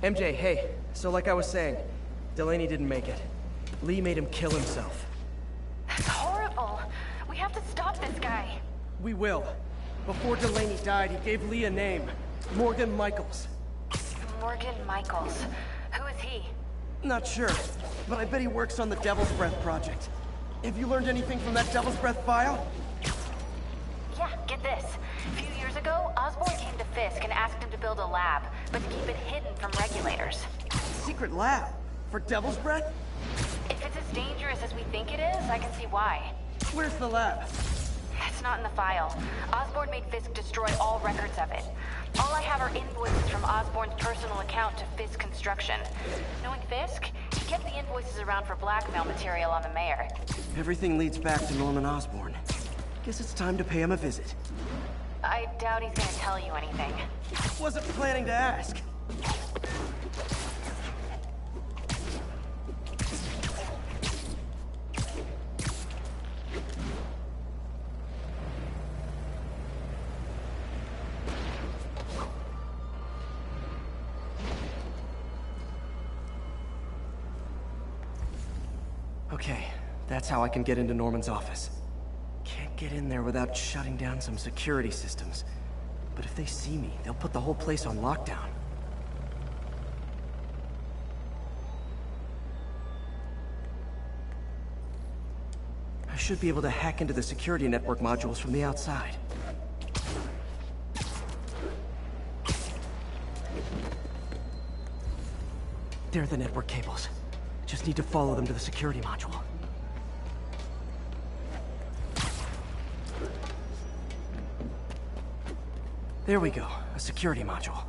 MJ, hey. So like I was saying, Delaney didn't make it. Lee made him kill himself. That's horrible. We have to stop this guy. We will. Before Delaney died, he gave Lee a name. Morgan Michaels. Morgan Michaels. Who is he? Not sure, but I bet he works on the Devil's Breath project. Have you learned anything from that Devil's Breath file? Yeah, get this. A few years ago, Osborn came to Fisk and asked him to build a lab, but to keep it hidden from regulators. Secret lab? For Devil's Breath? If it's as dangerous as we think it is, I can see why. Where's the lab? That's not in the file. Osborn made Fisk destroy all records of it. All I have are invoices from Osborn's personal account to Fisk Construction. Knowing Fisk, he kept the invoices around for blackmail material on the mayor. Everything leads back to Norman Osborn. Guess it's time to pay him a visit. I doubt he's gonna tell you anything. Wasn't planning to ask. Okay, that's how I can get into Norman's office. Can't get in there without shutting down some security systems. But if they see me, they'll put the whole place on lockdown. I should be able to hack into the security network modules from the outside. There are the network cables. Just need to follow them to the security module. There we go, a security module.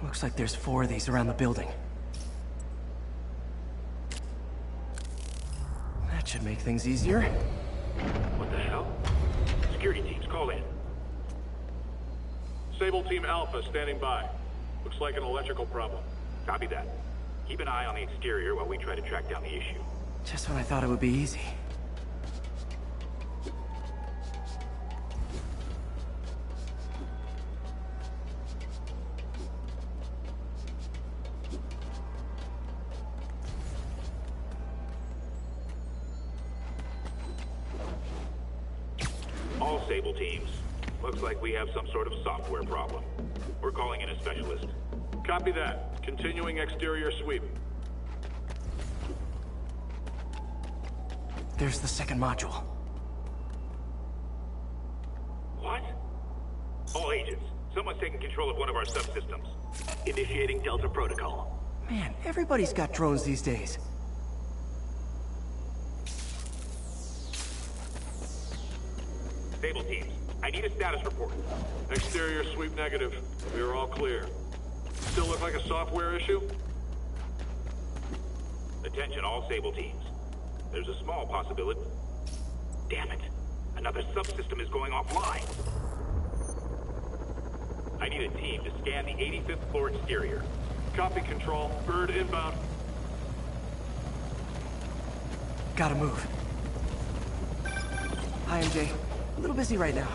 Looks like there's 4 of these around the building. That should make things easier. What the hell? Security teams, call in. Sable Team Alpha standing by. Looks like an electrical problem. Copy that. Keep an eye on the exterior while we try to track down the issue. Just when I thought it would be easy. All Sable teams. Looks like we have some sort of software problem. We're calling in a specialist. Copy that. Continuing exterior sweep. There's the second module. What? All agents, someone's taking control of one of our subsystems. Initiating Delta Protocol. Man, everybody's got drones these days. Sable teams, I need a status report. Exterior sweep negative. We are all clear. Still look like a software issue? Attention all Sable teams. There's a small possibility. Damn it. Another subsystem is going offline. I need a team to scan the 85th floor exterior. Copy control. Bird inbound. Gotta move. Hi, MJ. A little busy right now.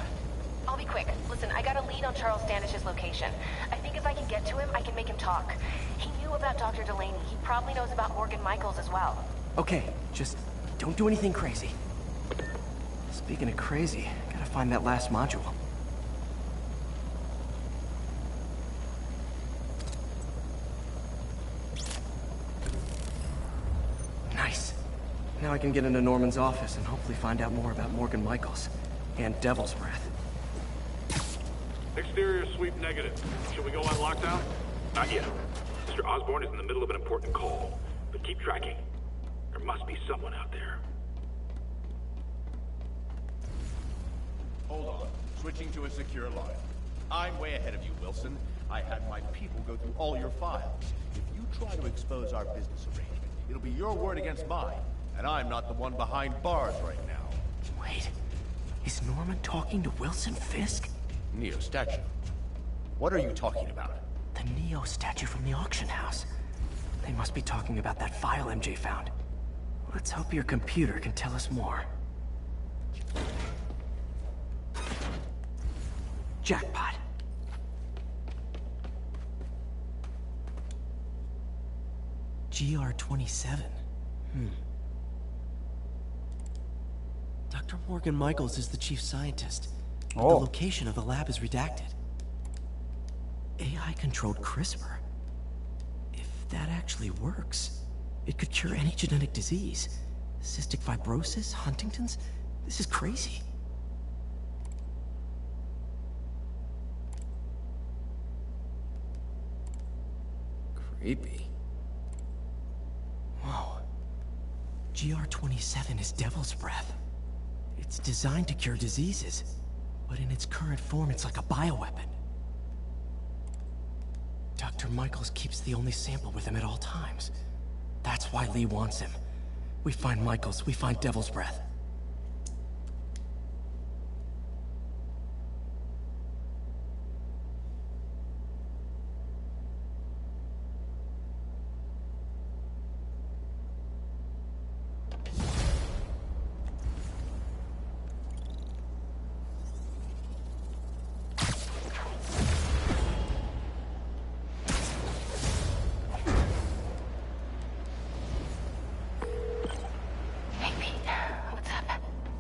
I'll be quick. Listen, I got a lead on Charles Standish's location. I think if I can get to him, I can make him talk. He knew about Dr. Delaney. He probably knows about Morgan Michaels as well. Okay, just don't do anything crazy. Speaking of crazy, gotta find that last module. Nice. Now I can get into Norman's office and hopefully find out more about Morgan Michaels and Devil's Breath. Exterior sweep negative. Should we go on lockdown? Not yet. Mr. Osborn is in the middle of an important call. But keep tracking. There must be someone out there. Hold on. Switching to a secure line. I'm way ahead of you, Wilson. I had my people go through all your files. If you try to expose our business arrangement, it'll be your word against mine. And I'm not the one behind bars right now. Wait, is Norman talking to Wilson Fisk? Neo statue. What are you talking about? The Neo statue from the auction house. They must be talking about that file MJ found. Let's hope your computer can tell us more. Jackpot. GR-27. Dr. Morgan Michaels is the chief scientist. But the location of the lab is redacted. AI-controlled CRISPR. If that actually works, it could cure any genetic disease. Cystic fibrosis, Huntington's? This is crazy. Creepy. Whoa. GR-27 is Devil's Breath. It's designed to cure diseases, but in its current form, it's like a bioweapon. Dr. Michaels keeps the only sample with him at all times. That's why Lee wants him. We find Michaels, we find Devil's Breath.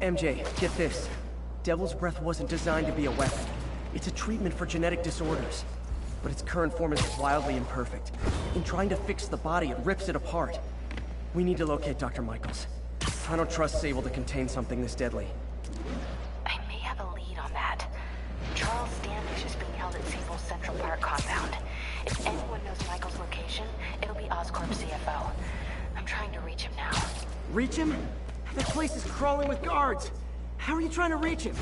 MJ, get this. Devil's Breath wasn't designed to be a weapon. It's a treatment for genetic disorders. But its current form is wildly imperfect. In trying to fix the body, it rips it apart. We need to locate Dr. Michaels. I don't trust Sable to contain something this deadly. I may have a lead on that. Charles Standish is being held at Sable's Central Park compound. If anyone knows Michaels' location, it'll be Oscorp's CFO. I'm trying to reach him now. Reach him? That place is crawling with guards. How are you trying to reach him?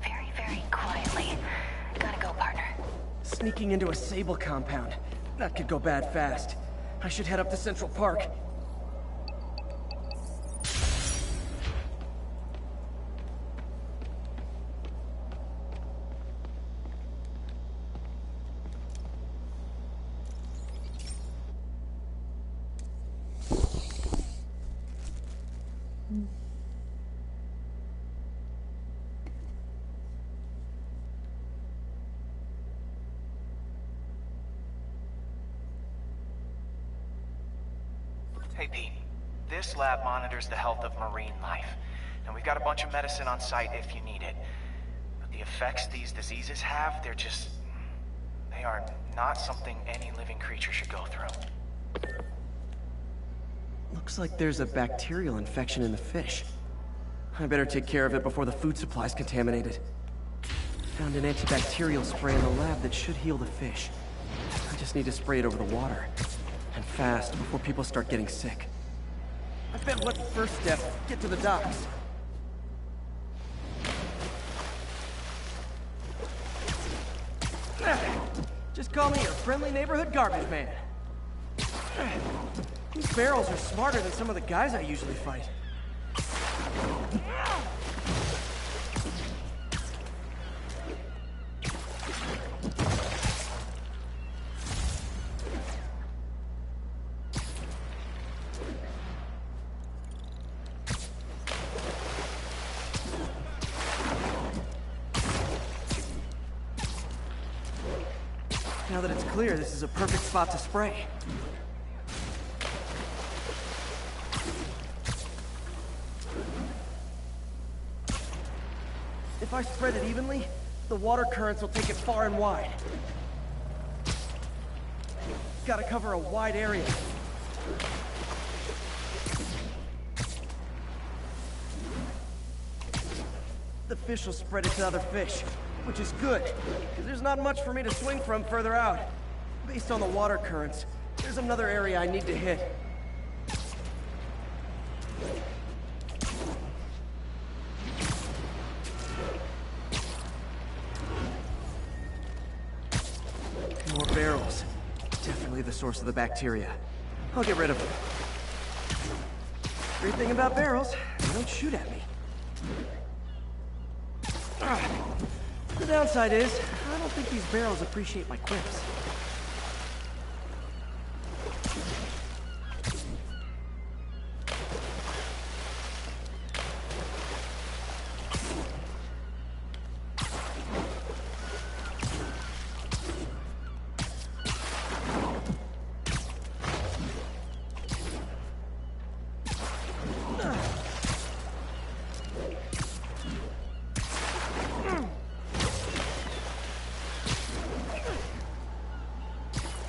Very, very quietly. Gotta go, partner. Sneaking into a Sable compound. That could go bad fast. I should head up to Central Park. Hey Pete, this lab monitors the health of marine life, and we've got a bunch of medicine on site if you need it. But the effects these diseases have, they are not something any living creature should go through. Looks like there's a bacterial infection in the fish. I better take care of it before the food supply's contaminated. Found an antibacterial spray in the lab that should heal the fish. I just need to spray it over the water. And fast, before people start getting sick. I bet what's the first step? Get to the docks. Just call me your friendly neighborhood garbage man. These barrels are smarter than some of the guys I usually fight. Now that it's clear, this is a perfect spot to spray. If I spread it evenly, the water currents will take it far and wide. Gotta cover a wide area. The fish will spread it to other fish, which is good, because there's not much for me to swing from further out. Based on the water currents, there's another area I need to hit. More barrels. Definitely the source of the bacteria. I'll get rid of them. Great thing about barrels, they don't shoot at me. The downside is, I don't think these barrels appreciate my quips.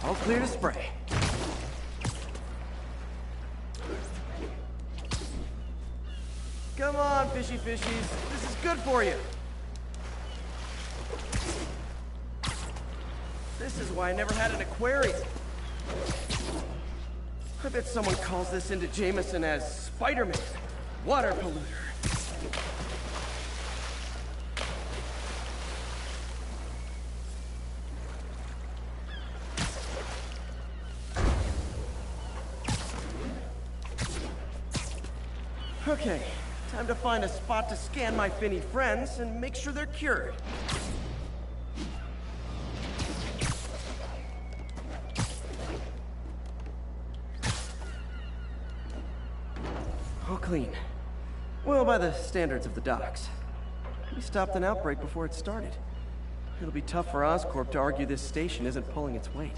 All clear to spray. Come on, fishy fishies. This is good for you. This is why I never had an aquarium. I bet someone calls this into Jameson as Spider-Man, water polluter. Okay, time to find a spot to scan my finny friends and make sure they're cured. All clean. Well, by the standards of the docks. We stopped an outbreak before it started. It'll be tough for Oscorp to argue this station isn't pulling its weight.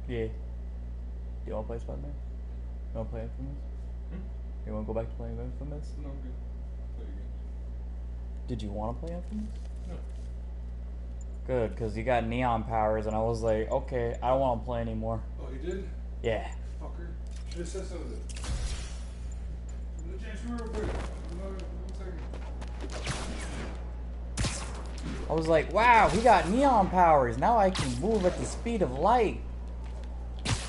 Yeah. You wanna play Spider-Man? You wanna play Infamous? You wanna go back to playing Infamous? No, I'm good. Play your games. Did you wanna play Infamous? No. Good, because you got neon powers, and I was like, okay, I don't want to play anymore. Oh, you did? Yeah. Fucker. Should have said something. James, real quick. One second. I was like, wow, he got neon powers. Now I can move at the speed of light.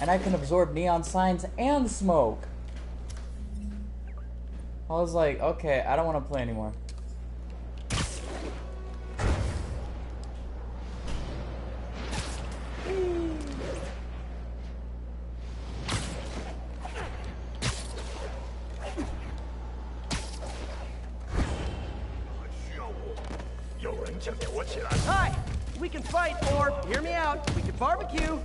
And I can absorb neon signs and smoke. I was like, okay, I don't want to play anymore. Hi! We can fight, or, hear me out, we can barbecue.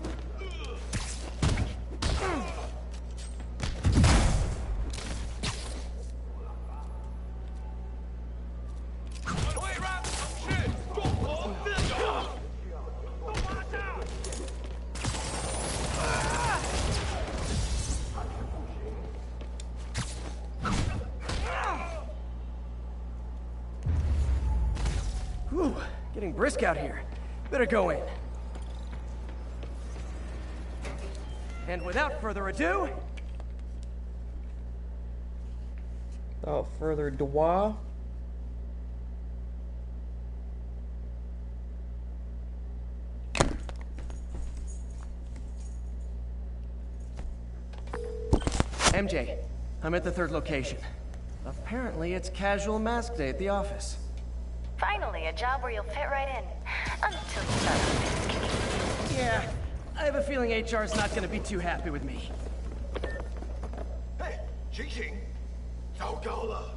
Whew, getting brisk out here. Better go in. And without further ado... Without further ado... MJ, I'm at the third location. Apparently it's casual mask day at the office. Finally, a job where you'll fit right in. Until you start with Yeah, I have a feeling HR's not gonna be too happy with me. Hey, 醒醒，糟糕了！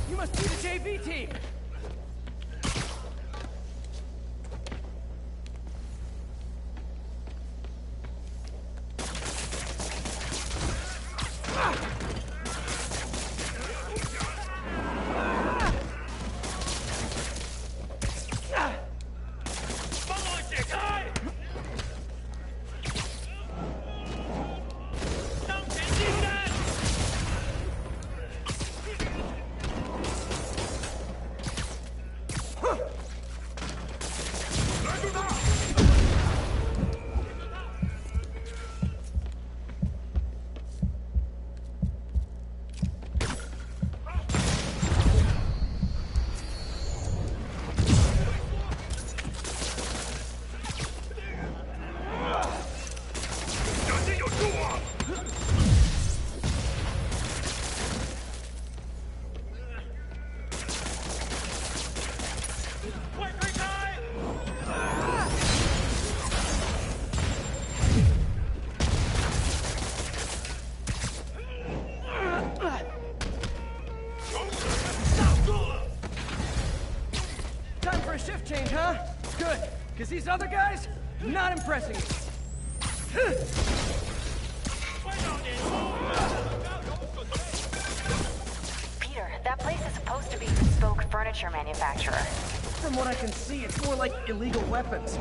You must be the JV team! Time for a shift change, huh? Good, because these other guys, not impressing me. Peter, that place is supposed to be a bespoke furniture manufacturer. From what I can see, it's more like illegal weapons.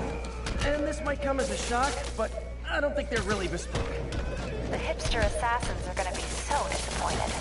And this might come as a shock, but I don't think they're really bespoke. The hipster assassins are gonna be so disappointed.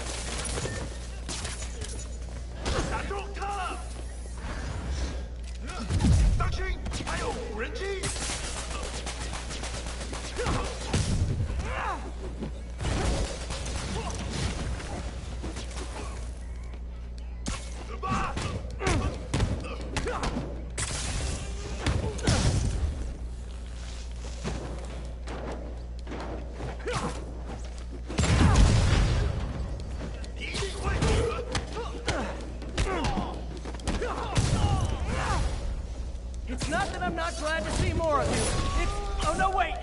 It's not that I'm not glad to see more of you. It's... oh no, wait!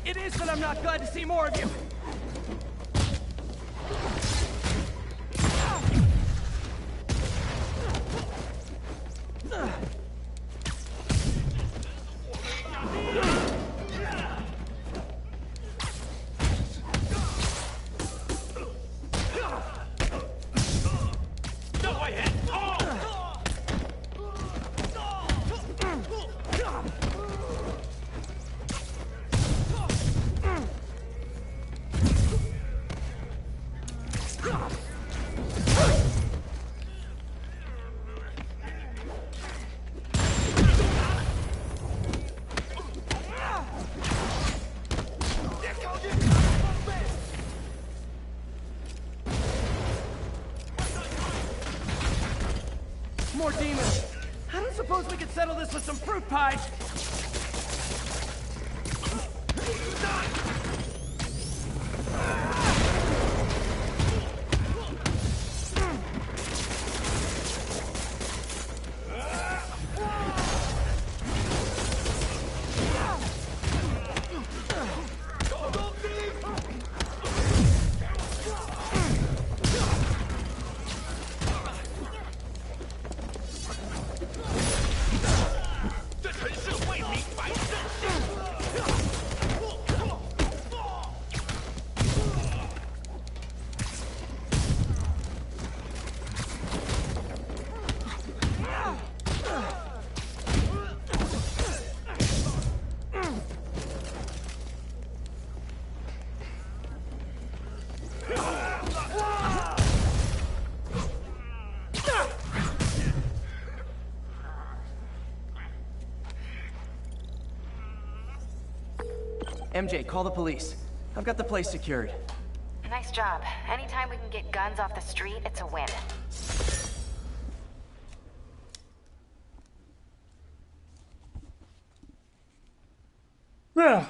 It is that I'm not glad to see more of you. More demons. I don't suppose we could settle this with some fruit pies. MJ, call the police. I've got the place secured. Nice job. Anytime we can get guns off the street, it's a win. Yeah.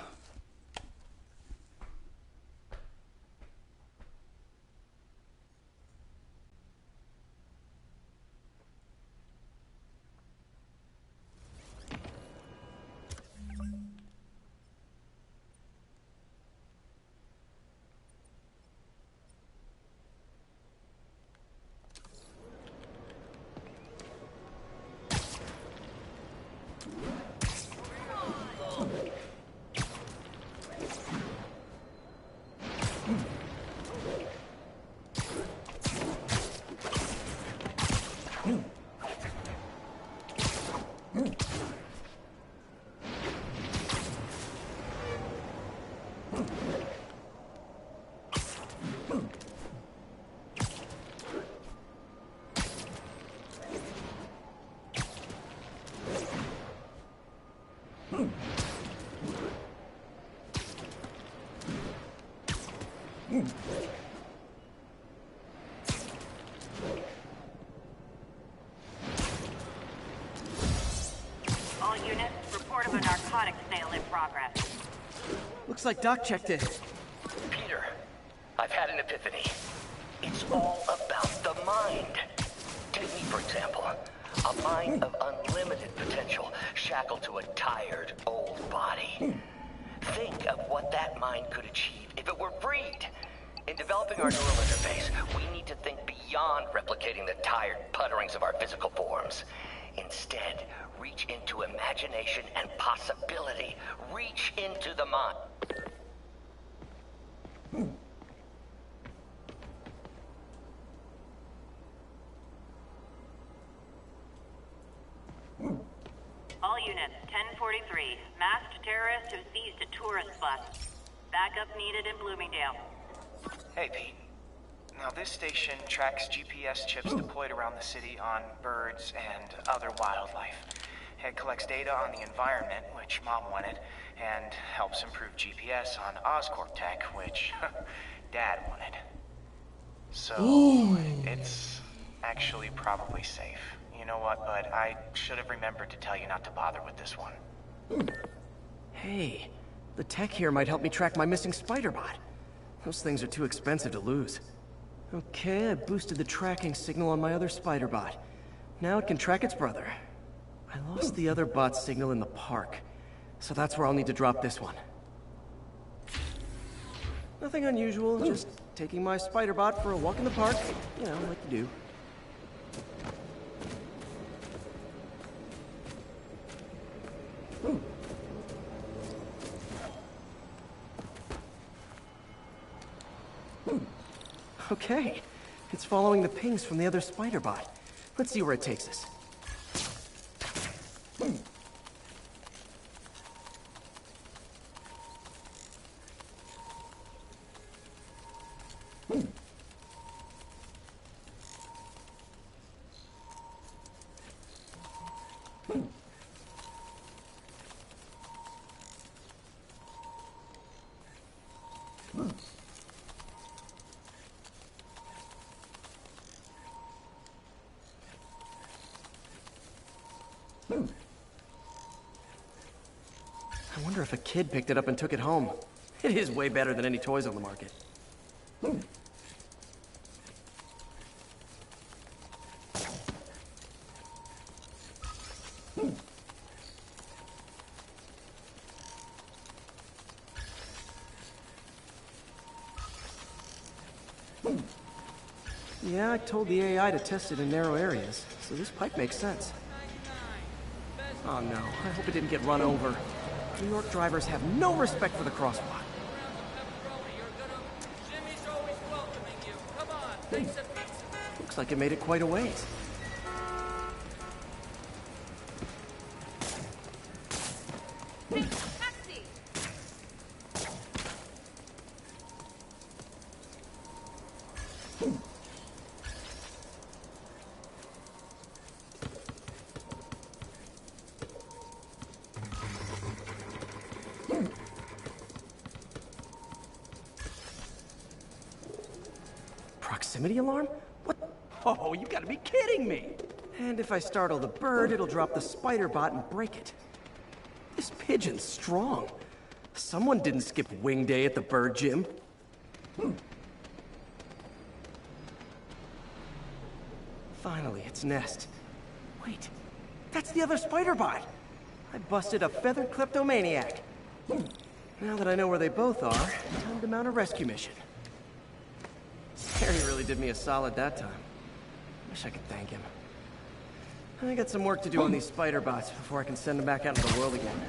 All units, report of a narcotics sale in progress. Looks like Doc checked in. Peter, I've had an epiphany. It's all about the mind. Take me, for example. A mind of unlimited potential, shackled to a tired, old body. Think of what that mind could achieve if it were freed. In developing our neural interface, we need to think beyond replicating the tired putterings of our physical forms. Instead, reach into imagination and possibility. Reach into the mind. All units, 1043. Masked terrorist who seized a tourist bus. Backup needed in Bloomingdale. Hey, Pete. Now, this station tracks GPS chips deployed around the city on birds and other wildlife. It collects data on the environment, which Mom wanted, and helps improve GPS on Oscorp tech, which Dad wanted. So, it's actually probably safe. You know what, bud? I should have remembered to tell you not to bother with this one. Hey, the tech here might help me track my missing spider bot. Those things are too expensive to lose. Okay, I boosted the tracking signal on my other spider bot. Now it can track its brother. I lost the other bot's signal in the park, so that's where I'll need to drop this one. Nothing unusual, just taking my spider bot for a walk in the park, you know, like you do. Okay, it's following the pings from the other spider bot. Let's see where it takes us. I wonder if a kid picked it up and took it home. It is way better than any toys on the market. Yeah, I told the AI to test it in narrow areas, so this pipe makes sense. Oh no, I hope it didn't get run over. New York drivers have no respect for the crosswalk. Looks like it made it quite a ways. Proximity alarm? What? Oh, you gotta be kidding me! And if I startle the bird, it'll drop the spider bot and break it. This pigeon's strong. Someone didn't skip wing day at the bird gym. Finally, its nest. Wait, that's the other spider bot! I busted a feathered kleptomaniac. Now that I know where they both are, time to mount a rescue mission. Harry really did me a solid that time. Wish I could thank him. I got some work to do on these spider bots before I can send them back out into the world again.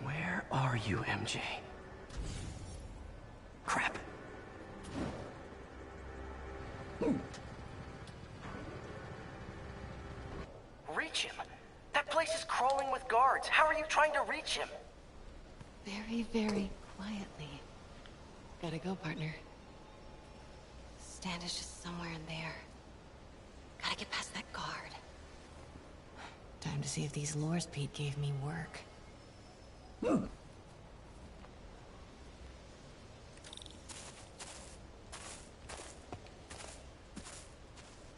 Where are you, MJ? Crap. Reach him? That place is crawling with guards. How are you trying to reach him? Very, very quietly. Gotta go, partner. Stand is just somewhere in there. Gotta get past that guard. Time to see if these lures Pete gave me work.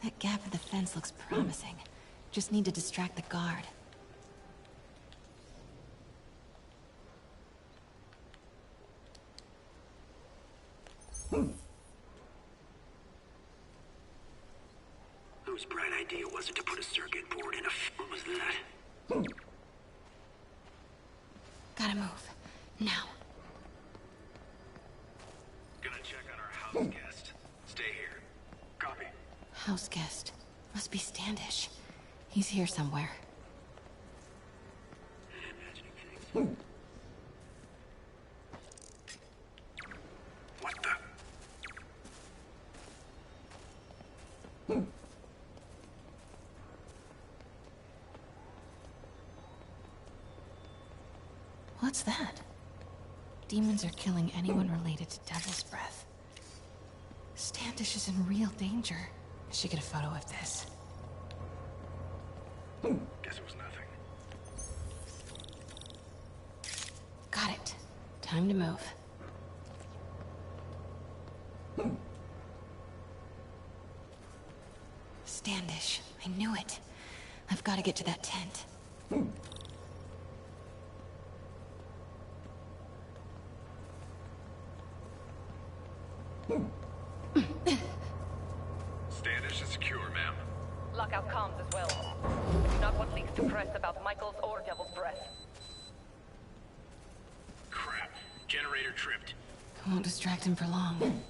That gap in the fence looks promising. Just need to distract the guard. Whose bright idea was it to put a circuit board in a... What was that? Gotta move. Now. Gonna check on our house guest. Stay here. Copy. House guest. Must be Standish. He's here somewhere. Imagining things. What the... What's that? Demons are killing anyone related to Devil's Breath. Standish is in real danger. I should get a photo of this. Guess it was nothing. Got it. Time to move. Standish. I knew it. I've got to get to that tent. Standish is secure, ma'am. Lockout comms as well. I do not want leaks to press about Michaels or Devil's Breath. Crap. Generator tripped. I won't distract him for long.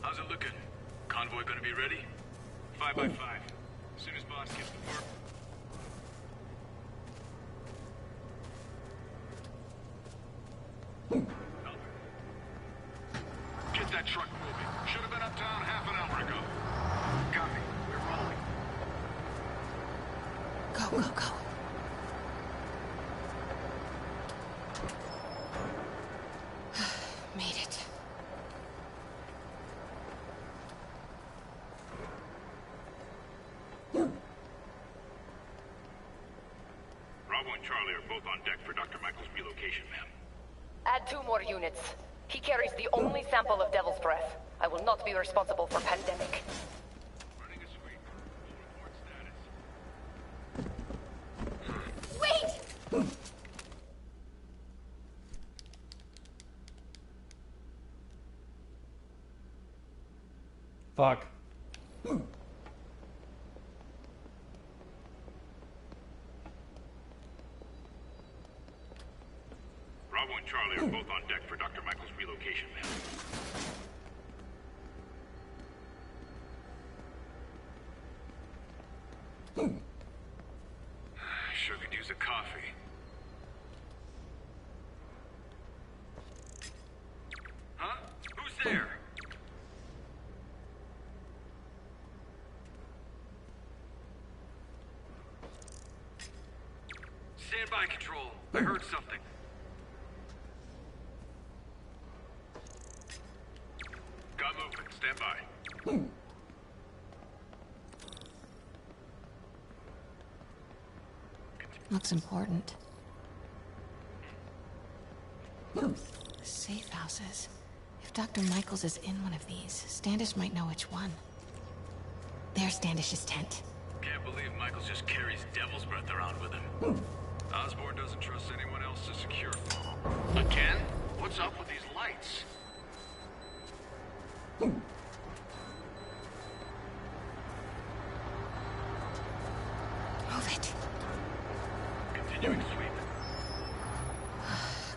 How's it looking? Convoy gonna be ready? 5 by 5. As soon as boss gets the word. Get that truck moving. Should have been uptown half an hour ago. Copy. We're rolling. Go, go, go. Made it. Bravo and Charlie are both on deck for Dr. Michael's relocation, ma'am. Add 2 more units. He carries the only sample of Devil's Breath. I will not be responsible for pandemic. Running a sweep. Report status. Wait! Fuck. Bravo and Charlie are both on deck for Dr. Michael's relocation, ma'am. Sure could use a coffee. Huh? Who's there? Stand by, Control. I heard something. Got movement. Stand by. Looks important. Safe houses. If Dr. Michaels is in one of these, Standish might know which one. There's Standish's tent. Can't believe Michaels just carries Devil's Breath around with him. Osborn doesn't trust anyone else to secure. Again? What's up with these lights? Move it. Continuing sweep.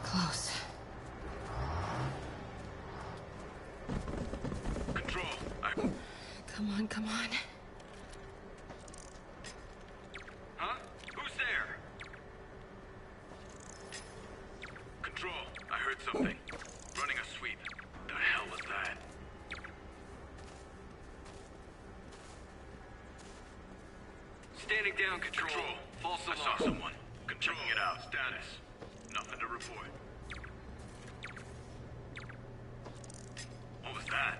Close. Control. Come on, come on. Huh? Who's there? Control. I heard something. Running a sweep. The hell was that? Standing down, Control. False alarm. I saw someone. Checking it out. Status. Nothing to report. What was that?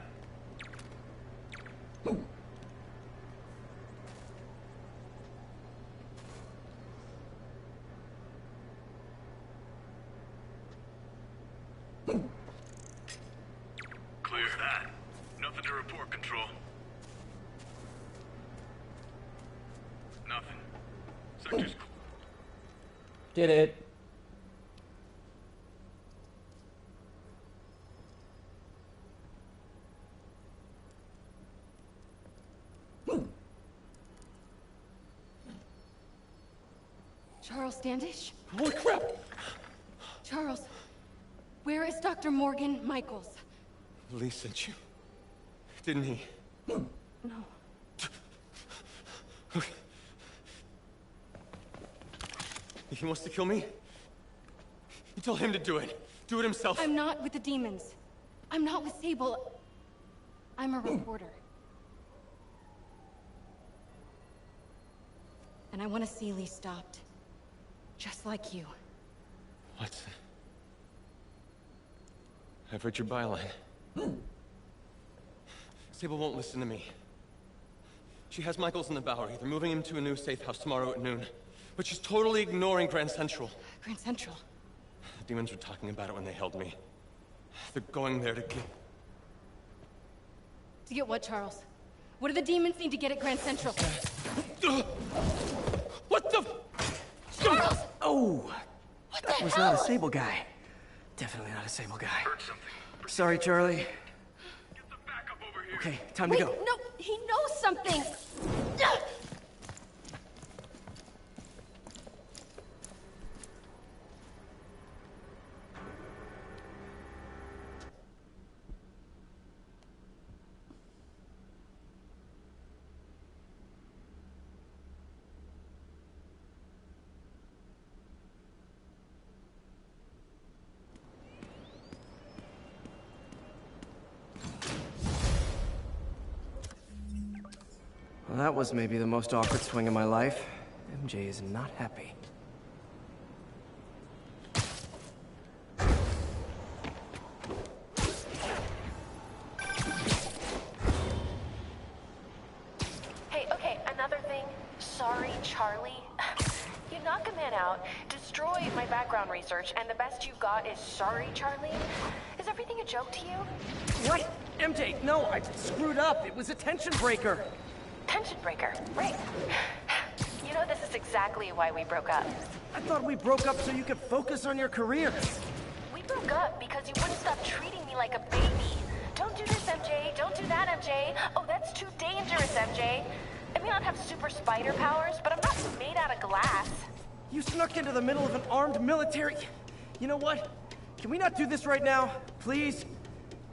Clear that. Nothing to report, Control. Nothing. Sector's Did it. Charles Standish? Holy crap! Charles, where is Dr. Morgan Michaels? Lee sent you. Didn't he? No. He wants to kill me? You tell him to do it. Do it himself. I'm not with the demons. I'm not with Sable. I'm a reporter. And I want to see Lee stopped. Just like you. What? I've read your byline. Sable won't listen to me. She has Michaels in the Bowery. They're moving him to a new safe house tomorrow at noon. But she's totally ignoring Grand Central. Grand Central? The demons were talking about it when they held me. They're going there to get... To get what, Charles? What do the demons need to get at Grand Central? What the... Charles! Oh! What That the was hell? not a Sable guy. Definitely not a Sable guy. heard something. Sorry, Charlie. Get the backup over here. Okay, time Wait, to go. no, he knows something! Well, that was maybe the most awkward swing of my life. MJ is not happy. Hey, okay, another thing. Sorry, Charlie. You knock a man out, destroy my background research, and the best you got is sorry, Charlie? Is everything a joke to you? What? MJ, no, I screwed up. It was a tension breaker. Tension breaker, right. You know, this is exactly why we broke up. I thought we broke up so you could focus on your career. We broke up because you wouldn't stop treating me like a baby. Don't do this, MJ. Don't do that, MJ. Oh, that's too dangerous, MJ. I may not have super spider powers, but I'm not made out of glass. You snuck into the middle of an armed military... You know what? Can we not do this right now? Please?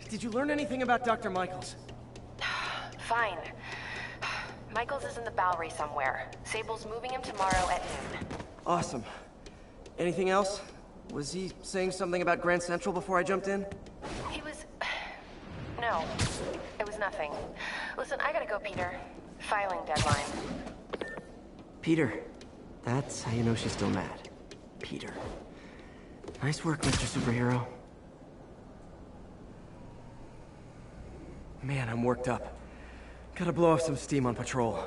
Did you learn anything about Dr. Michaels? Fine. Michaels is in the Bowery somewhere. Sable's moving him tomorrow at noon. Awesome. Anything else? Was he saying something about Grand Central before I jumped in? He was... No. It was nothing. Listen, I gotta go, Peter. Filing deadline. Peter. That's how you know she's still mad. Peter. Nice work, Mr. Superhero. Man, I'm worked up. Gotta blow off some steam on patrol.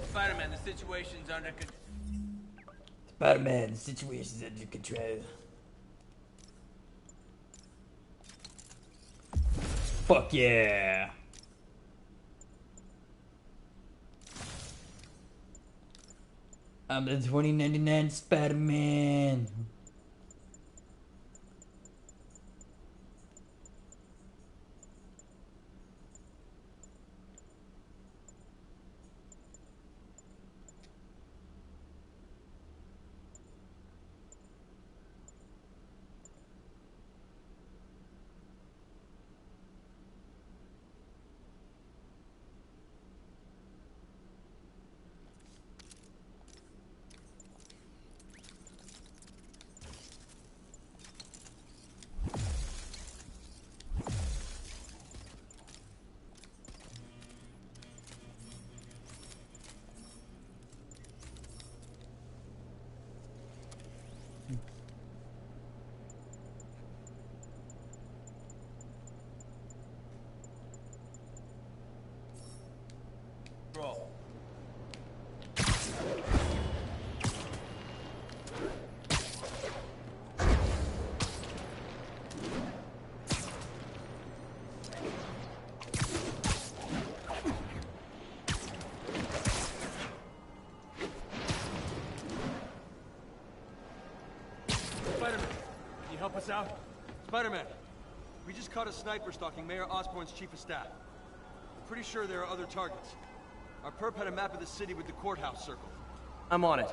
Spider-Man, the situation's under control. Spider-Man, the situation's under control. Fuck yeah. I'm the 2099 Spider-Man. Roll. Spider-Man, can you help us out? Spider-Man, we just caught a sniper stalking Mayor Osborn's chief of staff. Pretty sure there are other targets. Our perp had a map of the city with the courthouse circled. I'm on it.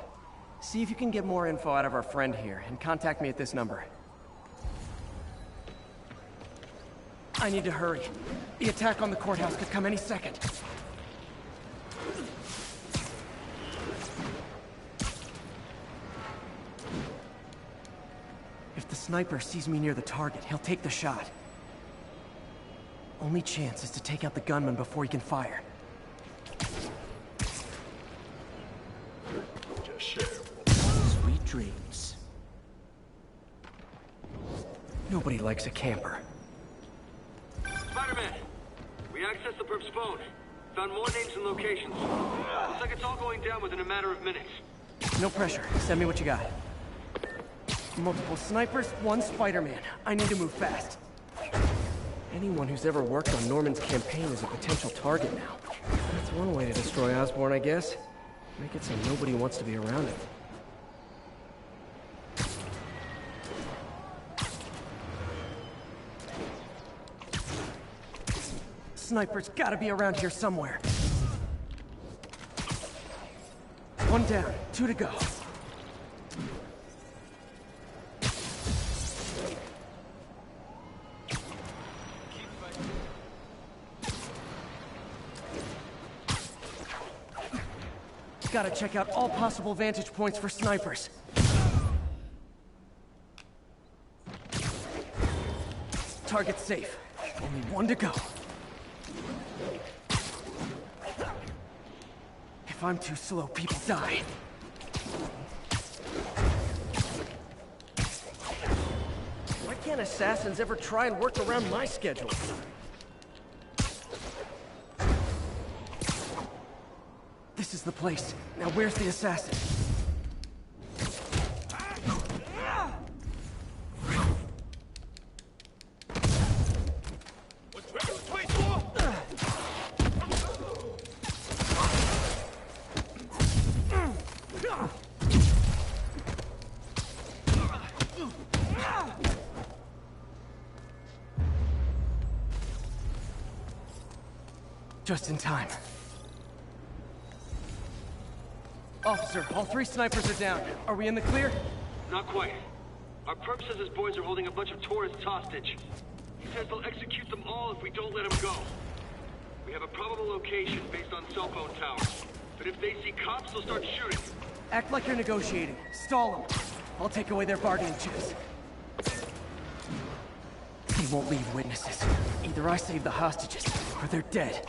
See if you can get more info out of our friend here, and contact me at this number. I need to hurry. The attack on the courthouse could come any second. If the sniper sees me near the target, he'll take the shot. Only chance is to take out the gunman before he can fire. Sweet dreams. Nobody likes a camper. Spider-Man, we accessed the perp's phone. Found more names and locations. Looks like it's all going down within a matter of minutes. No pressure. Send me what you got. Multiple snipers, one Spider-Man. I need to move fast. Anyone who's ever worked on Norman's campaign is a potential target now. That's one way to destroy Osborn, I guess. Make it so nobody wants to be around him. Sniper's gotta be around here somewhere. One down, 2 to go. Gotta check out all possible vantage points for snipers. Target safe. Only 1 to go. If I'm too slow, people die. Why can't assassins ever try and work around my schedule? This is the place. Now where's the assassin? Just in time. Officer, all 3 snipers are down. Are we in the clear? Not quite. Our perp says his boys are holding a bunch of tourists hostage. He says they'll execute them all if we don't let them go. We have a probable location based on cell phone towers. But if they see cops, they'll start shooting. Act like you're negotiating. Stall them. I'll take away their bargaining chips. They won't leave witnesses. Either I save the hostages, or they're dead.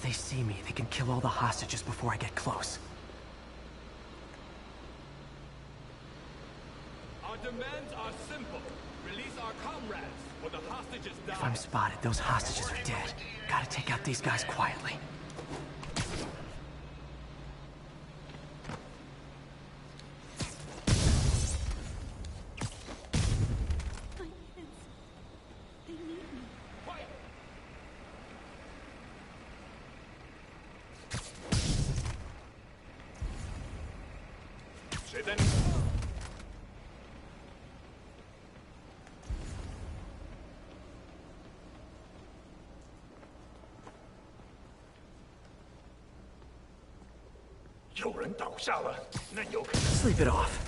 they see me, they can kill all the hostages before I get close. Our demands are simple. Release our comrades, or the hostages die. If I'm spotted, those hostages are dead. Gotta take out these guys quietly. Sleep it off.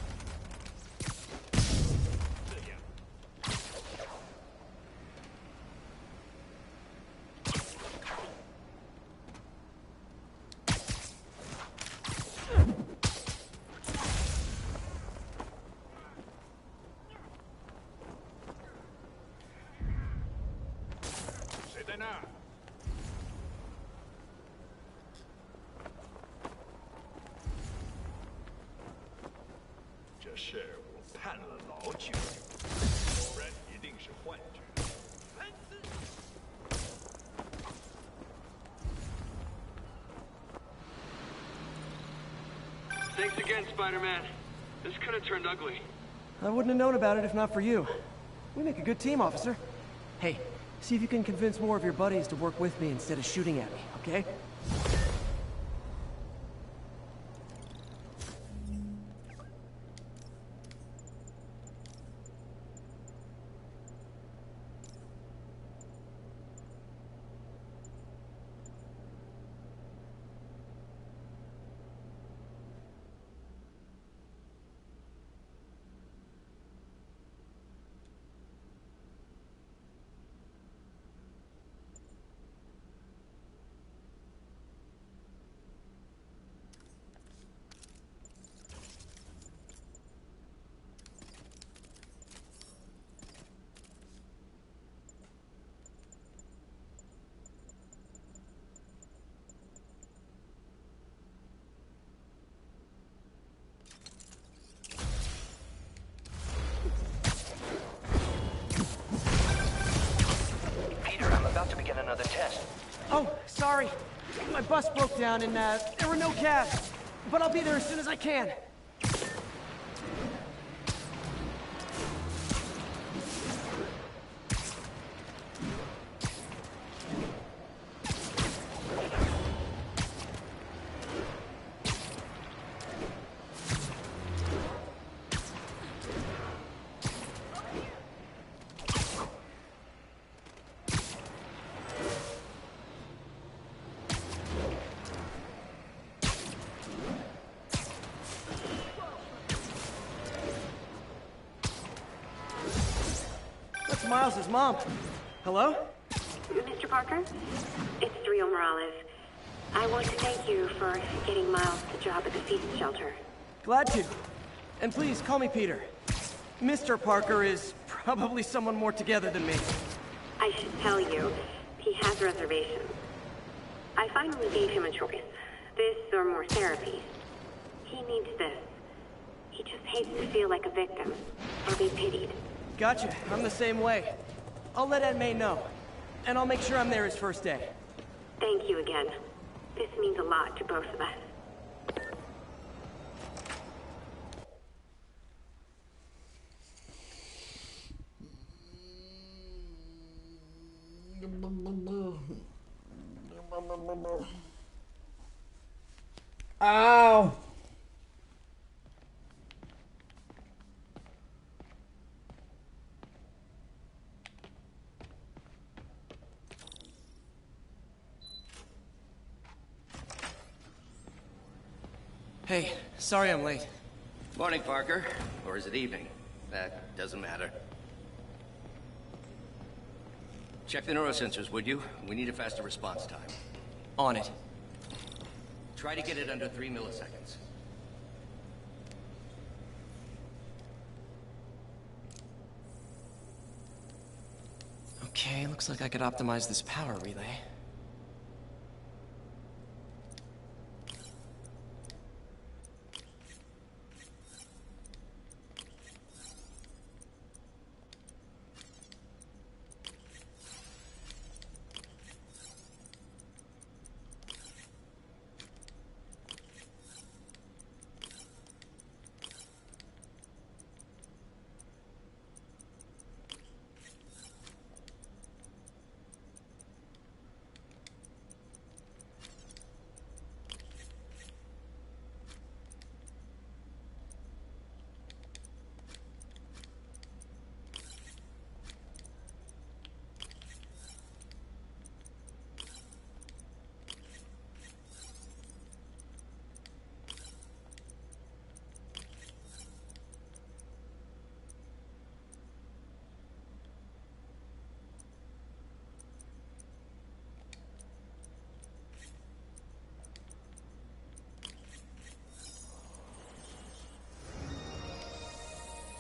Thanks again, Spider-Man. This could have turned ugly. I wouldn't have known about it if not for you. We make a good team, officer. Hey, see if you can convince more of your buddies to work with me instead of shooting at me, okay? Another test. Oh, sorry. My bus broke down and there were no cabs. But I'll be there as soon as I can. Miles' mom. Hello? Mr. Parker? It's Rio Morales. I want to thank you for getting Miles the job at the feast shelter. Glad to. And please call me Peter. Mr. Parker is probably someone more together than me. I should tell you, he has reservations. I finally gave him a choice. This or more therapy. He needs this. He just hates to feel like a victim or be pitied. Gotcha. I'm the same way. I'll let Aunt May know. And I'll make sure I'm there his first day. Thank you again. This means a lot to both of us. Ow! Hey, sorry I'm late. Morning, Parker. Or is it evening? That doesn't matter. Check the neurosensors, would you? We need a faster response time. On it. Try to get it under 3 milliseconds. Okay, looks like I could optimize this power relay.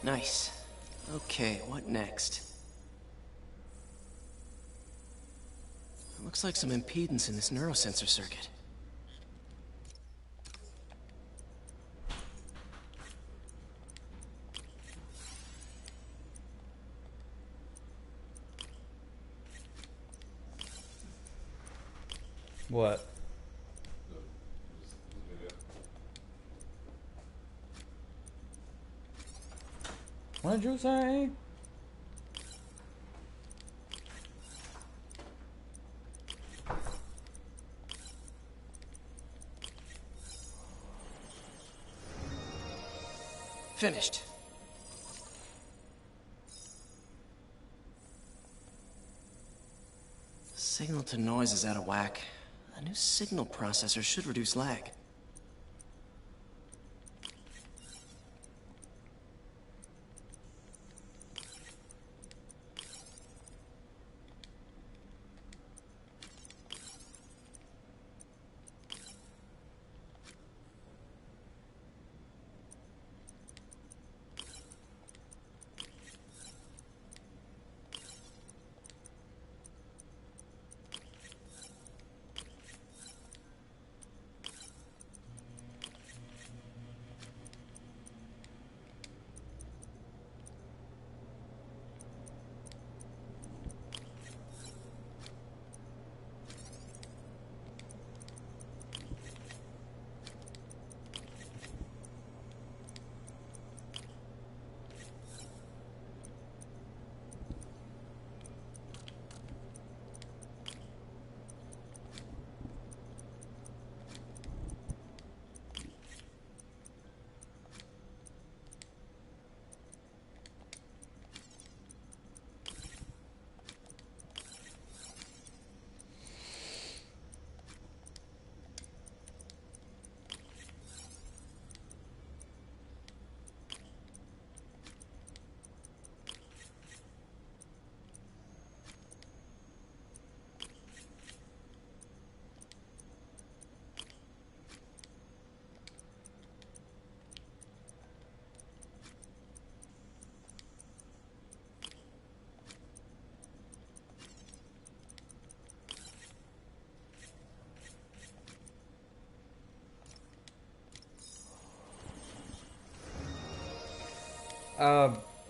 Nice. Okay, what next? It looks like some impedance in this neurosensor circuit. What? What did you say? Finished. Signal to noise is out of whack. A new signal processor should reduce lag.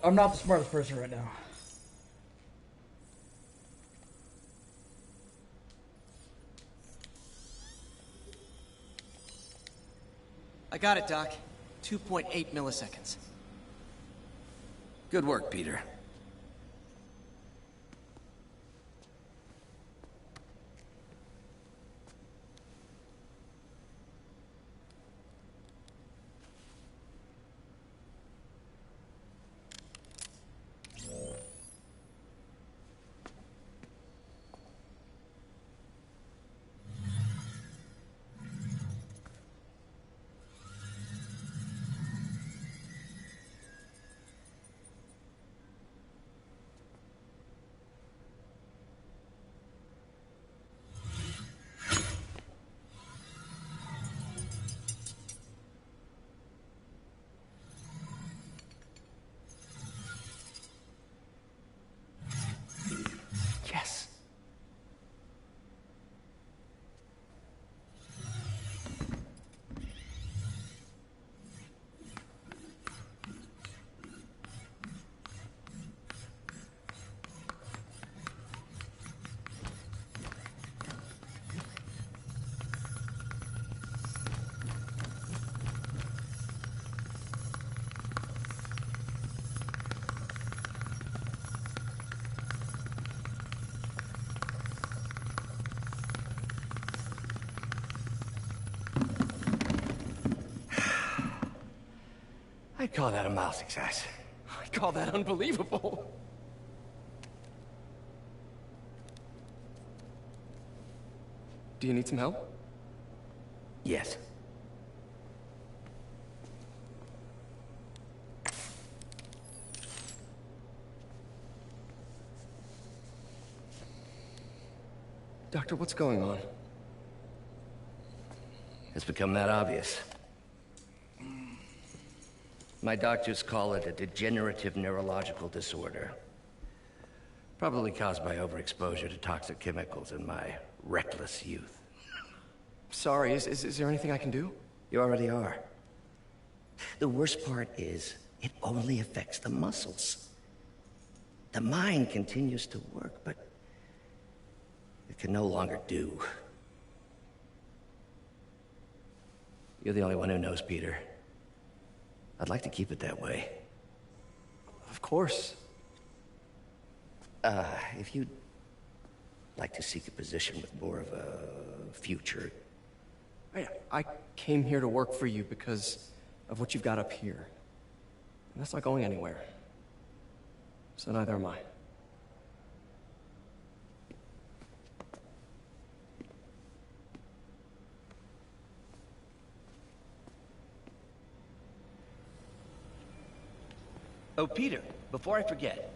I'm not the smartest person right now. I got it, Doc. 2.8 milliseconds. Good work, Peter. Yes. I'd call that a mild success. I call that unbelievable. Do you need some help? Yes. Doctor, what's going on? It's become that obvious. My doctors call it a degenerative neurological disorder. Probably caused by overexposure to toxic chemicals in my reckless youth. Sorry, is there anything I can do? You already are. The worst part is, it only affects the muscles. The mind continues to work, but it can no longer do. You're the only one who knows, Peter. I'd like to keep it that way. Of course. If you'd like to seek a position with more of a future... I came here to work for you because of what you've got up here. And that's not going anywhere. So neither am I. Oh, Peter, before I forget,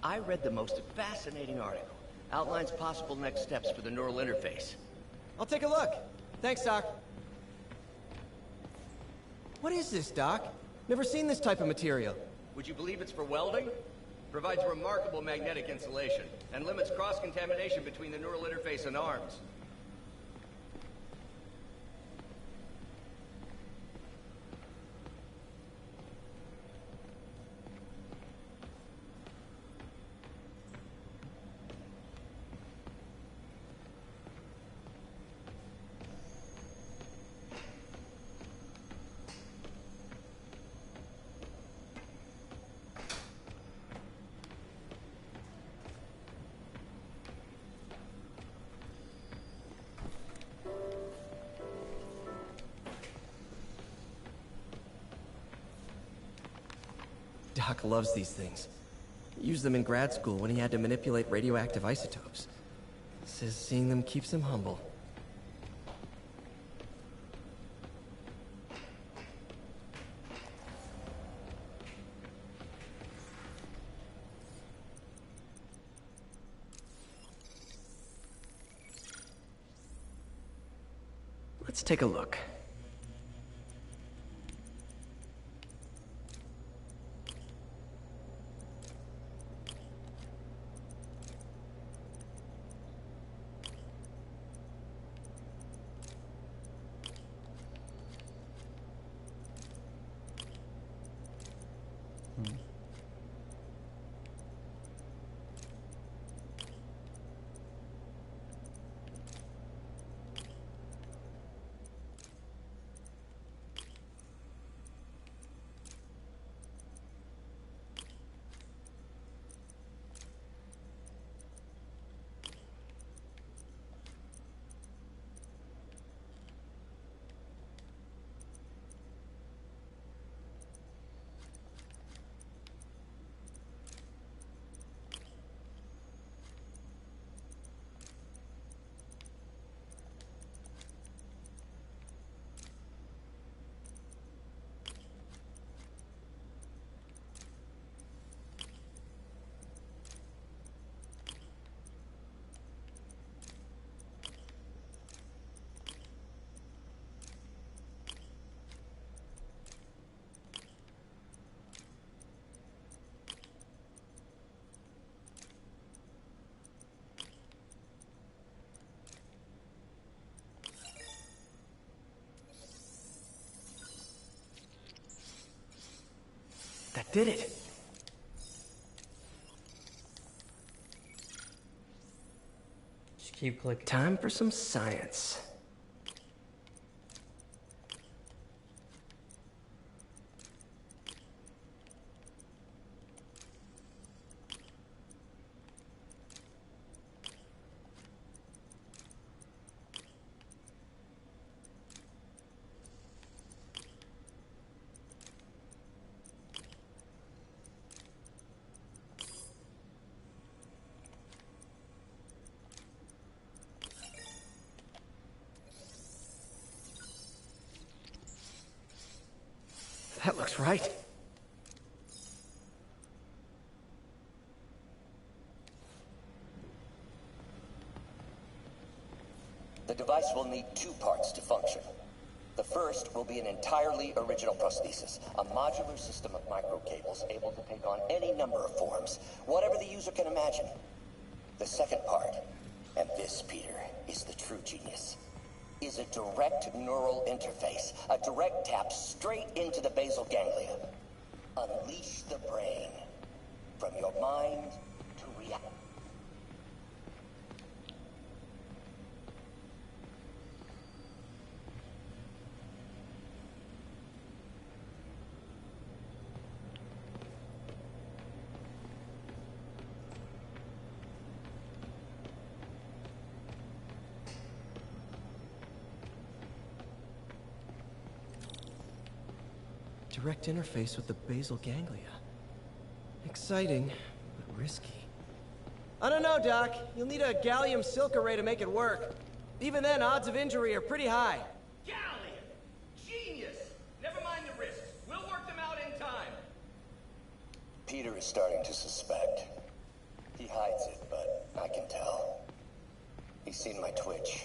I read the most fascinating article. Outlines possible next steps for the neural interface. I'll take a look. Thanks, Doc. What is this, Doc? Never seen this type of material. Would you believe it's for welding? Provides remarkable magnetic insulation, and limits cross-contamination between the neural interface and arms. Doc loves these things. He used them in grad school when he had to manipulate radioactive isotopes. Says seeing them keeps him humble. Let's take a look. That did it. Just keep clicking. Time for some science. That looks right. The device will need two parts to function. The first will be an entirely original prosthesis, a modular system of microcables able to take on any number of forms, whatever the user can imagine. The second part, and this, Peter, is the true genius, is a direct neural interface, a direct tap straight into the basal ganglia. Unleash the brain, from your mind to reality. Direct interface with the basal ganglia. Exciting, but risky. I don't know, Doc. You'll need a gallium silk array to make it work. Even then, odds of injury are pretty high. Gallium! Genius! Never mind the risks. We'll work them out in time. Peter is starting to suspect. He hides it, but I can tell. He's seen my twitch,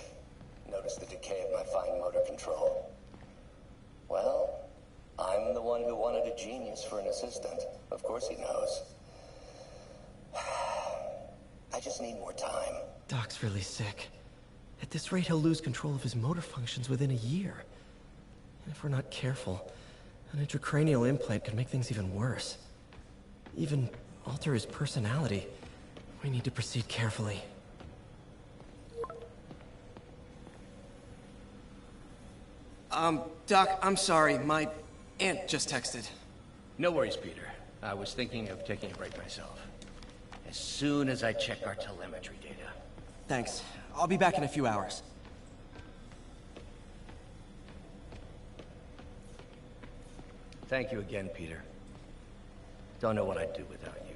noticed the decay of my fine motor control. Well, I'm the one who wanted a genius for an assistant. Of course he knows. I just need more time. Doc's really sick. At this rate, he'll lose control of his motor functions within a year. And if we're not careful, an intracranial implant could make things even worse. Even alter his personality. We need to proceed carefully. Doc, I'm sorry. My aunt just texted. No worries, Peter. I was thinking of taking a break myself. As soon as I check our telemetry data. Thanks. I'll be back in a few hours. Thank you again, Peter. Don't know what I'd do without you.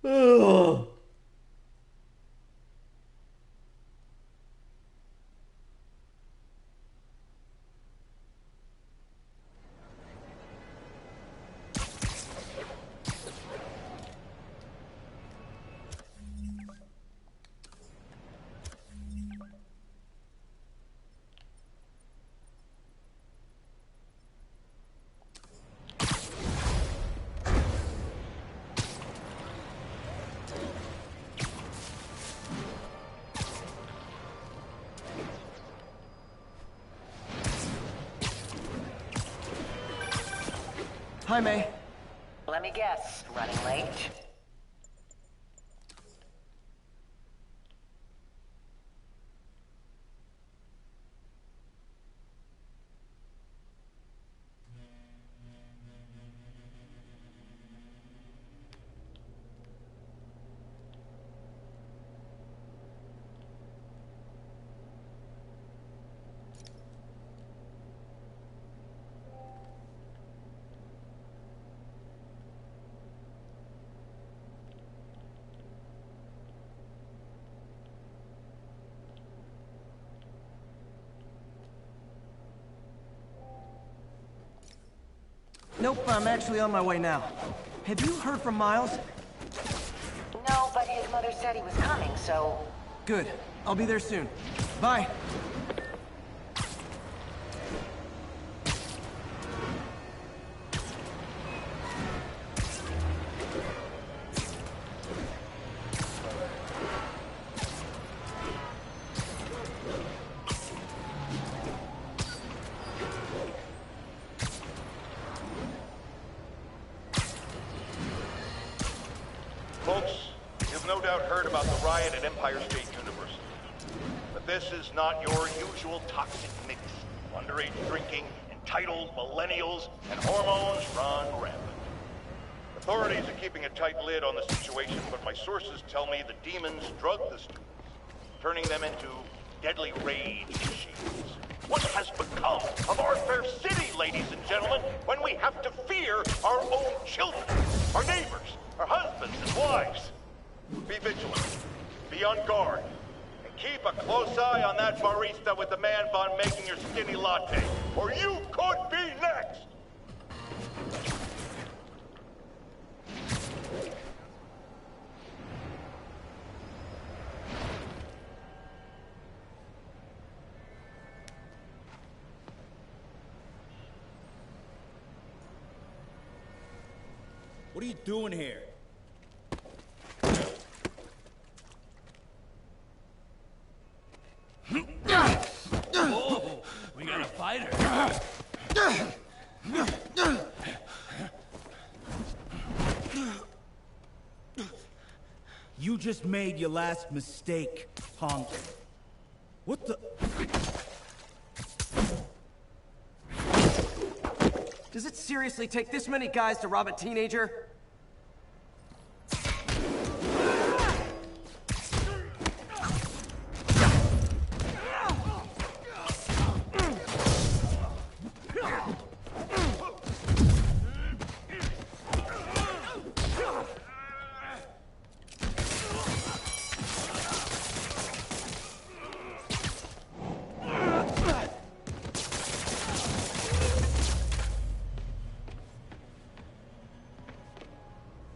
Ugh. Hi, May. Let me guess, running late? Nope, I'm actually on my way now. Have you heard from Miles? No, but his mother said he was coming, so... Good. I'll be there soon. Bye. Folks, you've no doubt heard about the riot at Empire State University. But this is not your usual toxic mix. Underage drinking, entitled millennials, and hormones run rampant. Authorities are keeping a tight lid on the situation, but my sources tell me the demons drug the students, turning them into deadly rage machines. What has become of our fair city, ladies and gentlemen, when we have to fear our own children? that barista with the man bun making your skinny latte, or you could be next! What are you doing here? Whoa, we got a fighter. You just made your last mistake, punk. What the? Does it seriously take this many guys to rob a teenager?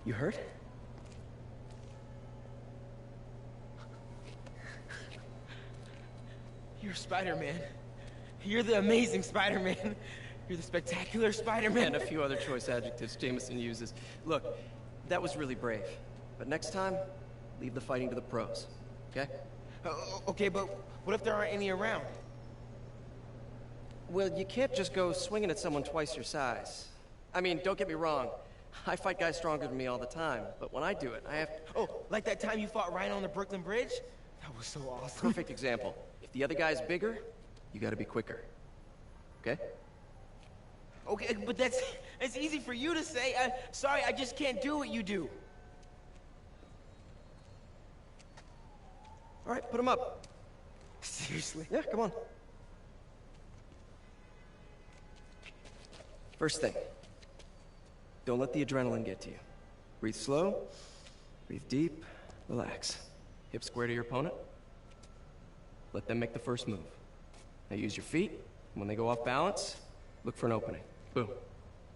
You hurt? You're Spider-Man. You're the amazing Spider-Man. You're the spectacular Spider-Man. And a few other choice adjectives Jameson uses. Look, that was really brave. But next time, leave the fighting to the pros, okay? Okay, but what if there aren't any around? Well, you can't just go swinging at someone twice your size. I mean, don't get me wrong. I fight guys stronger than me all the time, but when I do it, I have... Oh, like that time you fought Ryan on the Brooklyn Bridge? That was so awesome. Perfect example. If the other guy's bigger, you gotta be quicker. Okay? Okay, but that's easy for you to say. Sorry, I just can't do what you do. All right, put him up. Seriously? Yeah, come on. First thing. Don't let the adrenaline get to you. Breathe slow, breathe deep, relax. Hip square to your opponent. Let them make the first move. Now use your feet. When they go off balance, look for an opening. Boom.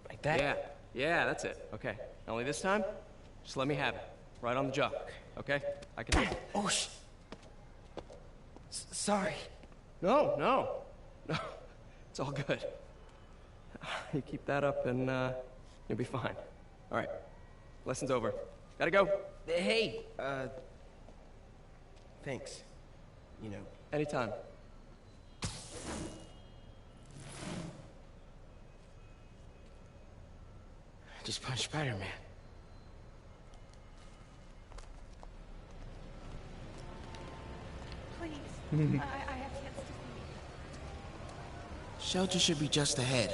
Like that? Yeah, that's it. Okay. Now only this time, just let me have it. Right on the jaw. Okay? I can do it. Oh, sorry. No. It's all good. You keep that up and, you'll be fine. All right. Lesson's over. Gotta go. Hey, thanks. You know. Anytime. Just punch Spider-Man. Please. I have yet to see. Shelter should be just ahead.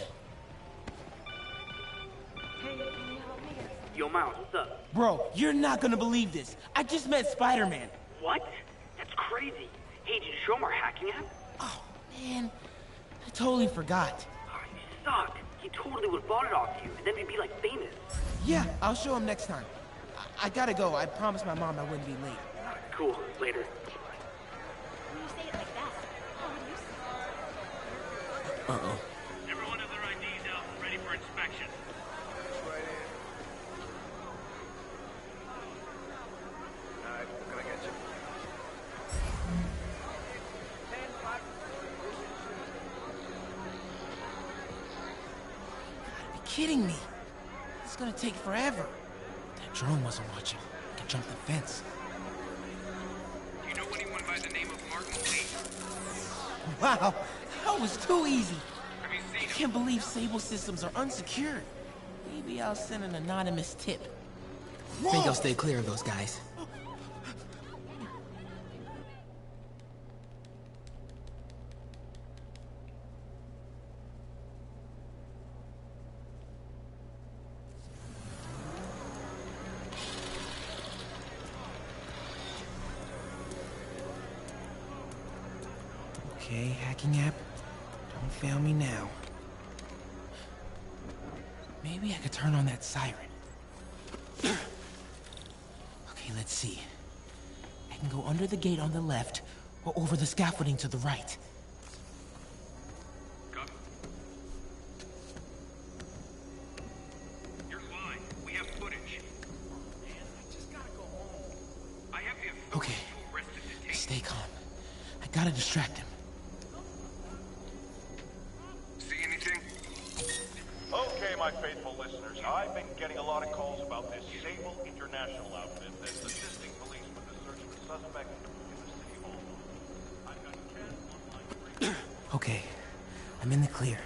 Hey, can you help me? Yo, Miles, what's up? Bro, you're not gonna believe this. I just met Spider-Man. What? That's crazy. Hey, did you show him our hacking app? Oh, man. I totally forgot. Oh, you suck. He totally would have bought it off you, and then we'd be, like, famous. Yeah, I'll show him next time. I gotta go. I promised my mom I wouldn't be late. Cool. Later. When you say it like that, how would you say it? Uh-oh. Everyone have their IDs out and ready for inspection. Alright, what can I get you? Are you kidding me? It's gonna take forever. That drone wasn't watching. I can jump the fence. Do you know anyone by the name of Martin Lee? Wow, that was too easy. Have you I seen him? can't believe Sable systems are unsecured. Maybe I'll send an anonymous tip. Think I'll stay clear of those guys. Okay, hacking app. Don't fail me now. Maybe I could turn on that siren. Okay, let's see. I can go under the gate on the left, or over the scaffolding to the right. Copy. You're fine. We have footage. Man, I just gotta go home. I have the authority Okay, to arrest and detain. stay calm. I gotta distract him. See anything? Okay, my faithful listeners, I've been getting a lot of calls about this Sable International outfit that's assisting police with the search for suspect in the city hall. I've got Ken on line 3. Okay, I'm in the clear.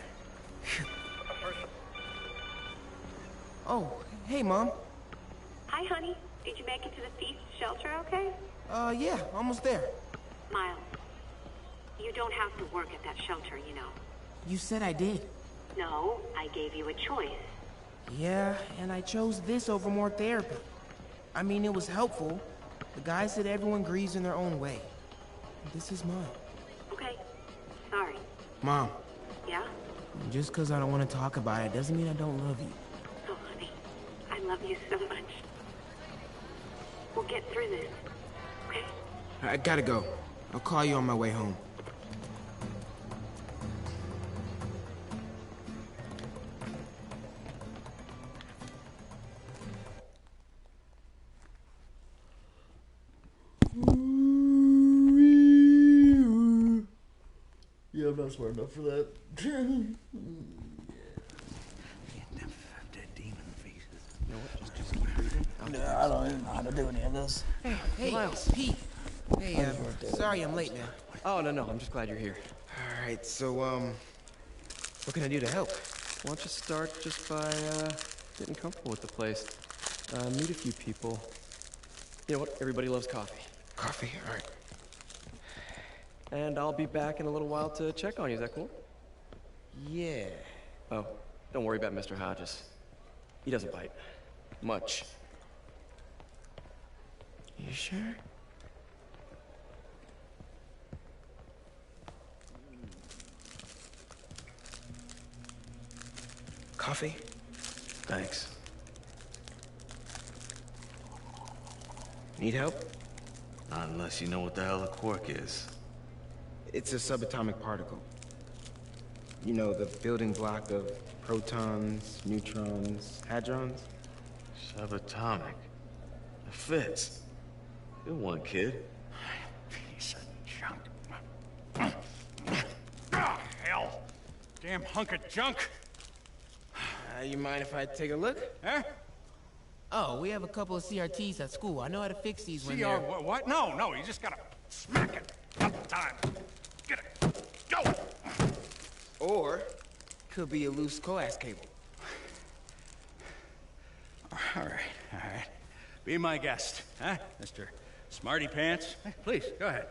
Oh, hey, Mom. Hi, honey. Did you make it to the thief's shelter okay? Yeah, almost there. Miles, you don't have to work at that shelter, you know. You said I did. No, I gave you a choice. Yeah, and I chose this over more therapy. I mean, it was helpful. The guy said everyone grieves in their own way. This is mine. Okay. Sorry. Mom, Yeah? just because I don't want to talk about it doesn't mean I don't love you. Oh, honey. I love you so much. We'll get through this. Okay? I gotta go. I'll call you on my way home. Yeah, I'm not smart enough for that. No, I don't even know how to do any of this. Hey, Miles. Pete. Hey, sorry I'm late, man. Oh, no, I'm just glad you're here. All right, so, what can I do to help? Why don't you start just by, getting comfortable with the place? Meet a few people. You know what? Everybody loves coffee. Coffee, all right. And I'll be back in a little while to check on you. Is that cool? Yeah. Oh, don't worry about Mr. Hodges. He doesn't bite. Much. You sure? Coffee? Thanks. Need help? Not unless you know what the hell a quark is. It's a subatomic particle. You know, the building block of protons, neutrons, hadrons? Subatomic. It fits. Good one, kid. Piece of junk. Oh, hell. Damn hunk of junk. You mind if I take a look? Huh? Oh, we have a couple of CRTs at school. I know how to fix these when they're... What? No, you just gotta smack it a couple times. Get it. Go! Or, could be a loose coax cable. All right. Be my guest, huh, Mr. Smarty Pants? Please, go ahead.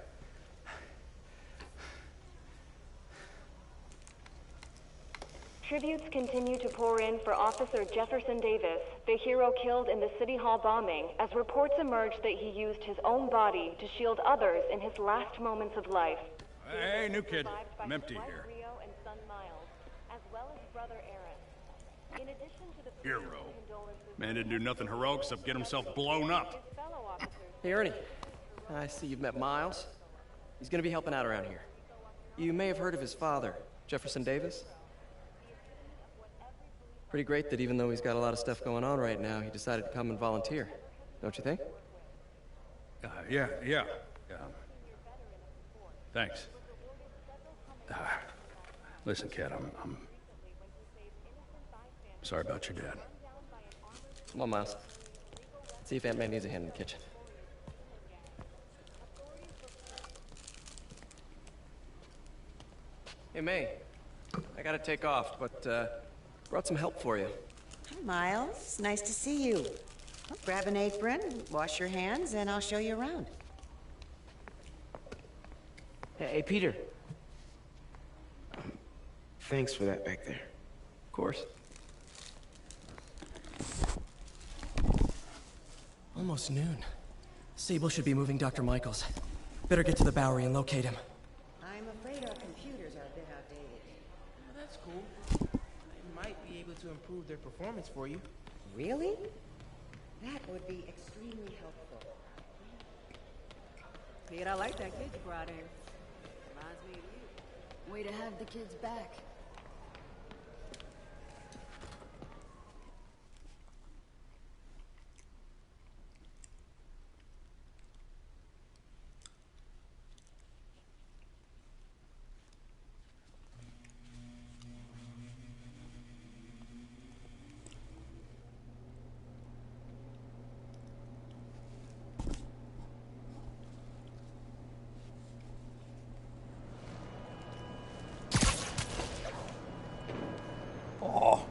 Tributes continue to pour in for Officer Jefferson Davis, the hero killed in the City Hall bombing, as reports emerge that he used his own body to shield others in his last moments of life. Hey, new kid. I'm empty here. Rio and son Miles, as well as brother Aaron. In addition to the Hero. Man didn't do nothing heroic except get himself blown up. Hey, Ernie. I see you've met Miles. He's gonna be helping out around here. You may have heard of his father, Jefferson Davis. Pretty great that even though he's got a lot of stuff going on right now, he decided to come and volunteer. Don't you think? Yeah. Thanks. Listen, kid, I'm sorry about your dad. Come on, Miles. See if Aunt May needs a hand in the kitchen. Hey, May. I gotta take off, but, brought some help for you. Hi, Miles. Nice to see you. Well, grab an apron, wash your hands, and I'll show you around. Hey, Peter. Thanks for that back there. Of course. Almost noon. Sable should be moving Dr. Michaels. Better get to the Bowery and locate him. I'm afraid our computers are a bit outdated. Well, that's cool. I might be able to improve their performance for you. Really? That would be extremely helpful. Pete, I like that kid you brought in. Reminds me of you. Way to have the kids back. Oh.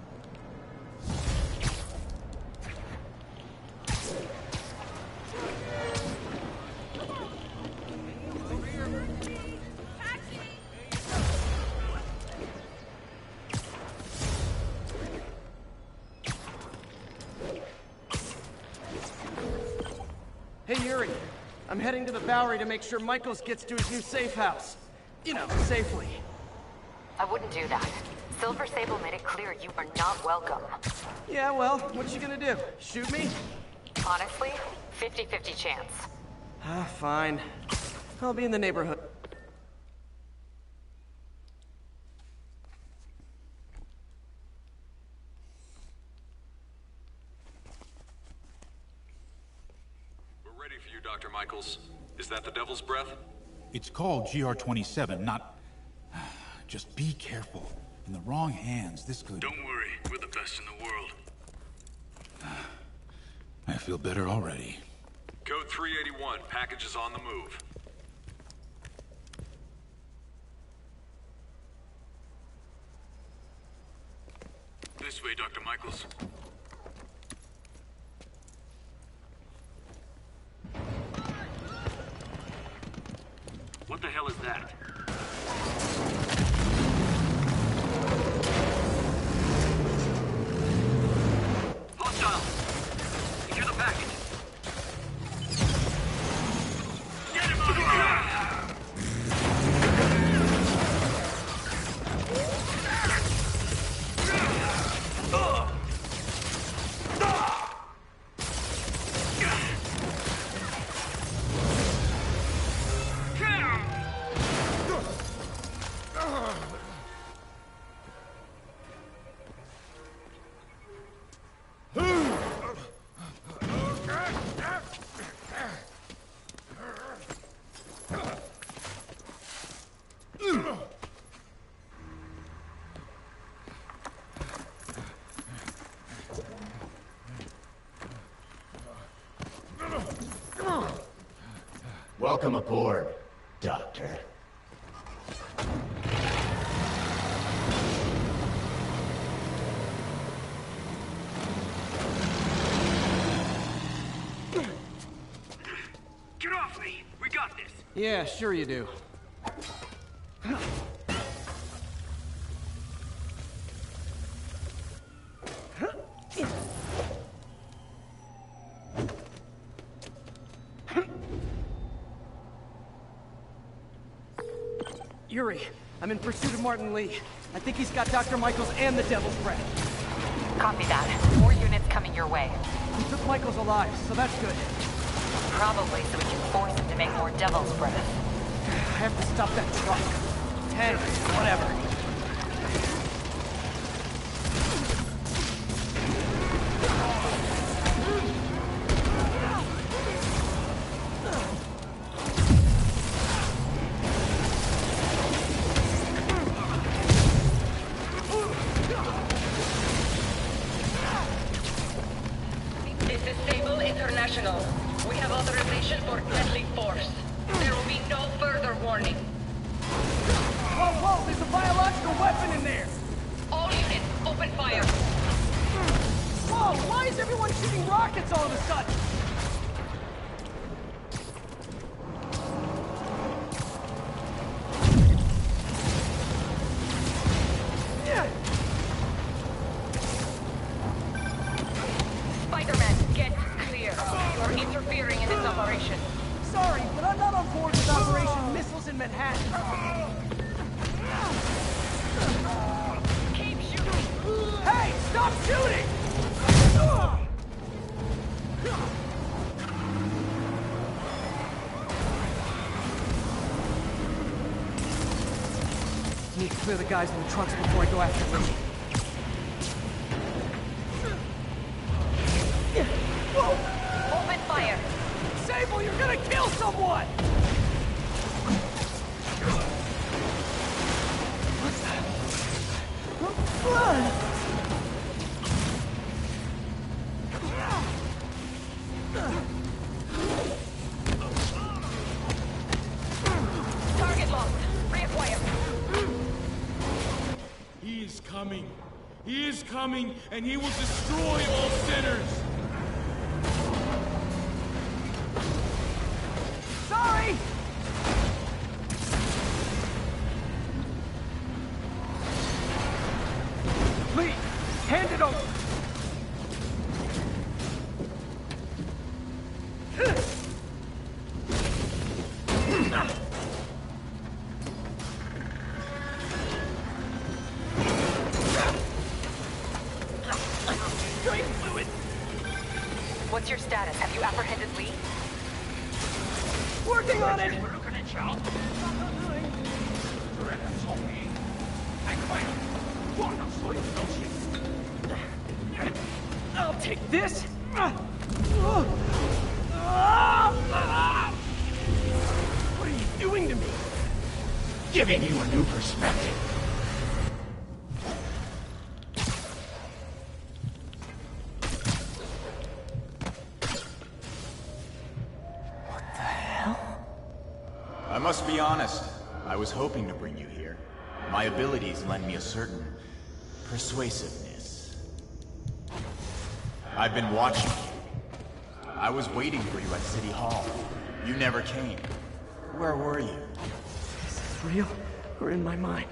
Hey, Yuri. I'm heading to the Bowery to make sure Michaels gets to his new safe house. You know, safely. I wouldn't do that. Silver Sable made it clear you are not welcome. Yeah, well, what you gonna do? Shoot me? Honestly, 50-50 chance. Ah, fine. I'll be in the neighborhood. We're ready for you, Dr. Michaels. Is that the Devil's Breath? It's called GR-27, not... Just be careful. In the wrong hands, this could... Don't worry, we're the best in the world. I feel better already. Code 381, package is on the move. This way, Dr. Michaels. What the hell is that? Hostile! Secure the package. Get him out of here! Welcome aboard, Doctor. Get off me! We got this! Yeah, sure you do. Yuri, I'm in pursuit of Martin Lee. I think he's got Dr. Michaels and the Devil's Breath. Copy that. More units coming your way. He took Michaels alive, so that's good. Probably so we can force him to make more Devil's Breath. I have to stop that truck. Tank, whatever. This is Sable International. We have authorization for deadly force. There will be no further warning. Whoa, whoa, there's a biological weapon in there! All units, open fire! Whoa, why is everyone shooting rockets all of a sudden? Spider-Man, get clear. You're interfering in this operation. Sorry, but I'm not on board with Operation Missiles in Manhattan. Keep shooting! Hey, stop shooting! clear the guys in the trucks before I go after Lee. Whoa! Open fire! Sable, you're gonna kill someone! Target locked. Reacquire. He is coming. He is coming, and he will destroy all sinners. Sorry! Lee, hand it over! What's your status? Have you apprehended Lee? Working on it! I'll take this! What are you doing to me? Giving you a new perspective. I must be honest. I was hoping to bring you here. My abilities lend me a certain persuasiveness. I've been watching you. I was waiting for you at City Hall. You never came. Where were you? Is this real or in my mind?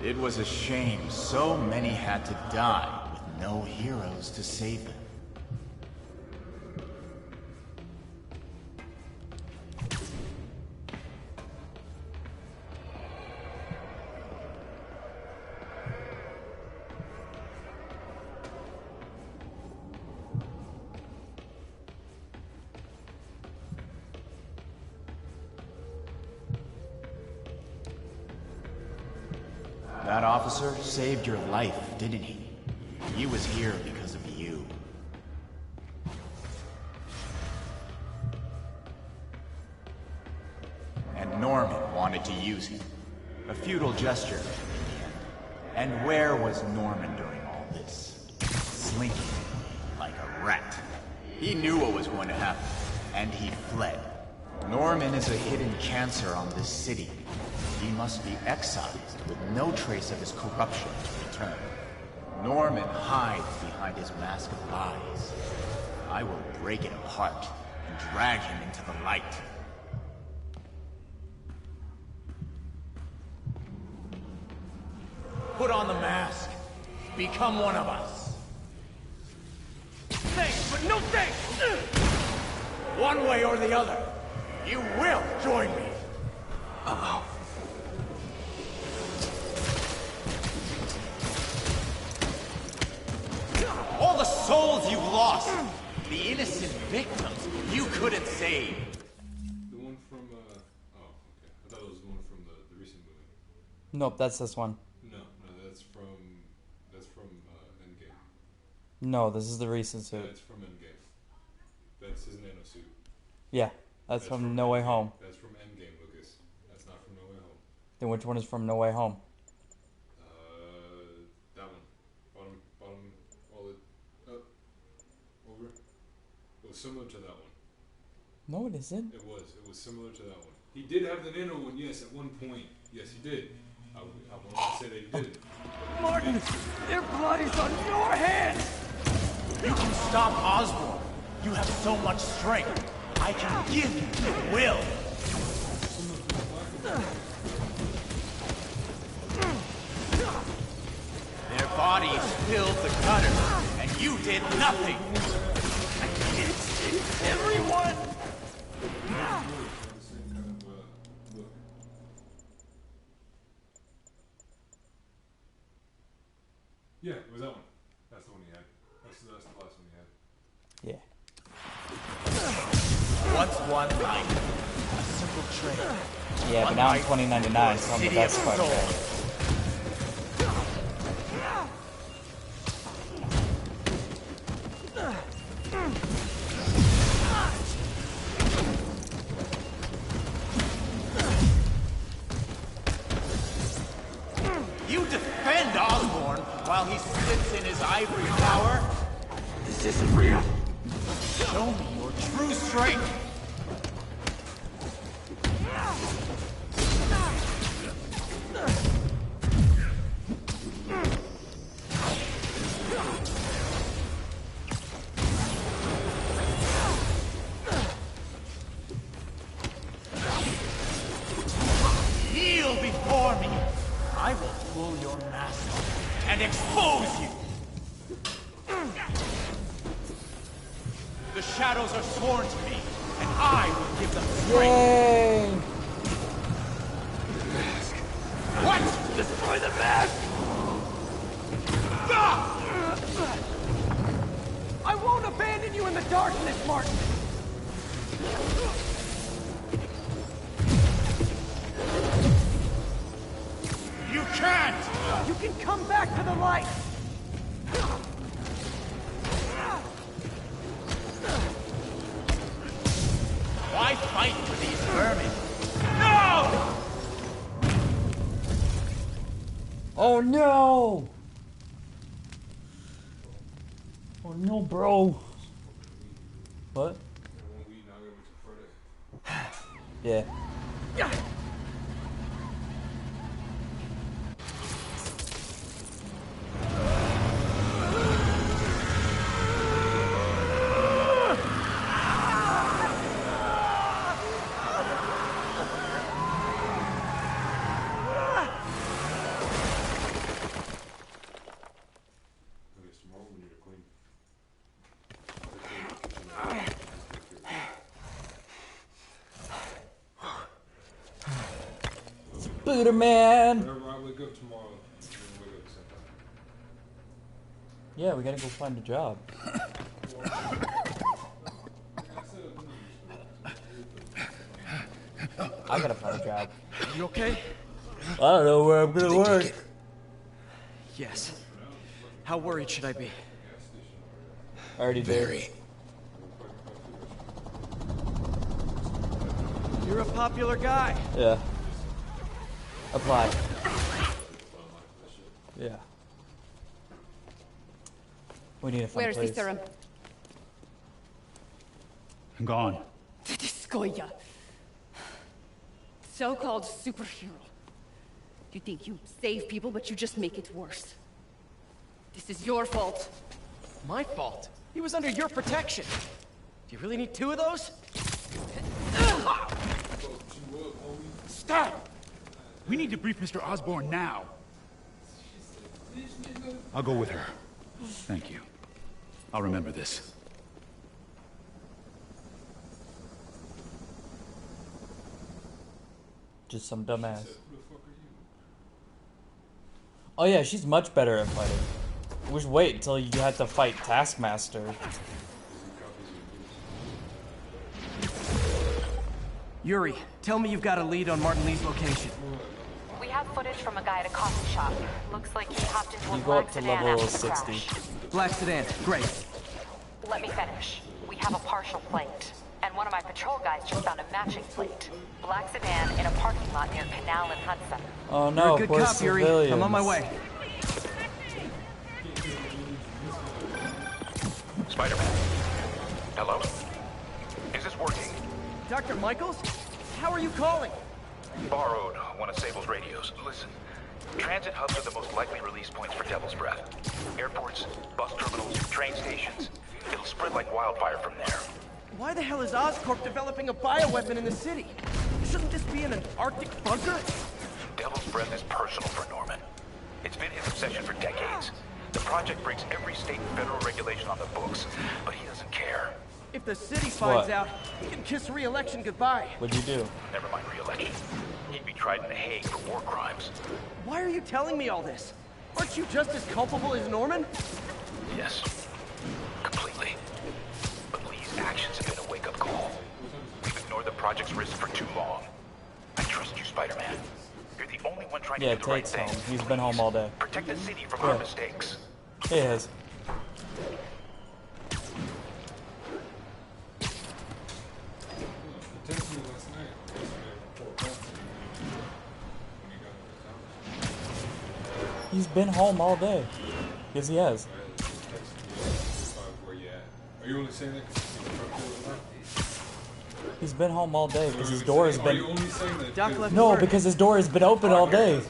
It was a shame so many had to die with no heroes to save them. That officer saved your life, didn't he? He was here because of you. And Norman wanted to use him. A futile gesture in the end. And where was Norman during all this? Slinking like a rat. He knew what was going to happen, and he fled. Norman is a hidden cancer on this city. He must be excised with no trace of his corruption to return. Norman hides behind his mask of lies. I will break it apart and drag him into the light. Put on the mask. Become one of us. Thanks, but no thanks! One way or the other, you will join me. Uh-oh. All the souls you lost, the innocent victims you couldn't save. The one from, oh, okay. I thought it was the one from the recent movie. Nope, that's this one. No, that's from Endgame. No, this is the recent suit. That's from Endgame. That's his nano suit. Yeah, that's from No Way Home. That's from Endgame, Lucas. That's not from No Way Home. Then which one is from No Way Home? That one. Bottom, all the, up, over. It was similar to that one. No, it isn't. It was similar to that one. He did have the nano one, yes, at one point. Yes, he did. I wanted to say that he did. Martin, their blood is on your hands! You can stop Osborn. You have so much strength. I can give you will. Their bodies filled the gutter, and you did nothing. I can't see everyone! Yeah, it was that one. That's the one he had. That's the last one he had. Yeah. Once one night, a simple trade. Yeah, but now I'm $20.99, so I'm the best part of it. This isn't real. Show me your true strength! Kneel before me! I will pull your mask off and expose you! The shadows are sworn to me, and I will give them strength! Mask. What? Destroy the mask! I won't abandon you in the darkness, Martin! You can't! You can come back to the light! Why fight for these vermin? No! Oh no! Oh no, bro. What? Yeah. Spooter man. Whenever I wake up tomorrow, I'm gonna wake up the same time. Yeah, we gotta go find a job. I gotta find a job. You okay? I don't know where I'm gonna work. Yes. How worried should I be? Already there. You're a popular guy. Yeah. Apply. Yeah. We need to find a Where's place. the serum? I'm gone. Titiskoya. So-called superhero. You think you save people, but you just make it worse. This is your fault. My fault? He was under your protection. Do you really need two of those? Stop! We need to brief Mr. Osborn now. I'll go with her. Thank you. I'll remember this. Just some dumbass. Oh yeah, she's much better at fighting. We should wait until you have to fight Taskmaster. Yuri, tell me you've got a lead on Martin Lee's location. We have footage from a guy at a coffee shop. Looks like he hopped into a You go black up to sedan level after the 60. crash. Black sedan, great. Let me finish. We have a partial plate. And one of my patrol guys just found a matching plate. Black sedan in a parking lot near Canal and Hudson. Oh no, You're a good poor cop, Yuri. civilians. I'm on my way. Spider-Man. Hello? Is this working? Dr. Michaels? How are you calling? Borrowed one of Sable's radios. Listen, transit hubs are the most likely release points for Devil's Breath. Airports, bus terminals, train stations. It'll spread like wildfire from there. Why the hell is Oscorp developing a bioweapon in the city? Shouldn't this be in an Arctic bunker? Devil's Breath is personal for Norman. It's been his obsession for decades. The project breaks every state and federal regulation on the books, but he doesn't care. If the city finds out, he can kiss re-election goodbye. What'd you do? Never mind re-election. He'd be tried in The Hague for war crimes. Why are you telling me all this? Aren't you just as culpable as Norman? Yes. Completely. But Lee's actions have been a wake-up call. We've ignored the project's risks for too long. I trust you, Spider-Man. You're the only one trying to do the right Tate's thing. home. He's been home all day. Protect the city from our mistakes. He is. He's been home all day. Yes, he has. Are you only saying that because you truck dealer? He's been home all day because his door has Are been. you only saying that? No, because his door has been open all day.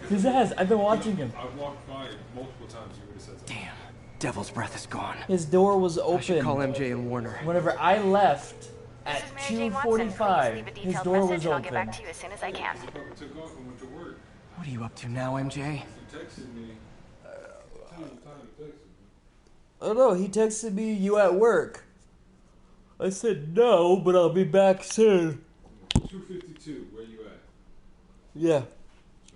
His ass. I've been watching him. I've walked by multiple times. You would have said something. Damn. Devil's breath is gone. His door was open. I should call MJ and warn her. Whenever I left at 2:45, his door was I'll get open. back to you as soon as I can. Took off and went to work. What are you up to now, MJ? You texted me. Oh no, he texted me, "You at work?" I said no, but I'll be back soon. 2:52. Where you at? Yeah.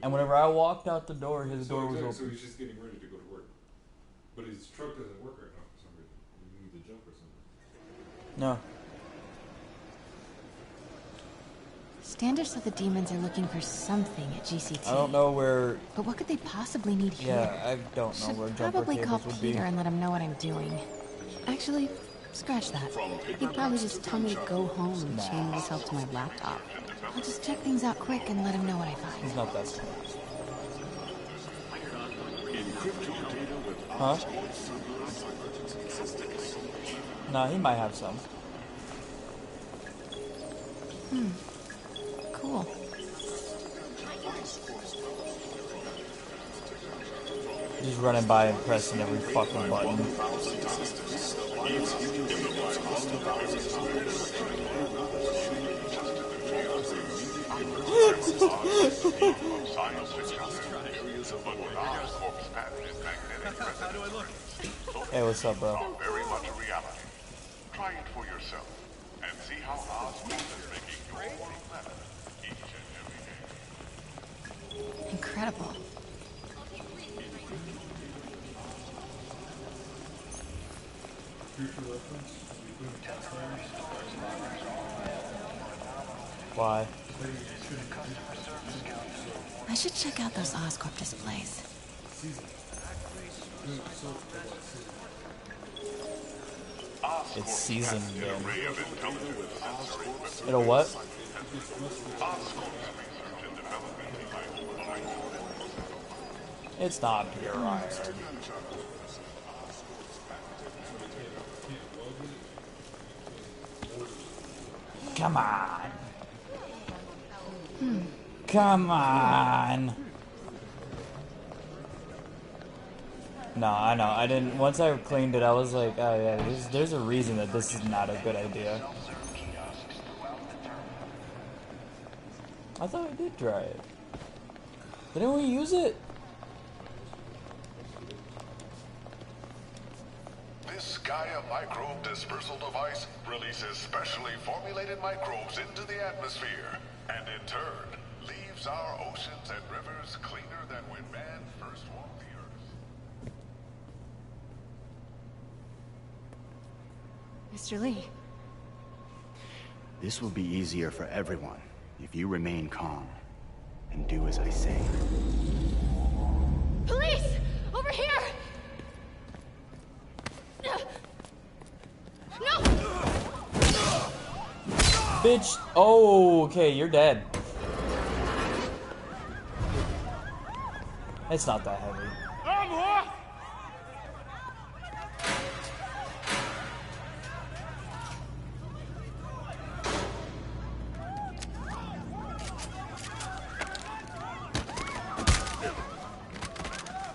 And whenever I walked out the door, his door was open. So he's just getting ready to go to work. But his truck doesn't work right now for some reason. You need to jump or something. No. Standard said the demons are looking for something at GCT. I don't know where. But what could they possibly need here? Yeah, I don't know where jumper Probably call cables would be. Peter and let him know what I'm doing. Actually, scratch that. He'd probably just tell me to go home and chain myself to my laptop. I'll just check things out quick and let him know what I find. He's not that smart. Huh? Nah, he might have some. Cool. Just running by and pressing every fucking button. Hey, what's up, bro? Very much a reality. Try it for yourself and see how Osborn is making your world better each and every day. Incredible. Future reference? Why? I should check out those Oscorp displays. It's seasoned then. It'll what? It's not PRI. Come on. Come on. No, I know. I didn't. Once I cleaned it, I was like, oh yeah, there's a reason that this is not a good idea. I thought I did try it. Didn't we use it? This Gaia microbe dispersal device releases specially formulated microbes into the atmosphere, and in turn, leaves our oceans and rivers cleaner than when man first walked the earth. Mr. Lee. This will be easier for everyone if you remain calm and do as I say. Police! Over here! No! Bitch. Oh, okay, you're dead. It's not that heavy.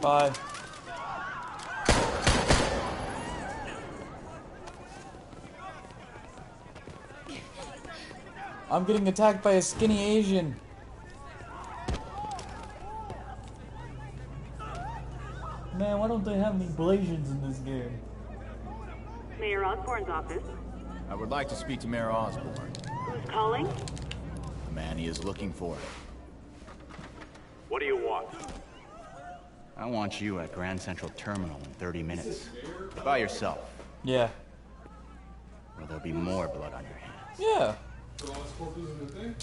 Bye. I'm getting attacked by a skinny Asian. Man, why don't they have any Blasians in this game? Mayor Osborn's office. I would like to speak to Mayor Osborn. Who's calling? The man he is looking for. What do you want? I want you at Grand Central Terminal in 30 minutes. By yourself. Yeah. Or there'll be more blood on your hands. Yeah. So Oscorp isn't a thing?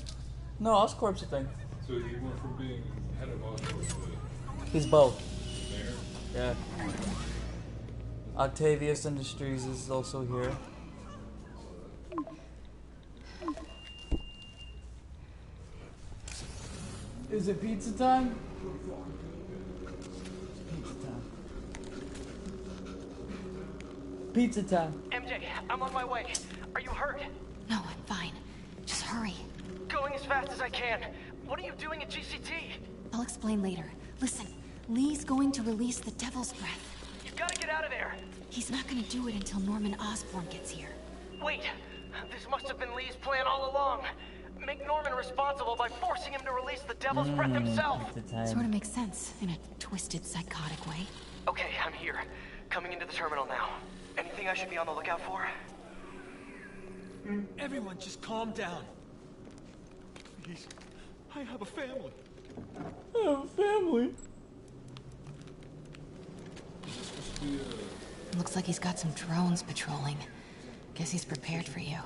No, Oscorp's a thing. So he went from being head of Oscorp to He's both. mayor? Yeah. Octavius Industries is also here. Is it pizza time? Pizza time. Pizza time. MJ, I'm on my way. Are you hurt? No, I'm fine. Just hurry. Going as fast as I can. What are you doing at GCT? I'll explain later. Listen, Lee's going to release the Devil's Breath. You've got to get out of there. He's not gonna do it until Norman Osborn gets here. Wait, this must have been Lee's plan all along. Make Norman responsible by forcing him to release the Devil's Breath himself. Sort of makes sense, in a twisted, psychotic way. Okay, I'm here. Coming into the terminal now. Anything I should be on the lookout for? Everyone, just calm down. Please, I have a family. I have a family. Looks like he's got some drones patrolling. Guess he's prepared for you.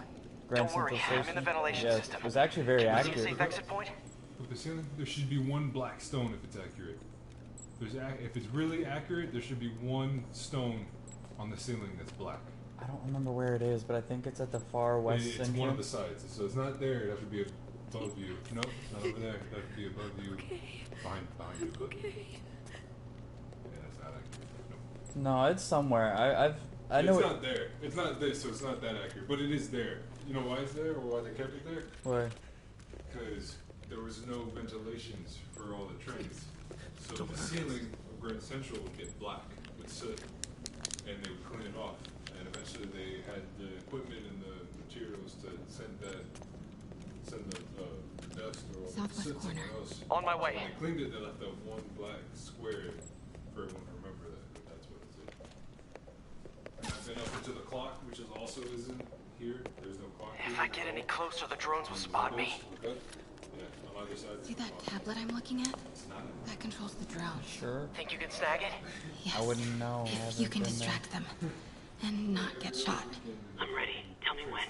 Don't worry, I'm in the ventilation system. It was actually very Can you see a accurate. safe exit point? With the ceiling, there should be one black stone if it's accurate. If it's really accurate, there should be one stone on the ceiling that's black. I don't remember where it is, but I think it's at the far west It's entrance. one of the sides, so it's not there. It has to be above you. Nope, not over there. That should be above you. Okay. Behind you. Okay. Yeah, that's not accurate. Nope. No, it's somewhere. I know it's not there. It's not this, so it's not that accurate. But it is there. You know why it's there, or why they kept it there? Why? Because there was no ventilations for all the trains. So the ceiling of Grand Central would get black with soot, and they would clean it off. And eventually they had the equipment and the materials to send the dust or Southwest soot corner. somewhere else. On my way. So when they cleaned it, they left out one black square for everyone to remember that. But that's what it's in. And I've been up into the clock, which is also isn't here. There's no clock. If I get any closer, the drones will spot me. Yeah, on either side. See that tablet I'm looking at? That controls the drone. Sure. Think you can snag it? Yes. I wouldn't know. I If haven't you can been there. distract them. And not get shot. I'm ready. Tell me when.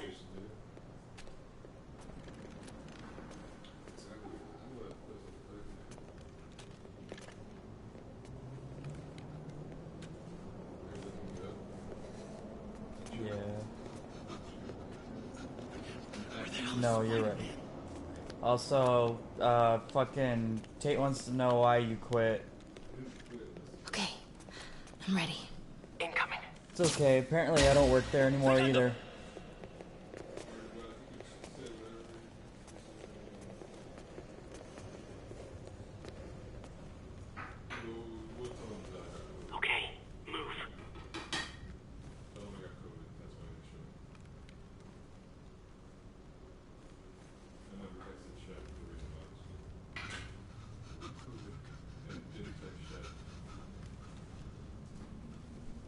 Yeah. No, you're right. Also, fucking Tate wants to know why you quit. Okay, I'm ready. Incoming. It's okay. Apparently, I don't work there anymore either. Okay, move.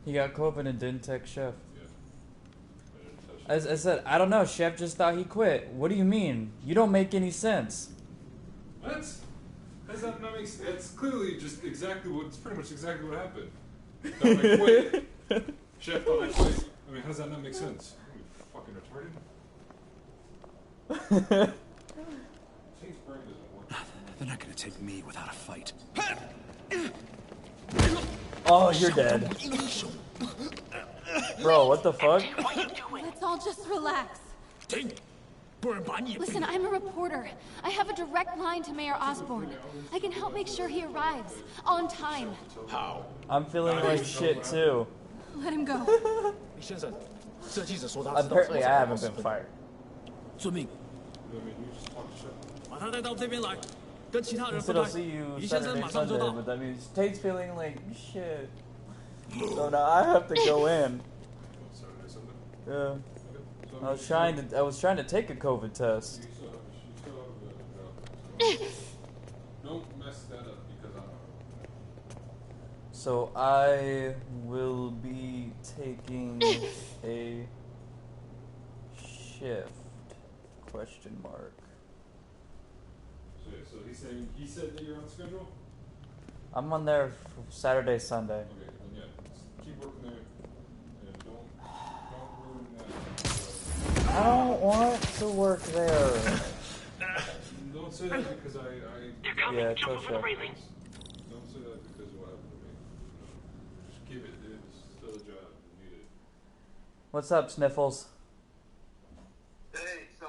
He got COVID and didn't text Chef. As I said, I don't know. Chef just thought he quit. What do you mean? You don't make any sense. What? How does that not make sense? That's clearly just exactly what. It's pretty much exactly what happened. Thought I quit. Chef thought I quit. I mean, how does that not make sense? Are you fucking retarded? Tate's brain doesn't work. They're not gonna take me without a fight. Oh, you're dead. Bro, what the fuck? Let's all just relax. Listen, I'm a reporter. I have a direct line to Mayor Osborn. I can help make sure he arrives on time. How? I'm feeling like shit too. Let him go. Apparently, I haven't been fired. 遵命。把他带到这边来，跟其他人 He 分 said I'll 开。 see you 李先生 Saturday, 马上就 Sunday, 到。 but that means Tate's feeling like shit. So now I have to go in. Yeah. I was trying to take a COVID test. Don't mess that up because I'm. So I will be taking a shift? Question mark. So he's saying he said that you're on schedule. I'm on there Saturday, Sunday. Okay, then yeah, just keep working there, and don't ruin that. I don't want to work there. Don't say that because I Yeah, tell Chef. Don't say that because of what happened to me. Just keep it, dude. It's still a job. You need it. What's up, Sniffles? Hey, so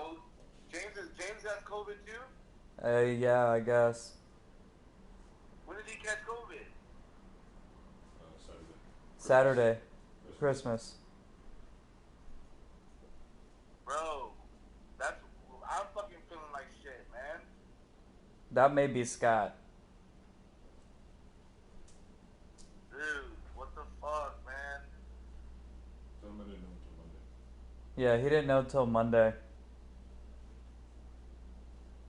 James has COVID too? Yeah, I guess. When did he catch COVID? Saturday. Christmas. That may be Scott. Dude, what the fuck, man? Somebody didn't know until Monday. Yeah, he didn't know till Monday.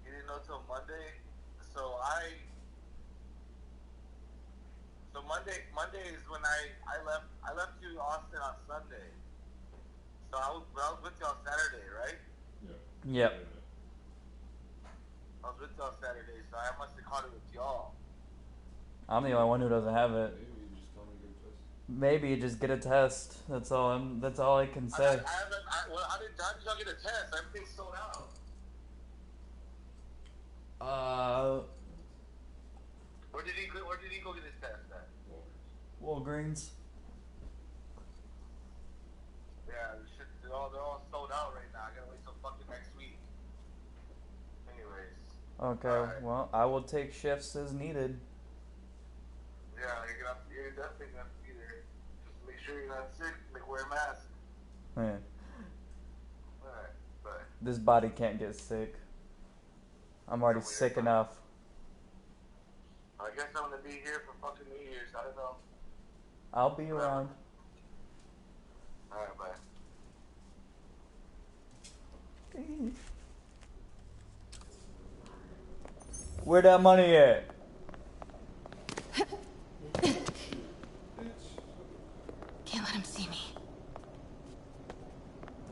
You didn't know till Monday? So Monday is when I left you Austin on Sunday. So I was with you on Saturday, right? Yeah. Yep. I was with you on Saturday, so I must have caught it with y'all. I'm the only one who doesn't have it. Maybe you just told me to get a test. Maybe just get a test. That's all I can say. How did y'all get a test? Everything's sold out. Where did he go get his test at? Walgreens. Yeah, shit, they're all sold out right now. I gotta wait till fucking next week. Anyways. Okay, well, I will take shifts as needed. Yeah, you're definitely gonna have to be there. Just make sure you're not sick. Like, wear a mask. Man, Alright, bye. this body can't get sick. I'm already sick enough. I guess I'm gonna be here for fucking New Year's. I don't know. I'll be around. Alright, bye. Where that money at? Can't let him see me.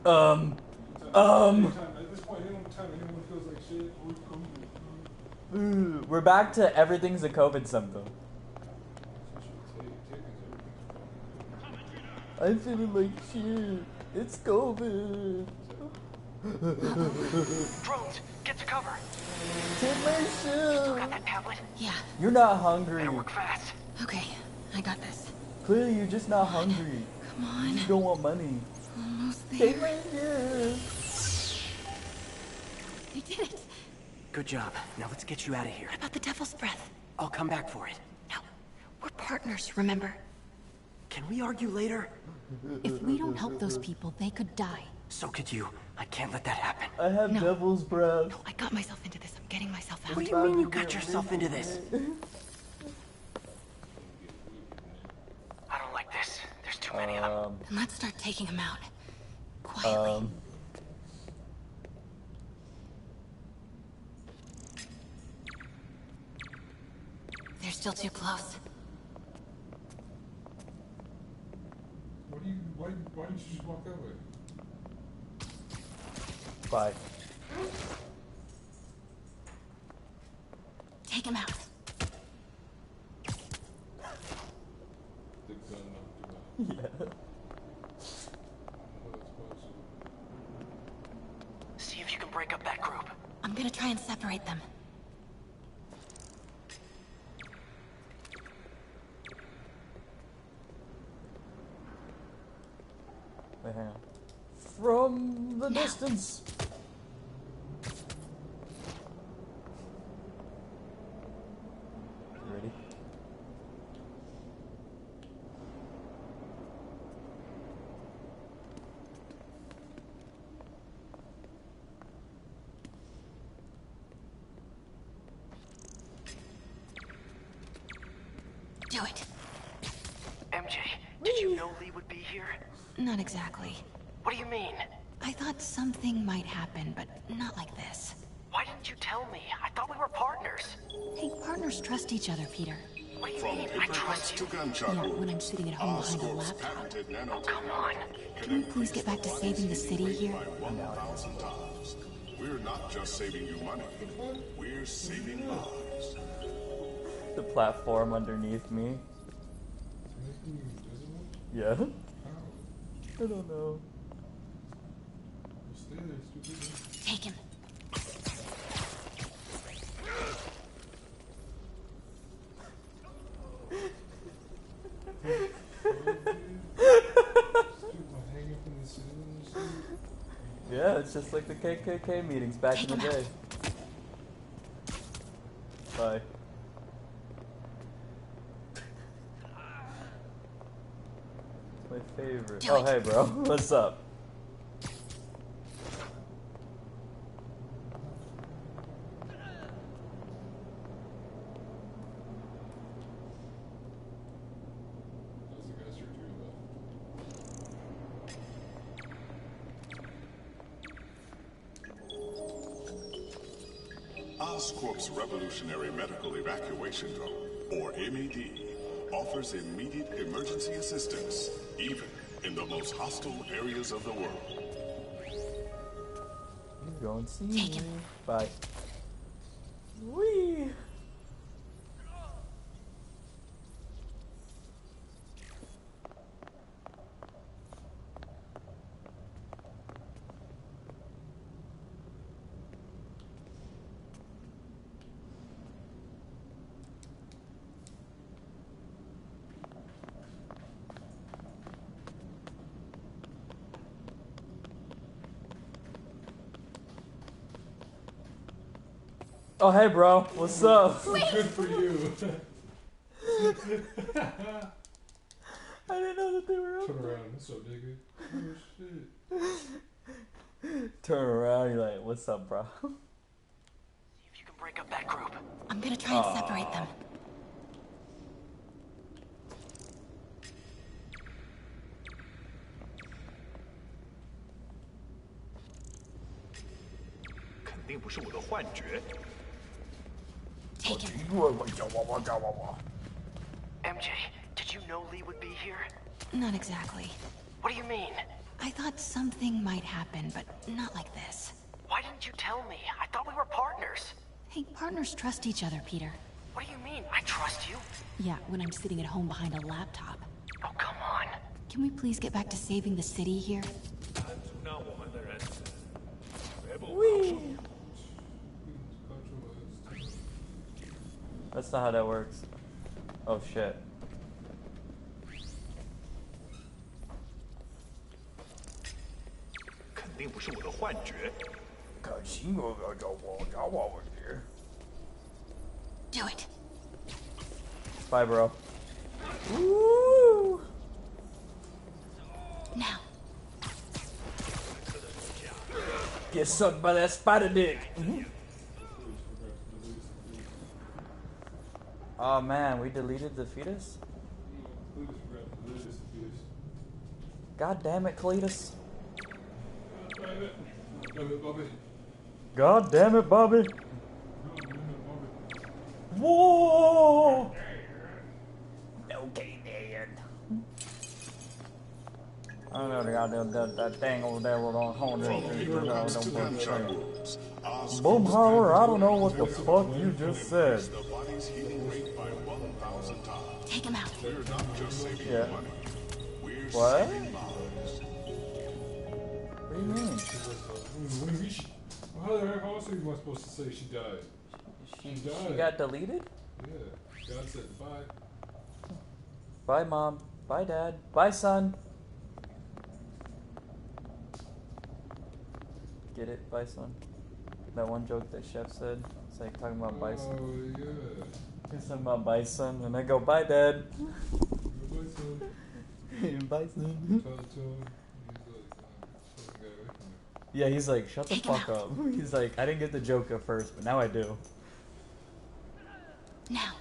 At this point, anytime anyone feels like shit, We're back to everything's a COVID symptom. I'm feeling like shit. It's COVID. Drones, get to cover. Take my Still shit. got that tablet? Yeah. You're not hungry. Better work fast. Okay, I got this. Clearly, you're just not hungry. Come on. You don't want money. Almost there. Take my shit. I did it. Good job. Now let's get you out of here. What about the devil's breath? I'll come back for it. No, we're partners, remember? Can we argue later? If we don't help those people, they could die. So could you. I can't let that happen. I have devil's breath. No, I got myself into this. I'm getting myself out. What do you mean you got yourself into this? I don't like this. There's too many of them. Then let's start taking them out. Quietly. They're still too close. why didn't you just walk that way? Bye. Take him out. The gun knocked him out. Yeah. See if you can break up that group. I'm gonna try and separate them. Wait, hang on. From the distance. You ready? Do it. MJ, did you know Lee would be here? Not exactly. What do you mean? I thought something might happen, but not like this. Why didn't you tell me? I thought we were partners. Hey, partners trust each other, Peter. What do you mean? I trust you. Yeah, when I'm sitting at home behind a laptop. Oh, come on. Can we please get back to saving the city here? 1,000 times. We're not just saving you money. We're saving lives. The platform underneath me. Yeah. I don't know. Stay there, stupid. Take him. Yeah, it's just like the KKK meetings back in the day. Bye. My favorite. Oh, hey, bro. What's up? Oscorp's Revolutionary Medical Evacuation Drone, or MAD, offers immediate emergency assistance, even in the most hostile areas of the world. He's going to see me. Bye. Whee! Oh, hey, bro. What's up? Good for you. I didn't know that they were up. Turn around. What's up, nigga? Oh, shit. Turn around. You're like, what's up, bro? See if you can break up that group. I'm gonna try and separate them. Take him. MJ, did you know Lee would be here? Not exactly. What do you mean? I thought something might happen, but not like this. Why didn't you tell me? I thought we were partners. Hey, partners trust each other, Peter. What do you mean? I trust you? Yeah, when I'm sitting at home behind a laptop. Oh, come on. Can we please get back to saving the city here? Whee! That's not how that works. Oh shit. Do it. Bye, bro. Woo! Now. Get sucked by that spider dick. Oh man, we deleted the fetus? God damn it, Cletus. God damn it, Bobby. Whoa! Okay, Dad. I don't know, that thing over there with on home. Boom holler, I don't know what the fuck you just said. Take him out. Yeah. What? What do you mean? How else are you supposed to say she died? She died. She got deleted? Yeah. God said bye. Bye, Mom. Bye, Dad. Bye, son. Get it? Bye, son. That one joke that Chef said. It's like talking about bison. Oh, yeah. He's talking about bison, and I go, bye, Dad. Bye, son. Bison. Yeah, he's like, shut the fuck up. He's like, I didn't get the joke at first, but now I do. Now.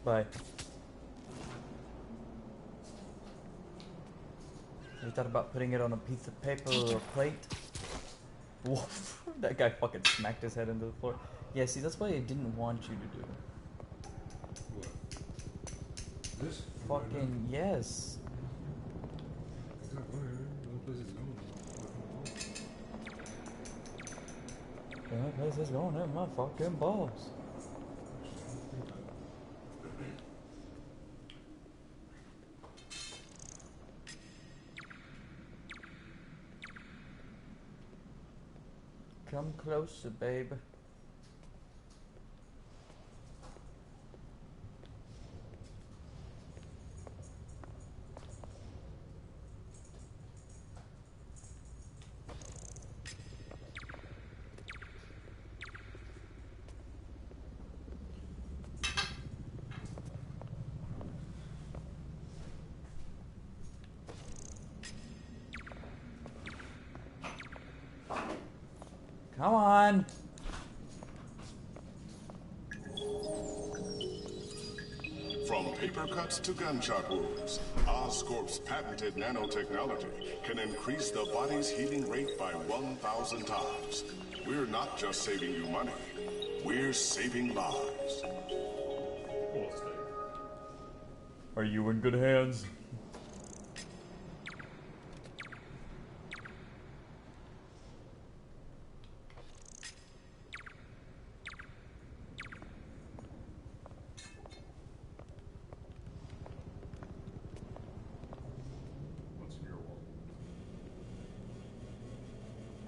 Bye. You thought about putting it on a piece of paper or a plate? Woof. That guy fucking smacked his head into the floor. Yeah, see, that's what I didn't want you to do. What? This? Fucking, yes. The only place is going in my fucking balls. Come closer, babe. Come on. From paper cuts to gunshot wounds, Oscorp's patented nanotechnology can increase the body's healing rate by 1,000 times. We're not just saving you money, We're saving lives. Are you in good hands?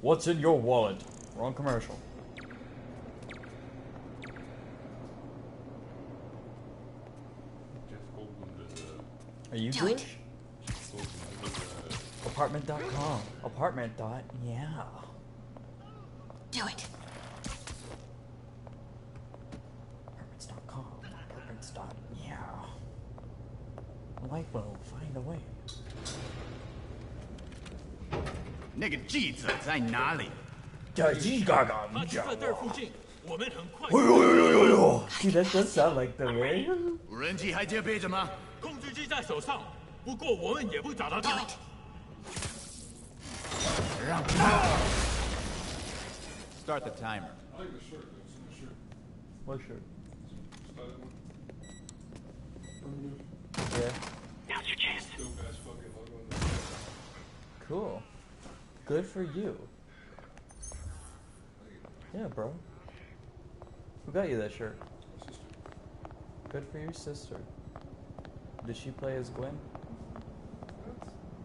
What's in your wallet? Wrong commercial. Are you Jewish? Apartment.com. Apartment dot, yeah. Do it. Apartments.com. Apartments dot, yeah. Life will find a way. 那个记者在哪里？在鸡嘎嘎他就在这儿附近，我们很快。Dude, that does sound like the way. 无人机还接备着吗？控制机在手上，不过我们也不找到他。让他。Start the timer. I like the shirt. What shirt? Yeah. Now's your chance. Cool. Good for you. Yeah, bro. Who got you that shirt? Good for your sister. Did she play as Gwen?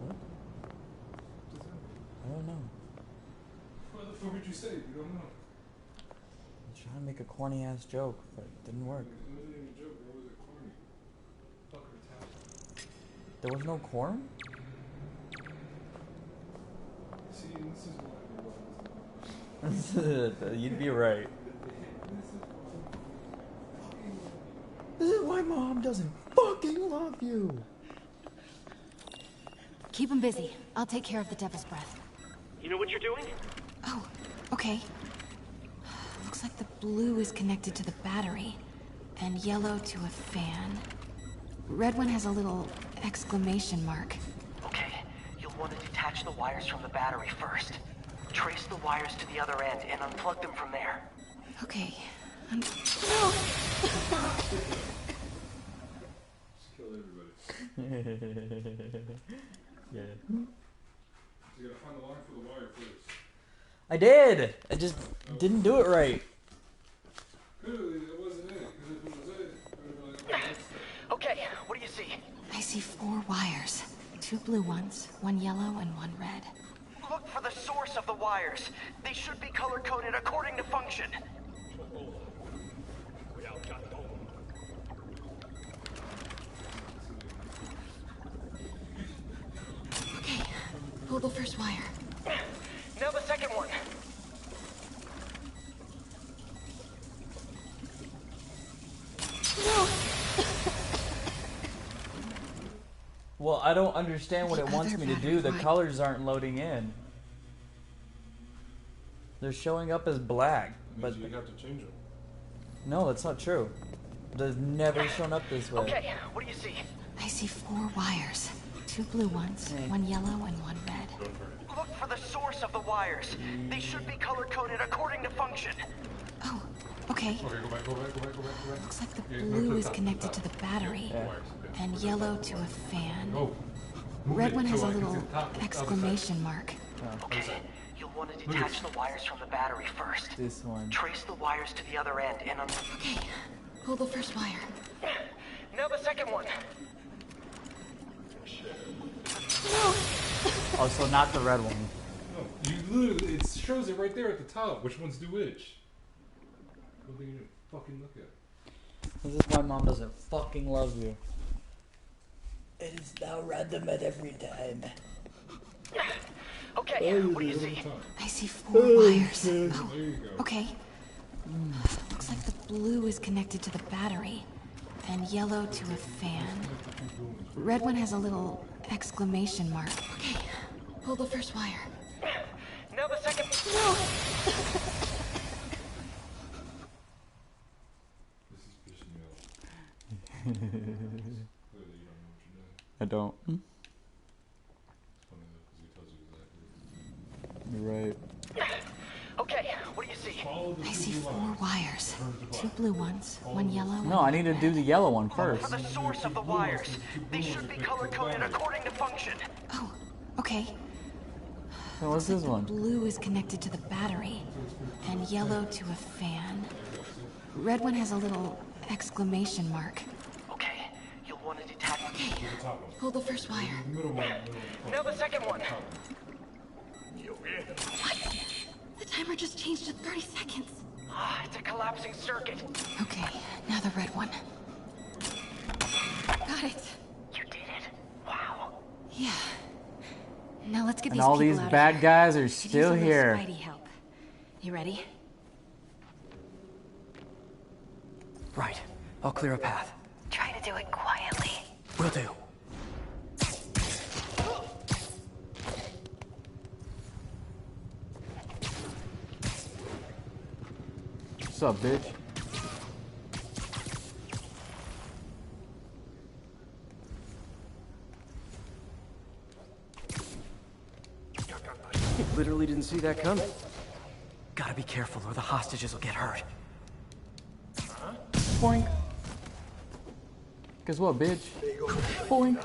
What? I don't know. What the fuck would you say? You don't know. I'm trying to make a corny ass joke, but it didn't work. It wasn't even a joke, bro. Was it corny? Fuck retarded. There was no corn? See, this is why You'd be right. This is why Mom doesn't fucking love you. Keep him busy. I'll take care of the Devil's Breath. You know what you're doing? Oh, okay. Looks like the blue is connected to the battery, and yellow to a fan. Red one has a little exclamation mark. Okay, you'll want to detach the wires from the battery first. Trace the wires to the other end and unplug them from there. Okay. No! Just kill everybody. Yeah. You gotta find the line for the wire first. I did! I just didn't do it right. Clearly, it wasn't it. Because if it was it, I would have been like, oh, that's it. Okay, what do you see? I see 4 wires. 2 blue ones, 1 yellow, and 1 red. Look for the source of the wires. They should be color-coded according to function. Okay, pull the first wire. Now the second one. No! Well, I don't understand what it wants me to do. The colors aren't loading in. They're showing up as black, but you have to change them. No, that's not true. They've never shown up this way. Okay, what do you see? I see 4 wires. 2 blue ones, 1 yellow, and 1 red. Look for the source of the wires. They should be color-coded according to function. Oh, okay. Okay, go back. Looks like the blue is connected to the battery, and yellow to a fan. Red one has a little exclamation mark. Okay, you'll want to detach the wires from the battery first. This one. Trace the wires to the other end and Okay, pull the first wire. Now the second one. No! Oh, so not the red one. No, you literally, it shows it right there at the top. Which ones do which? What do you fucking look at? This is why Mom doesn't fucking love you. It is now random at every time. Okay, what do you see? I see 4 wires. There Oh, you go. okay. Looks like the blue is connected to the battery, and yellow to a fan. Red one has a little exclamation mark. Okay, pull the first wire. Now the second. No! This is pissing me off. Clearly, you don't know what you're doing. I don't. It's funny though, because he tells you exactly. You're right. Okay, what do you see? Follow I see 4 wires. 2 blue ones, 1 yellow. No, I need to do the yellow one first. For the source of the wires. They should be color-coded according to function. Oh, okay. So what's this one? Blue is connected to the battery, and yellow to a fan. Red one has a little exclamation mark. Okay, you'll want to detach. Okay, pull the first wire. Now the second one. What? The timer just changed to 30 seconds. Ah, it's a collapsing circuit. Okay, now the red one. Got it. You did it. Wow. Yeah. Now let's get And these all people these out bad of here. guys are Could still use a little here. Spidey help. You ready? Right. I'll clear a path. Try to do it quietly. Will do. What's up, bitch? You literally didn't see that coming. Gotta be careful or the hostages will get hurt. Boink. Guess what, bitch? Boink.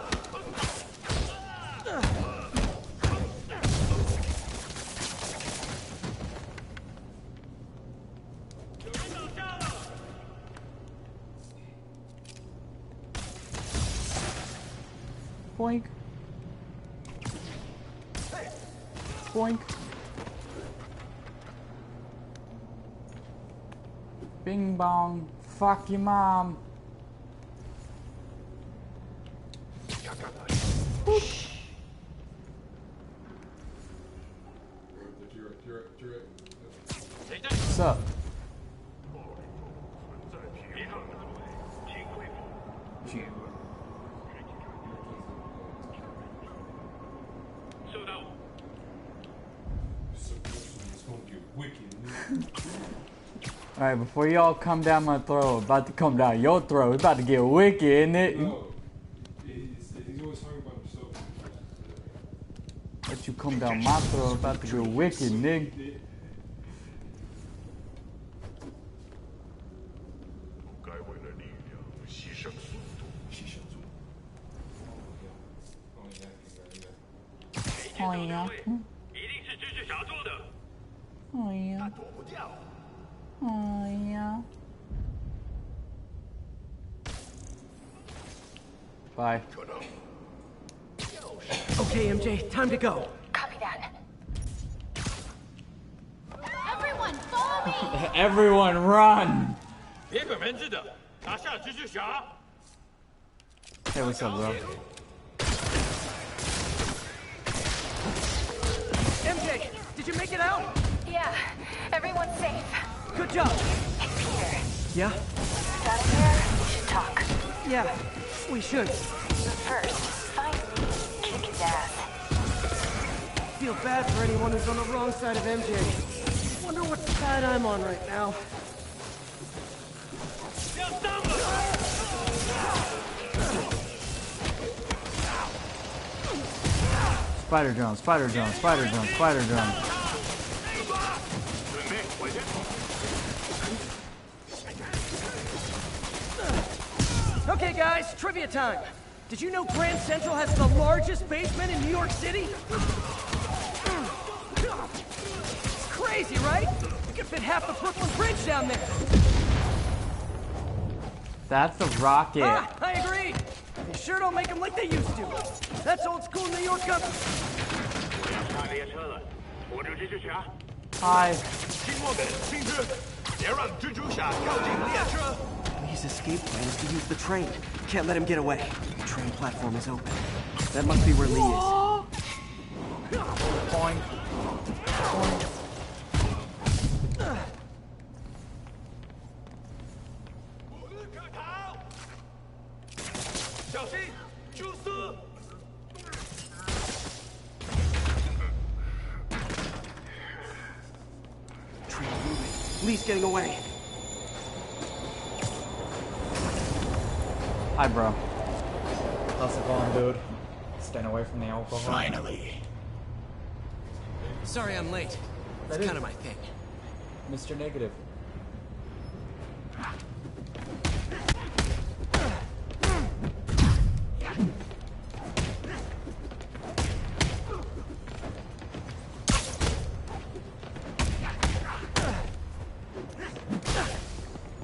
Boink. Boink. Bing bong. Fuck your mom. Boop. What's up? Alright, before y'all come down my throat, about to come down your throat, it's about to get wicked, isn't it? No. He's always talking about himself. Let you come down my throat, about to get wicked, nigga. Oh yeah. Oh yeah. Oh yeah. Bye. Okay, MJ, time to go. Copy that. Everyone, follow me! Everyone run! Hey, what's up, bro? MJ, did you make it out? Yeah, everyone's safe. Good job. Hey, Peter. Yeah? Got in there? We should talk. Yeah, we should. First, find me, kick his ass. Feel bad for anyone who's on the wrong side of MJ. Wonder what side I'm on right now. Spider drone, spider drone, spider drone, spider drone. Okay, guys, trivia time. Did you know Grand Central has the largest basement in New York City? It's crazy, right? You could fit half the Brooklyn Bridge down there. That's a rocket. Ah, I agree. They sure don't make them like they used to. That's old school New York company. Hi. His escape plan is to use the train. Can't let him get away. The train platform is open. That must be where Lee is. Boing. Boing. Train moving. Lee's getting away. Hi, bro. How's it going, dude? Staying away from the alcohol. Finally. Sorry I'm late. It's kind of my thing. Mr. Negative.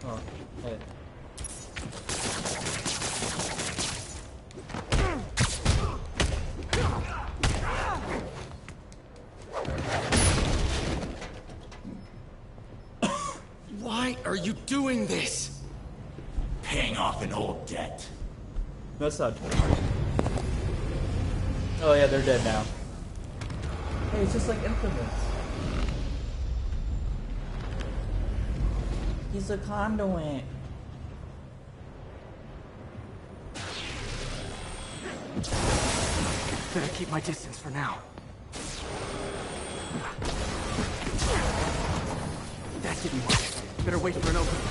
Oh, hey. Why are you doing this? Paying off an old debt. That's not true. Oh yeah, they're dead now. Hey, it's just like Infamous. He's a conduit. Better keep my distance for now. That didn't work. Better wait for an opening.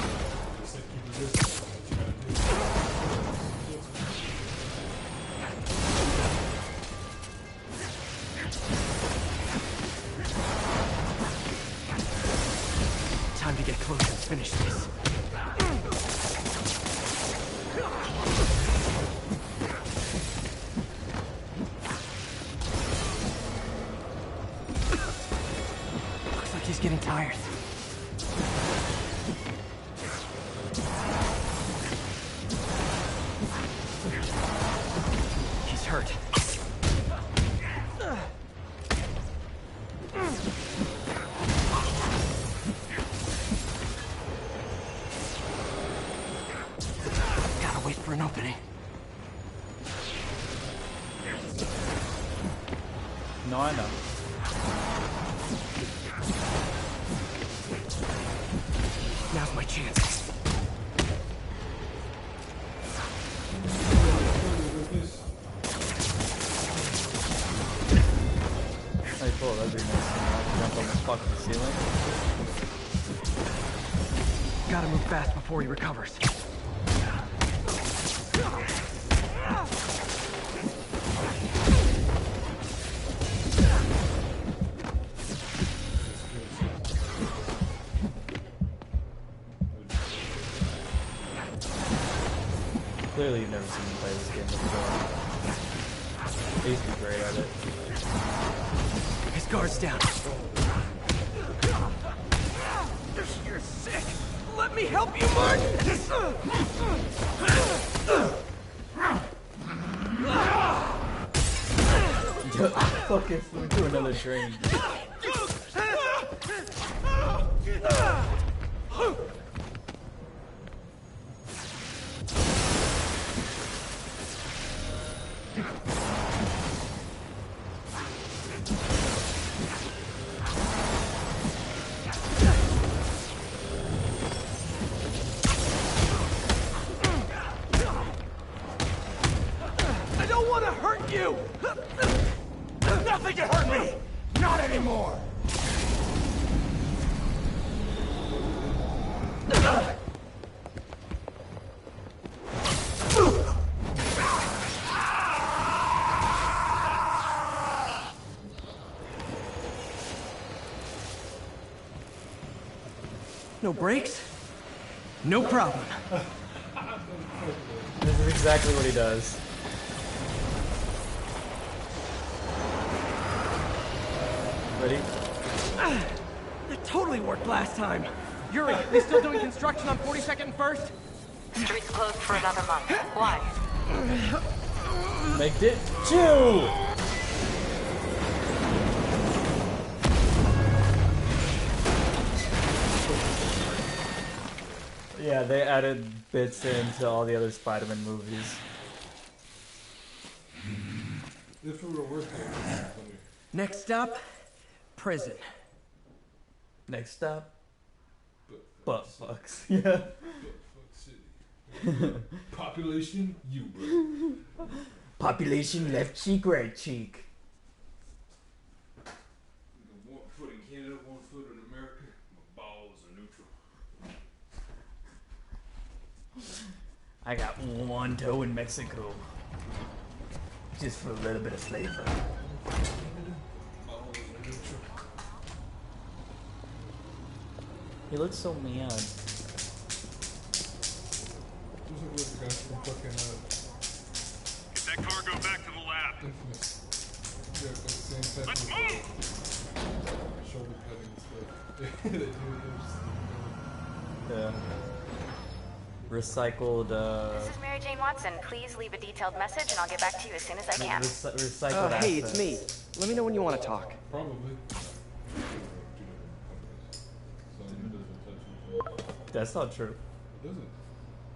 Time to get close and finish this. Looks like he's getting tired. He's hurt. Gotta wait for an opening. No, I know. Now's my chance. Hey, cool, that'd be nice to jump on the fucking ceiling. Gotta move fast before he recovers. Clearly you've never seen me play this game before. I used to be great at it. His guard's down. You're sick. Let me help you, Martin. Fucking flew to another train. I don't want to hurt you! Nothing can hurt me! Not anymore! No brakes? No problem. This is exactly what he does. Ready? That totally worked last time. Yuri, they still doing construction on 42nd and 1st? Street's closed for another month. Why? Make it 2! Yeah, they added bits into all the other Spider-Man movies. If it were worth it. Next stop, prison. Next stop, butt fucks. Yeah. Population, you, bro. Population left cheek, right cheek. One foot in Canada, one foot in America. My balls are neutral. I got one toe in Mexico. Just for a little bit of flavor. Balls are neutral. He looks so mad. Get that cargo back to the lab. Let's move! Shoulder padding and stuff. Yeah. Recycled, This is Mary Jane Watson. Please leave a detailed message and I'll get back to you as soon as I can. Recycled Hey, assets. it's me. Let me know when you want to talk. Probably. That's not true. It doesn't.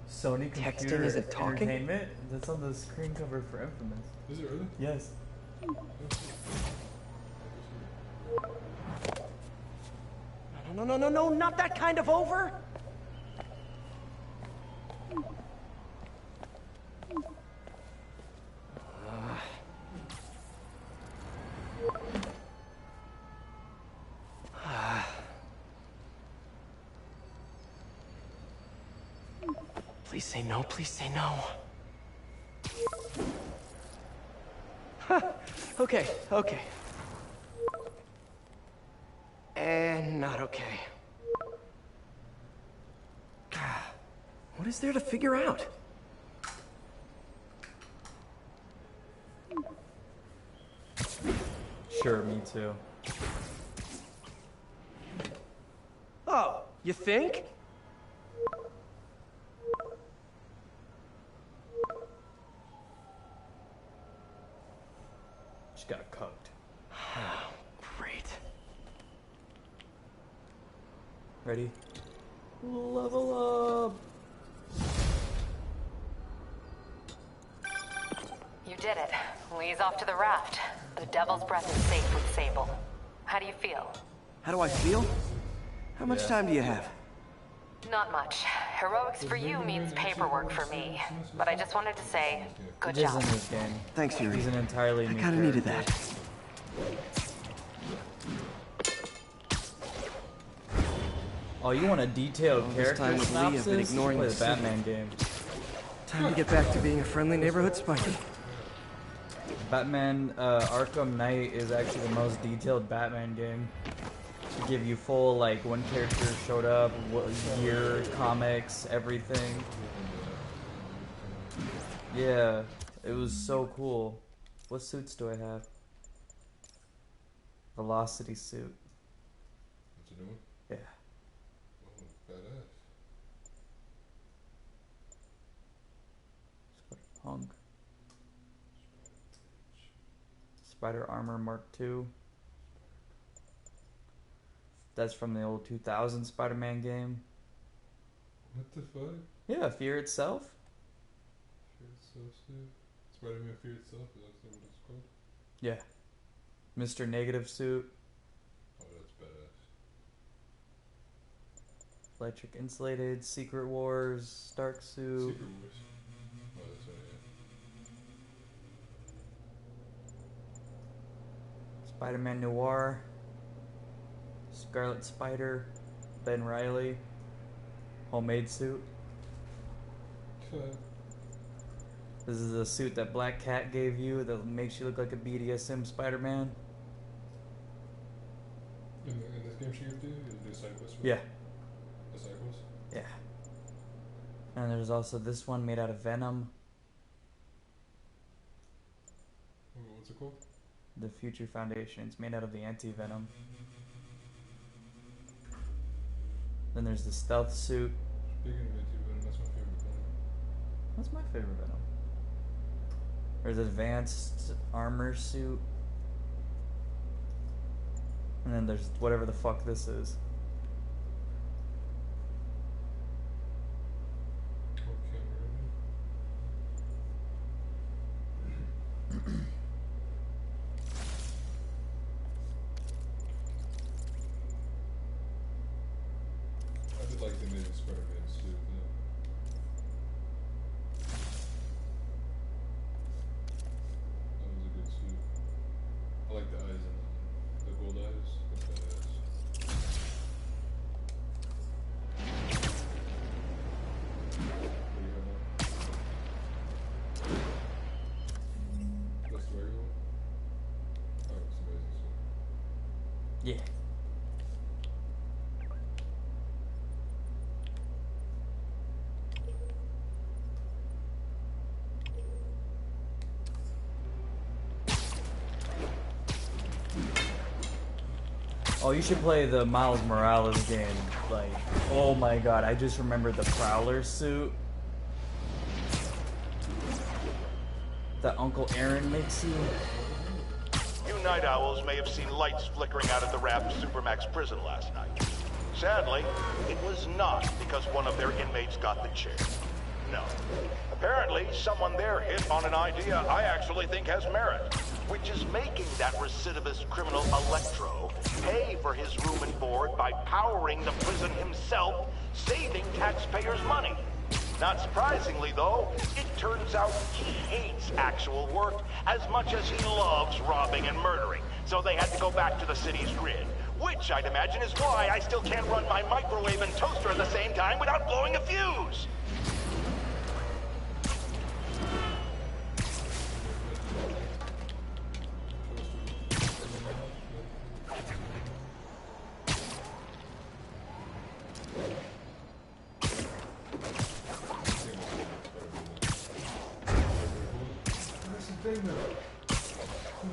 Sony Texting Computer isn't talking? Entertainment? That's on the screen cover for Infamous. Is it really? Yes. No, not that kind of over! Please say no, please say no. Okay. And not okay. What is there to figure out? Sure, me too. Oh, you think? She got cooked. Great. Ready? Level up! You did it. Lee's off to the raft. The Devil's Breath is safe with Sable. How do you feel? How do I feel? How much time do you have? Not much. Heroics for you means paperwork for me. But I just wanted to say, good It is job. in this game. Thanks, Yuri. He's an entirely new I kinda needed character. that. Oh, you want a detailed All this character time with Lee, I've been synopsis? ignoring Play the the Batman game. Time to get back to being a friendly neighborhood Spidey. Batman Arkham Knight is actually the most detailed Batman game. To give you full, like, when characters showed up, what year, comics, everything. Yeah, it was so cool. What suits do I have? Velocity suit. That's a new one? Yeah. Oh, badass. Punk. Spider Armor Mark II. That's from the old 2000 Spider-Man game. What the fuck? Yeah, Fear Itself. Fear Itself, Steve? Spider-Man Fear Itself? Is that what it's called? Yeah. Mr. Negative suit. Oh, that's badass. Electric Insulated. Secret Wars. Stark suit. Secret Wars. Oh, that's right, yeah. Spider-Man Noir. Scarlet Spider. Ben Reilly. Homemade suit. This is a suit that Black Cat gave you that makes you look like a BDSM Spider-Man. In this game she gave you? You do side quests? Yeah. The side quests? Yeah. And there's also this one made out of Venom. What's it called? The Future Foundation. It's made out of the anti-Venom. Then there's the stealth suit. Speaking of anti-Venom, that's my favorite Venom. What's my favorite Venom? There's advanced armor suit. And then there's whatever the fuck this is. I did like the new Spider-Man suit, though. That was a good suit. I like the eyes in it. The gold eyes. That's badass. What do you have now? That's the regular one? Oh, it's amazing suit. Yeah. Oh, you should play the Miles Morales game. Like, oh my god, I just remember the Prowler suit that Uncle Aaron makes you. You night owls may have seen lights flickering out of the Raft Supermax prison last night. Sadly, it was not because one of their inmates got the chair. No. Apparently, someone there hit on an idea I actually think has merit, which is making that recidivist criminal Electro pay for his room and board by powering the prison himself, saving taxpayers' money. Not surprisingly, though, it turns out he hates actual work as much as he loves robbing and murdering, so they had to go back to the city's grid, which I'd imagine is why I still can't run my microwave and toaster at the same time without blowing a fuse.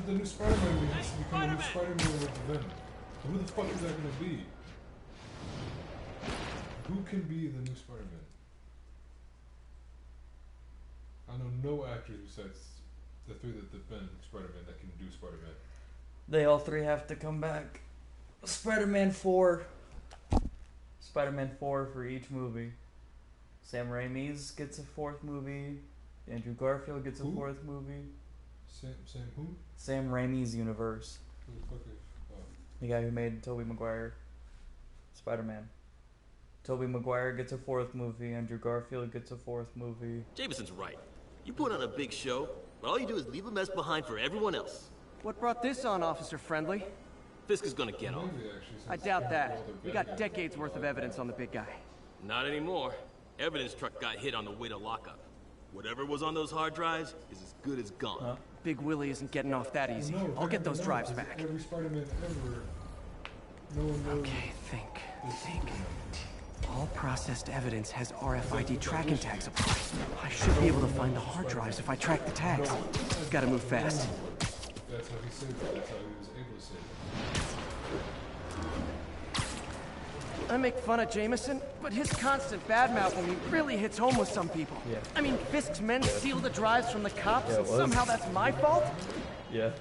The new Spider-Man has to become a new Spider-Man with the Venom. Who the fuck is that gonna be? Who can be the new Spider-Man? I know no actor besides the three that have been Spider-Man that can do Spider-Man. They all three have to come back. Spider-Man 4. Spider-Man 4 for each movie. Sam Raimi's gets a 4th movie. Andrew Garfield gets a 4th movie. Sam who? Sam Raimi's universe. Who the fuck is? Oh. The guy who made Tobey Maguire Spider-Man. Tobey Maguire gets a 4th movie. Andrew Garfield gets a 4th movie. Jameson's right. You put on a big show, but all you do is leave a mess behind for everyone else. What brought this on, Officer Friendly? Fisk is gonna get off. I doubt that. We got decades worth of evidence on the big guy. Not anymore. Evidence truck got hit on the way to lockup. Whatever was on those hard drives is as good as gone. Big Willie isn't getting off that easy. No, I'll get those drives back. Every Spider-Man ever. No one knows. Okay, think. All processed evidence has RFID tracking tags applied. I should be able to find the hard drives if I track the tags. Gotta move fast. That's how he saved it. That's how he was able to save it. I make fun of Jameson, but his constant badmouthing really hits home with some people. Yeah. I mean, Fisk's men steal the drives from the cops, Yeah, and somehow that's my fault? Yeah.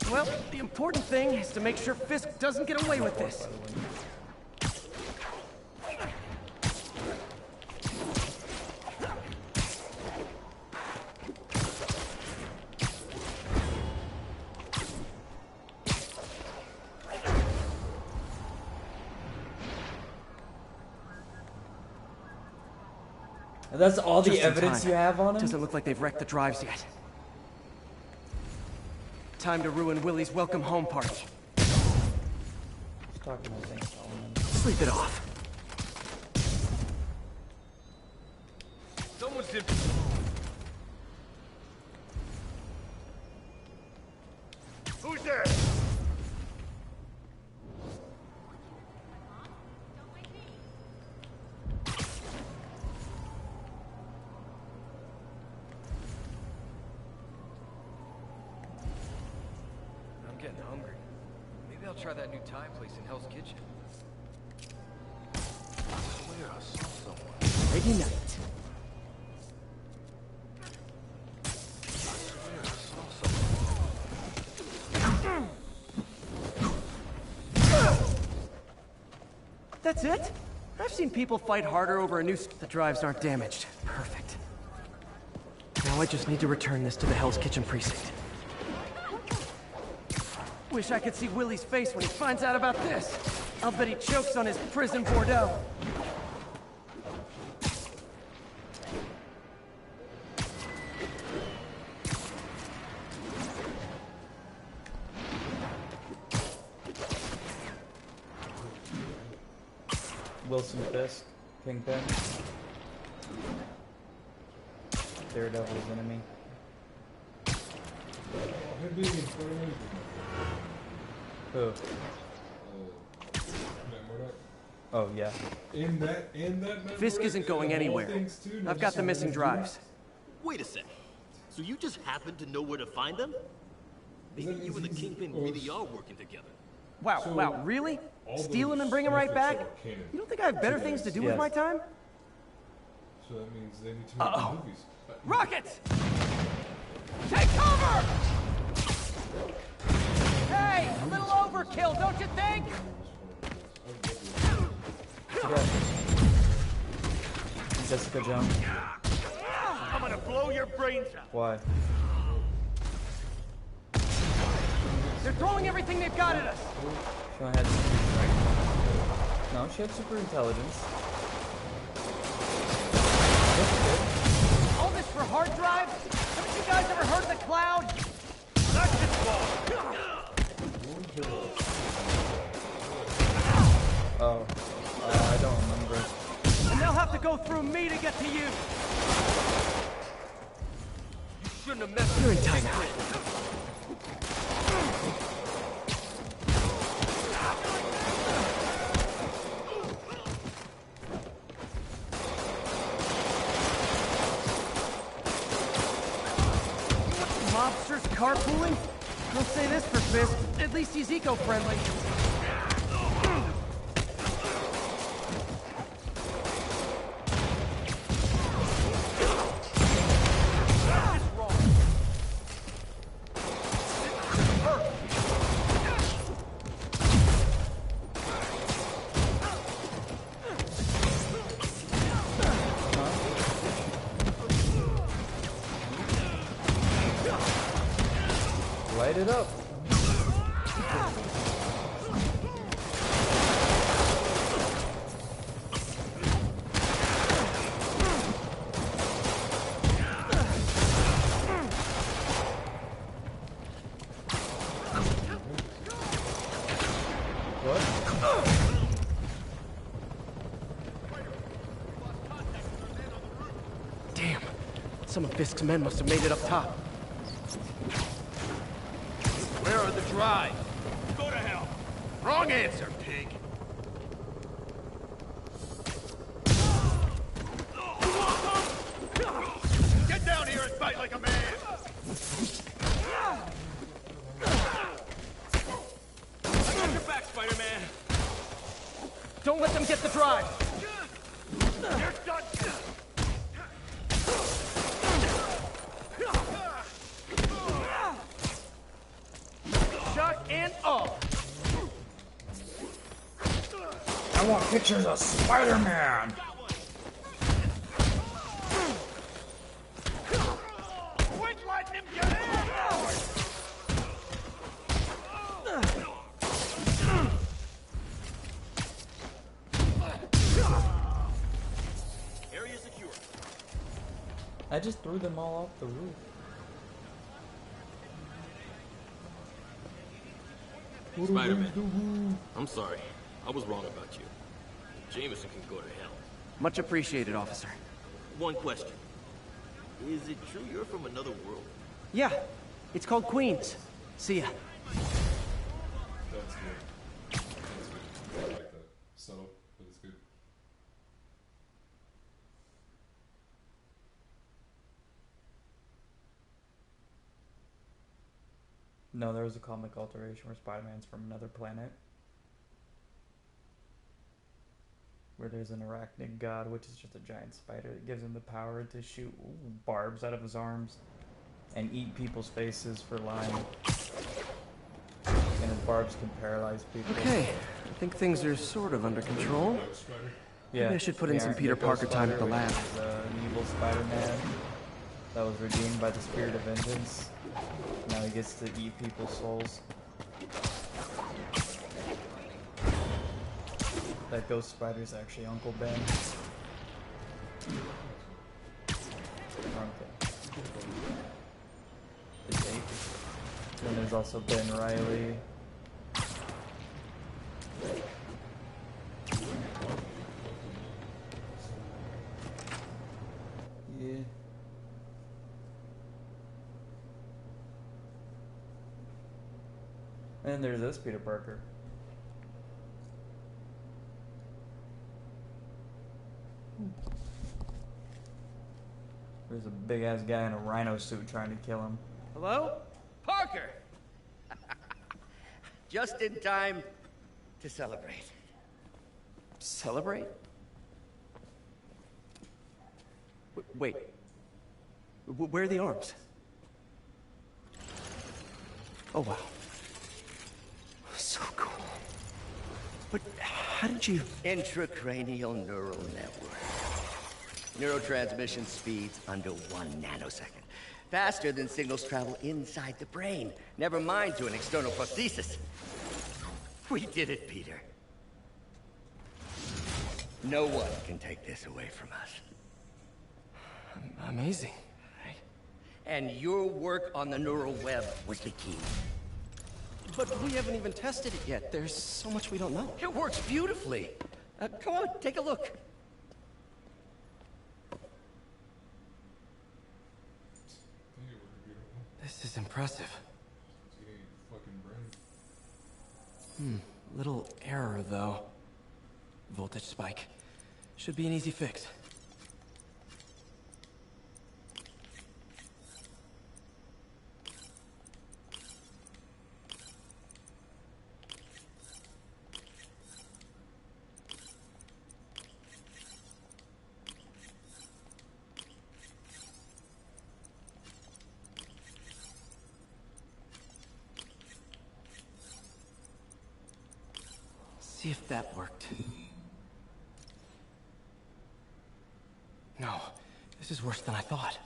Well, the important thing is to make sure Fisk doesn't get away with this. And that's all the Just in evidence time. you have on him? Doesn't look like they've wrecked the drives yet. Time to ruin Willie's welcome home party. Talking about things, Solomon. Sleep it off. Someone's in. Who's there? I'm getting hungry. Maybe I'll try that new Thai place in Hell's Kitchen. I swear I saw someone. Ready night. That's it? I've seen people fight harder over a new... The drives aren't damaged. Perfect. Now I just need to return this to the Hell's Kitchen precinct. Wish I could see Willie's face when he finds out about this. I'll bet he chokes on his prison Bordeaux. Wilson Fisk, Kingpin. Daredevil's enemy. Who? Oh, yeah. In that Fisk isn't going anywhere. I've got the missing drives. Wait a sec. So you just happen to know where to find them? Maybe you and the Kingpin really are working together. Wow, So, wow, really? all Steal him those and bring him right back? benefits are canon. You don't think I have better things to do with Yes. my time? So that means they need to make the movies. Rockets! Take cover! Hey, a little overkill, don't you think? Jessica Jones. I'm gonna blow your brains out. Why? They're throwing everything they've got at us. She only had no, she had super intelligence. All this for hard drives? Haven't you guys ever heard of the cloud? Oh, I don't remember. And they'll have to go through me to get to you. You shouldn't have messed You're in with timeout. Mobsters carpooling? I'll say this for Fisk, at least he's eco-friendly. Light it up. Damn. Some of Fisk's men must have made it up top. Where are the drives? Go to hell. Wrong answer, pig. Get down here and fight like a man. I got your back, Spider-Man. Don't let them get the drive. You're done. Shot and all. I want pictures of Spider-Man! Quit letting him get in! Area secure. I just threw them all off the roof. Spider-Man, I'm sorry. I was wrong about you. Jameson can go to hell. Much appreciated, officer. One question. Is it true you're from another world? Yeah, it's called Queens. See ya. That's good. That's good. I like that. Subtle, but it's good. No, there was a comic alteration where Spider-Man's from another planet. Where there's an arachnid god, which is just a giant spider that gives him the power to shoot barbs out of his arms and eat people's faces for lying. And his barbs can paralyze people. Okay, I think things are sort of under control. Yeah. Maybe I should put in some Peter Parker time at the lab. Is, an evil Spider-Man that was redeemed by the spirit of vengeance. Now he gets to eat people's souls. That ghost spider's actually Uncle Ben. Okay. It's ape. Then there's also Ben Reilly. Yeah. And there's this Peter Parker. There's a big ass guy in a rhino suit trying to kill him. Hello? Parker! Just in time to celebrate. Celebrate? Wait. Where are the arms? Oh, wow. So cool. But how did you... Intracranial neural network. Neurotransmission speeds under 1 nanosecond. Faster than signals travel inside the brain. Never mind to an external prosthesis. We did it, Peter. No one can take this away from us. Amazing. And your work on the neural web was the key. But we haven't even tested it yet. There's so much we don't know. It works beautifully. Come on, take a look. This is impressive. Little error, though. Voltage spike. Should be an easy fix. See if that worked. No, this is worse than I thought.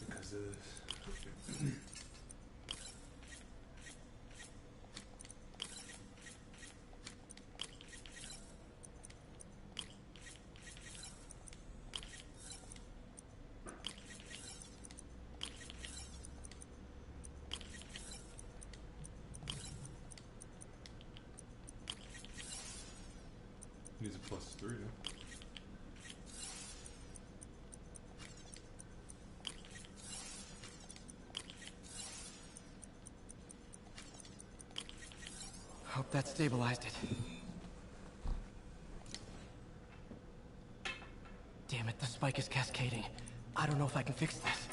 Because of this. Needs a +3 though. Hope that stabilized it. Damn it, the spike is cascading. I don't know if I can fix this.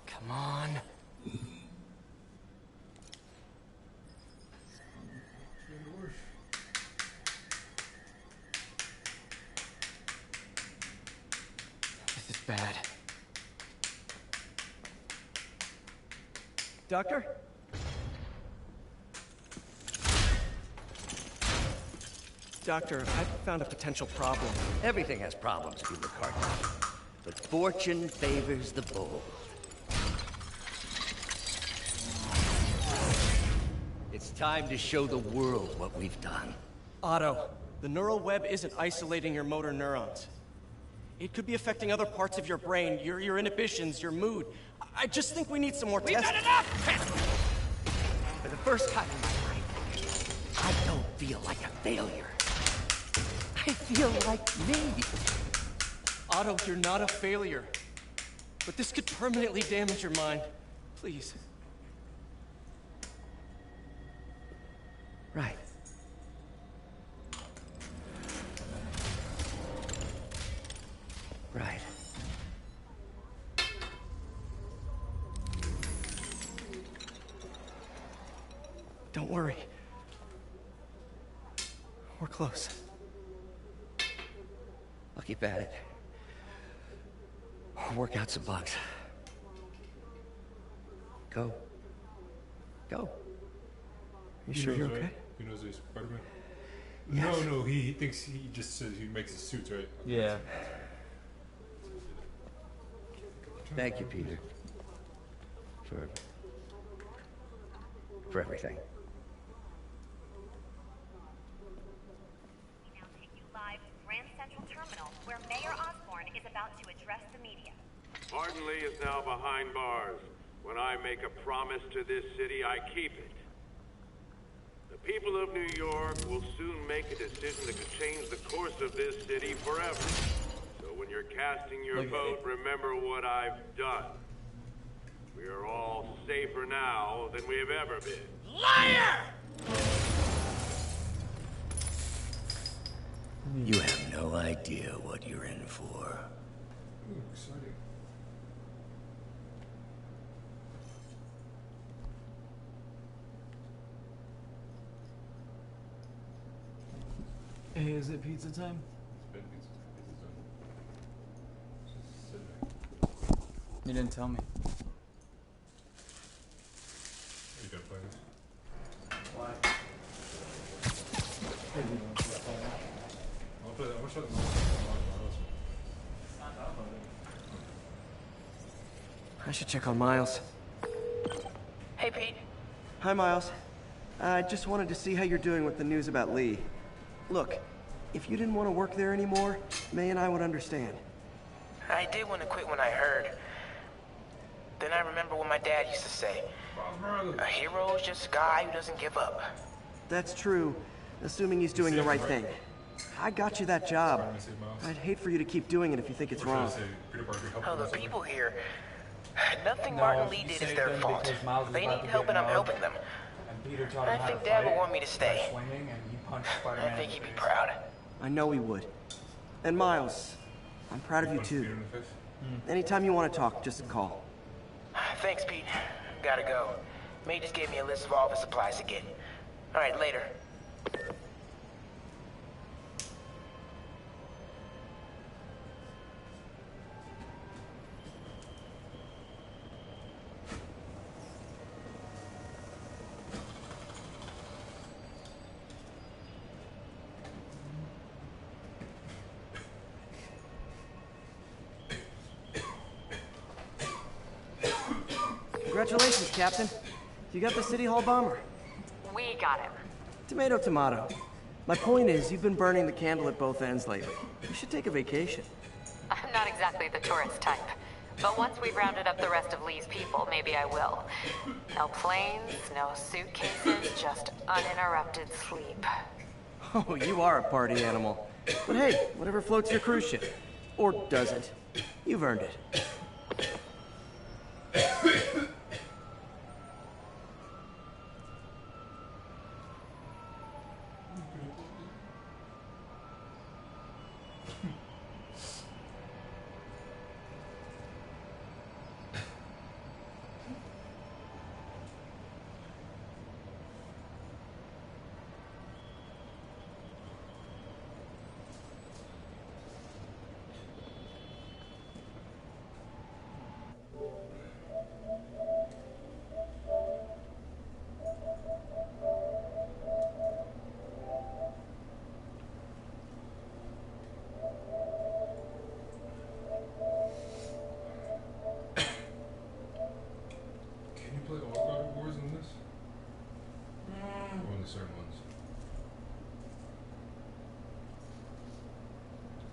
Come on. This is bad. Doctor? Doctor, I found a potential problem. Everything has problems if you look hard enough. But fortune favors the bold. It's time to show the world what we've done. Otto, the neural web isn't isolating your motor neurons. It could be affecting other parts of your brain, your inhibitions, your mood. I just think we need some more tests. We've done enough! For the first time in my life, I don't feel like a failure. I feel like me. Otto, you're not a failure. But this could permanently damage your mind. Please. Right. Right. Don't worry. We're close. I'll keep at it. I'll work out some bugs. Go. Go. You sure you're okay? Right? He knows he's Spider-Man? Yes. No, he thinks he just says he makes his suits, right? Yeah. Thank you, Peter. For for everything. We now take you live to Grand Central Terminal, where Mayor Osborn is about to address the media. Martin Lee is now behind bars. When I make a promise to this city, I keep it. The people of New York will soon make a decision that could change the course of this city forever. So when you're casting your vote, remember what I've done. We are all safer now than we have ever been. Liar! You have no idea what you're in for. Ooh, exciting. Hey, is it pizza time? It's been pizza. Pizza's done. Just sit back. You didn't tell me. You gotta play this. Why? I'll play that. I'll show them. I should check on Miles. Hey, Pete. Hi, Miles. I just wanted to see how you're doing with the news about Lee. Look, if you didn't want to work there anymore, May and I would understand. I did want to quit when I heard. Then I remember what my dad used to say. A hero is just a guy who doesn't give up. That's true, assuming he's doing the right thing. I got you that job. I'd hate for you to keep doing it if you think it's wrong. Oh, the people here. Nothing Martin Lee did is their fault. They need help and I'm helping them. I think Dad would want me to stay. I think he'd be proud. I know he would. And Miles, I'm proud of you too. Anytime you want to talk, just call. Thanks, Pete. Gotta go. May just gave me a list of all the supplies to get. All right, later. Congratulations, Captain. You got the City Hall bomber. We got him. Tomato, tomato. My point is, you've been burning the candle at both ends lately. You should take a vacation. I'm not exactly the tourist type. But once we've rounded up the rest of Lee's people, maybe I will. No planes, no suitcases, just uninterrupted sleep. Oh, you are a party animal. But hey, whatever floats your cruise ship. Or doesn't. You've earned it.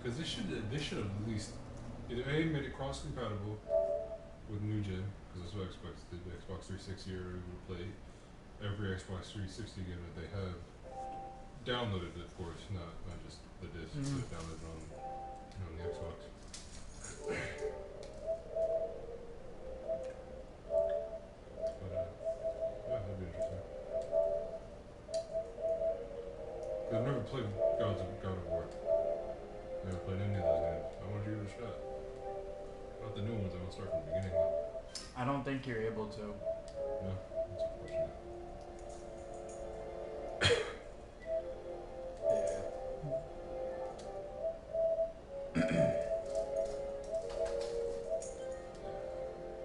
Because they should have at least either A, made it cross compatible with new gen, because that's what Xbox did. The Xbox 360 are able to play every Xbox 360 game that they have. Downloaded it, of course, not just the disc, but downloaded on the Xbox. But yeah, that'd be interesting. I've never played God of War. Never played any of those games. I want you to give it a shot. Not the new ones, I want to start from the beginning though. I don't think you're able to. No, that's unfortunate.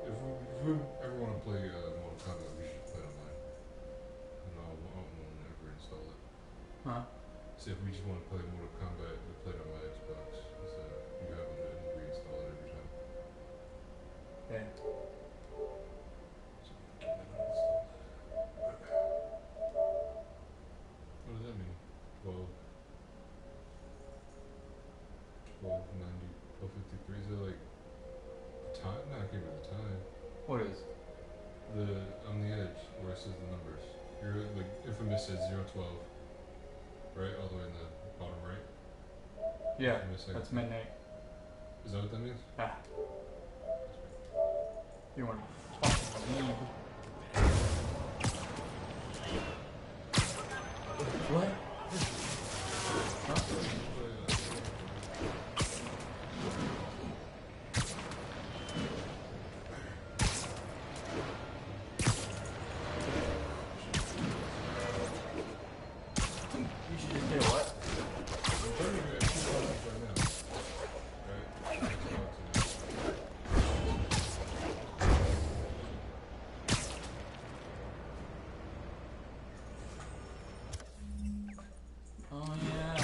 If we ever want to play Mortal Kombat, we should play it online. And I won't ever install it. Huh? See, if we just want to play Mortal Kombat, we play it on my Xbox instead of you having to reinstall it every time. Okay. So we can get that uninstalled. the numbers. You're like Infamous says 012, right? All the way in the bottom right. Yeah, Infamous, like, that's midnight. Is that what that means? Ah. You want to fucking leave. What? Huh? You should just do what? Oh yeah.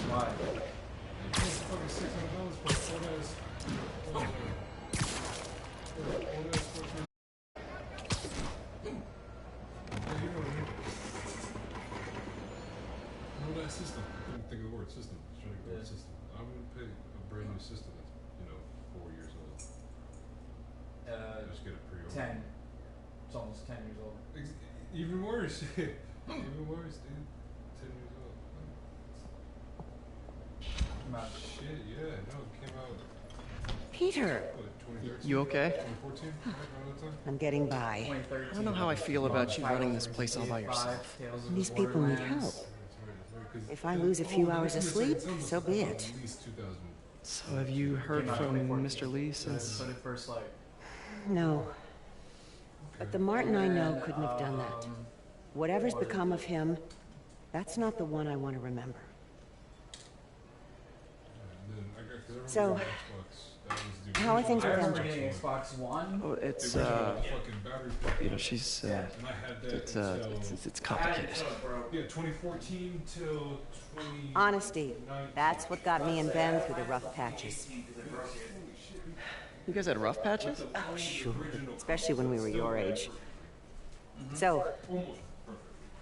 Why? It's fucking $600 for a old-ass... Old-ass system. I couldn't think of the word system. I was trying to get the word system. I wouldn't pay a brand new system that's, 4 years old. Just get a pre-order. 10. It's almost 10 years old. Even worse. Even worse, dude. 10 years old. Shit, yeah, no, it came out. Peter! What, 2013? You okay? 2014? Right around that time? I'm getting by. I don't know how I feel about you running this place all by yourself. These people need help. If I lose a few hours of sleep, so be it. So have you heard from Mr. Lee since... No. But the Martin I know couldn't have done that. Whatever's become of him, that's not the one I want to remember. So, how are things with them? Xbox One? Oh, it's, she's, it's complicated. Yeah, 2014 till 20... Honesty. That's what got me and Ben through the rough patches. You guys had rough patches? Oh, sure. Especially when we were your age. So,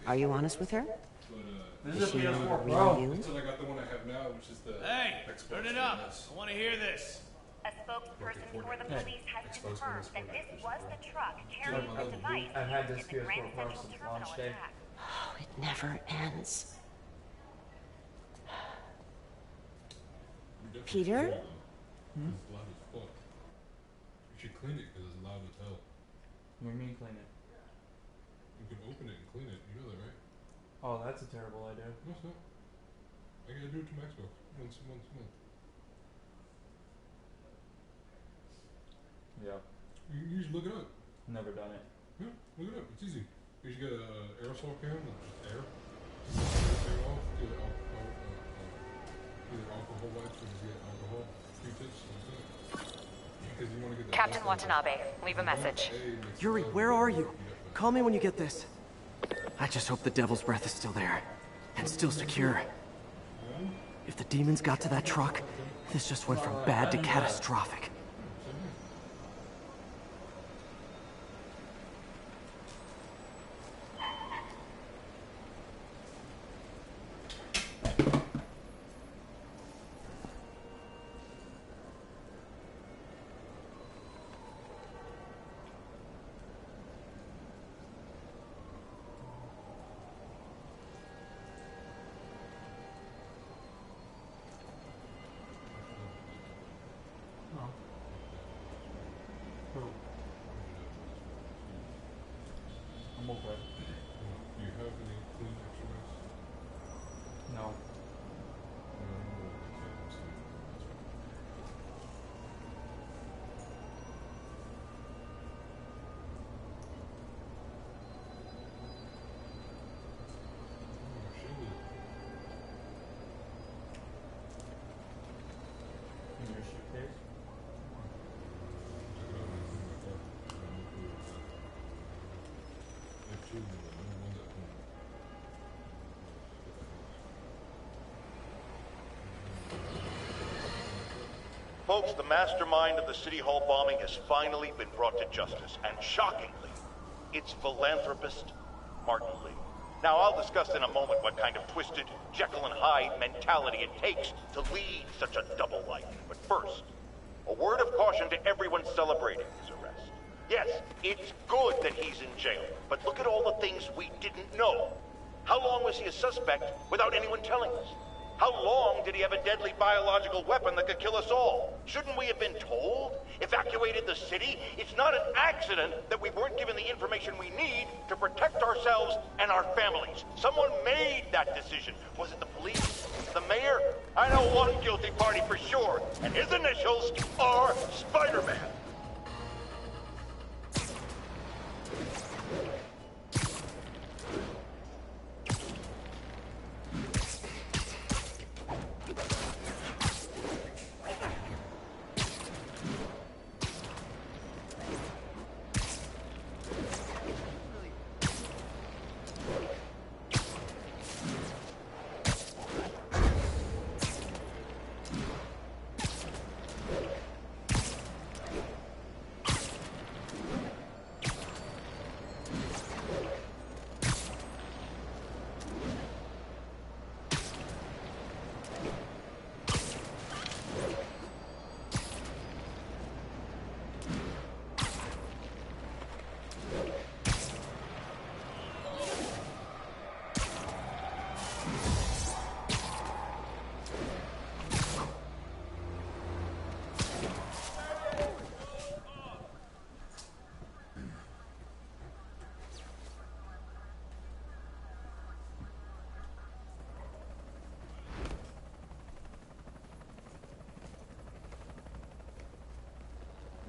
are you honest with her? This is a PS4 Pro. Until I got the one I have now, which is the... Hey, turn it up. I want to hear this. A spokesperson for the police has confirmed that this was the truck carrying the device I've had this in the Grand PS4 Pro Central since Terminal launch day. attack. Oh, it never ends. Peter? It's loud as fuck. You should clean it because it's loud as hell. What do you mean clean it? You can open it and clean it. You know that, right? Oh, that's a terrible idea. No, it's not. I gotta do it to my Xbox once a month. Yeah. You just look it up. Never done it. Yeah, look it up. It's easy. You just get an aerosol can and just air. Air off. Either alcohol wipes or just get alcohol. Q-tips. Because you want to get the Captain Watanabe, leave a message. Yuri, where are you? Call me when you get this. I just hope the Devil's Breath is still there. And still secure. If the demons got to that truck, this just went from bad to catastrophic. I'm okay. Do you have any clean extra rice? No. In your suitcase? Folks, the mastermind of the City Hall bombing has finally been brought to justice, and shockingly, it's philanthropist Martin Lee. Now, I'll discuss in a moment what kind of twisted Jekyll and Hyde mentality it takes to lead such a double life. But first, a word of caution to everyone celebrating his arrest. Yes, it's good that he's in jail, but look at all the things we didn't know. How long was he a suspect without anyone telling us? How long did he have a deadly biological weapon that could kill us all? Shouldn't we have been told? Evacuated the city? It's not an accident that we weren't given the information we need to protect ourselves and our families. Someone made that decision. Was it the police? The mayor? I know one guilty party for sure, and his initials are Spider-Man.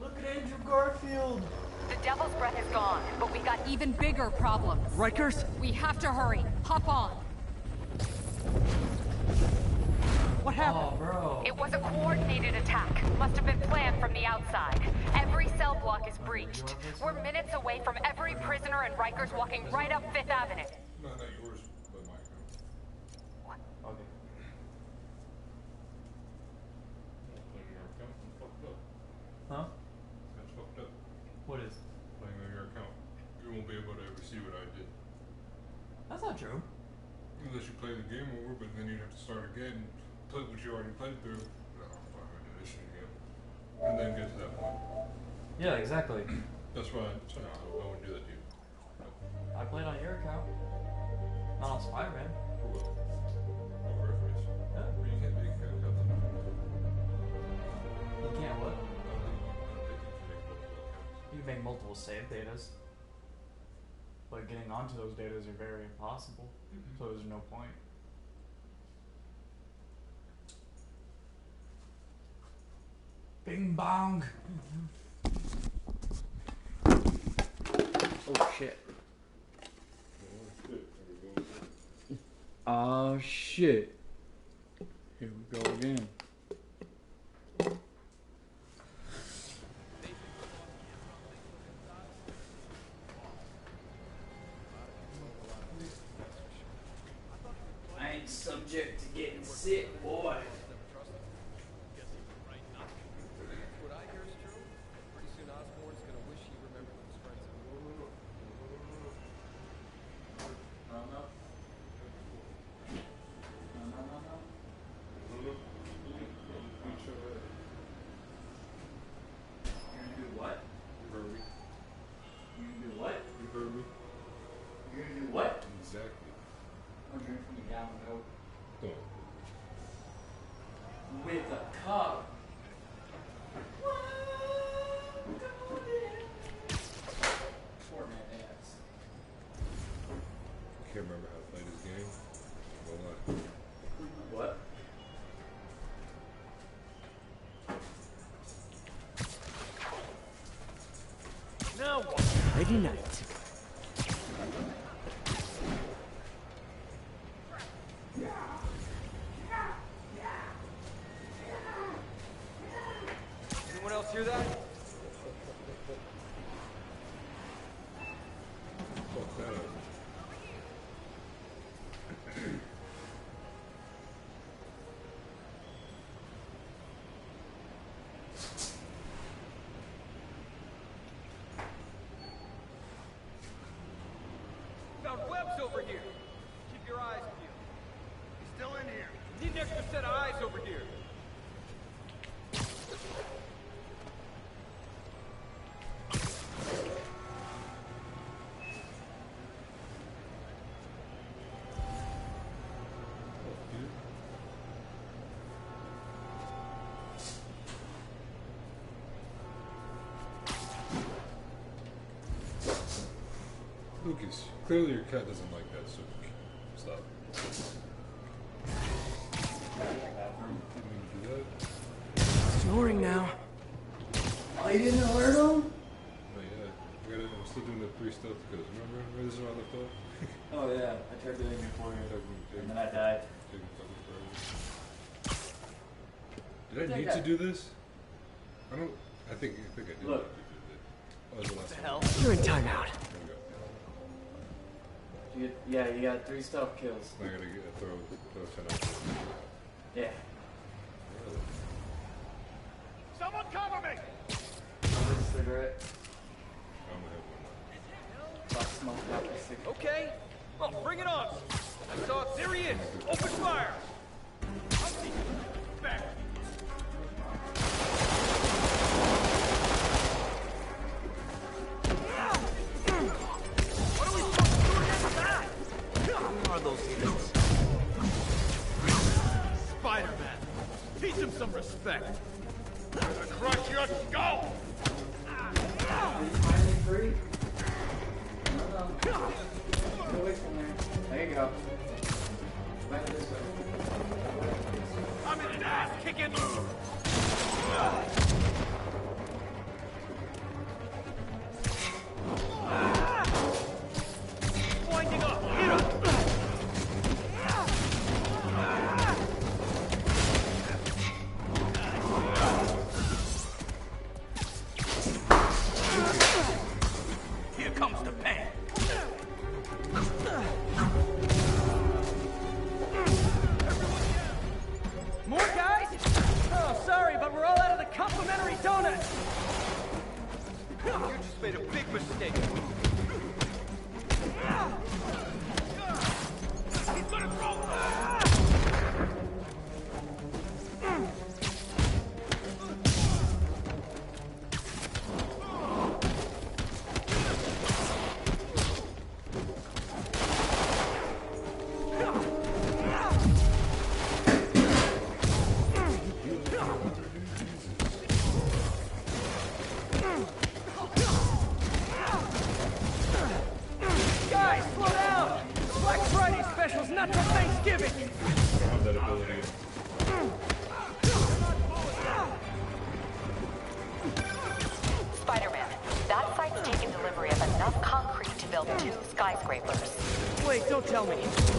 Look at Andrew Garfield. The Devil's Breath is gone, but we got even bigger problems. Rikers? We have to hurry. Hop on. What happened? Oh, bro. It was a coordinated attack. Must have been planned from the outside. Every cell block is breached. We're minutes away from every prisoner and Rikers walking right up Fifth Avenue. No, not yours, but mine. Okay. Playing your account is fucked up. Huh? That's fucked up. What is? Playing on your account. You won't be able to ever see what I did. That's not true. Unless you play the game over, but then you'd have to start again, play what you already played through. No, I'm not gonna do this shit again. And then get to that point. Yeah, exactly. That's why I wouldn't do that to you. No. I played on your account. Not on Spider-Man. For what? No reference. Yeah. But you can't make accounts. You can't what? I don't think you can make multiple accounts. You can make multiple save datas. But getting onto those datas are very impossible. So there's no point. Bing bong! Oh shit. Oh shit. Here we go again. I ain't subject to getting sick, boy. What I hear is true. Pretty soon Osborn's gonna wish he remembered those friends of his. You're gonna do what? You heard me. You're gonna do what? You heard me. You're gonna do what? Exactly. I'll drink from the gallon milk. Don't. With a cup. Poor man ass. Can't remember how to play this game. No lie. What? Now what? Friday night. Anyone else hear that? Fuck that up. Found webs over here. in here. Need an extra set of eyes over here. Lucas, clearly your cat doesn't like that, so stop. Snoring now. Oh, you didn't hurt him? Oh yeah, I'm still doing the 3 stealth kills. Remember where this is where I left off? Oh yeah, I tried doing it before you, and then I died. Did I need to do this? I think I did. Look. Oh, that's the last Hell, you're in timeout. Yeah, you got 3 stealth kills. I gotta throw 10 out. Yeah. Someone cover me! Cigarette. I'm gonna have one. Black smoke after 6. Okay. Oh, bring it on. I saw it. There he is. Open fire. Back. What are we supposed to do against that? Who are those idiots? Spider-Man. Teach him some respect. I'm gonna crush your skull. Finally free? No. Get away from there. There you go. Back this way. I'm in an ass-kicking move. Winding up. Hit him. Here comes the pain. More guys? Oh, sorry, but we're all out of the complimentary donuts. You just made a big mistake. He's gonna throw. Guys, slow down! Black Friday special's not till Thanksgiving! I have that ability. Spider-Man, that site's taken delivery of enough concrete to build 2 skyscrapers. Wait, don't tell me.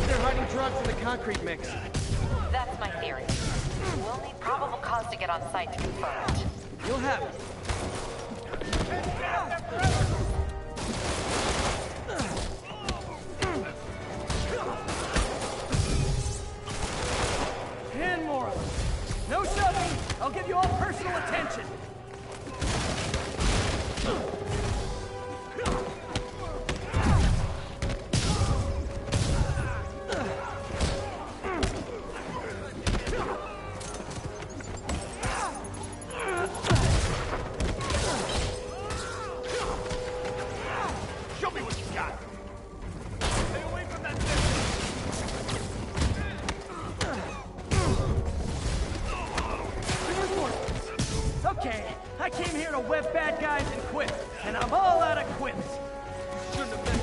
They're hiding drugs in the concrete mix. That's my theory. We'll need probable cause to get on site to confirm it. You'll have it. And more of them. No shoving. I'll give you all personal attention. Show me what you got. Stay away from that thing. Okay, I came here to web bad guys and quit, and I'm all out of quips. Shouldn't have been.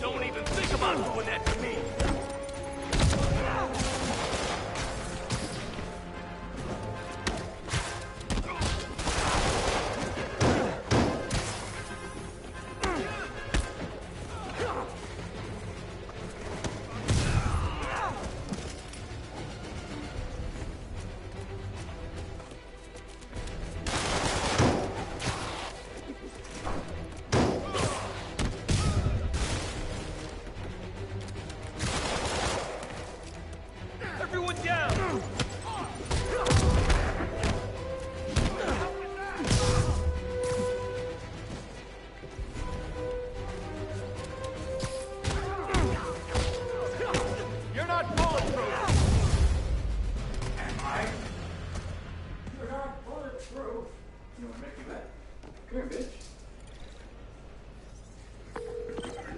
Don't even think about doing that to me.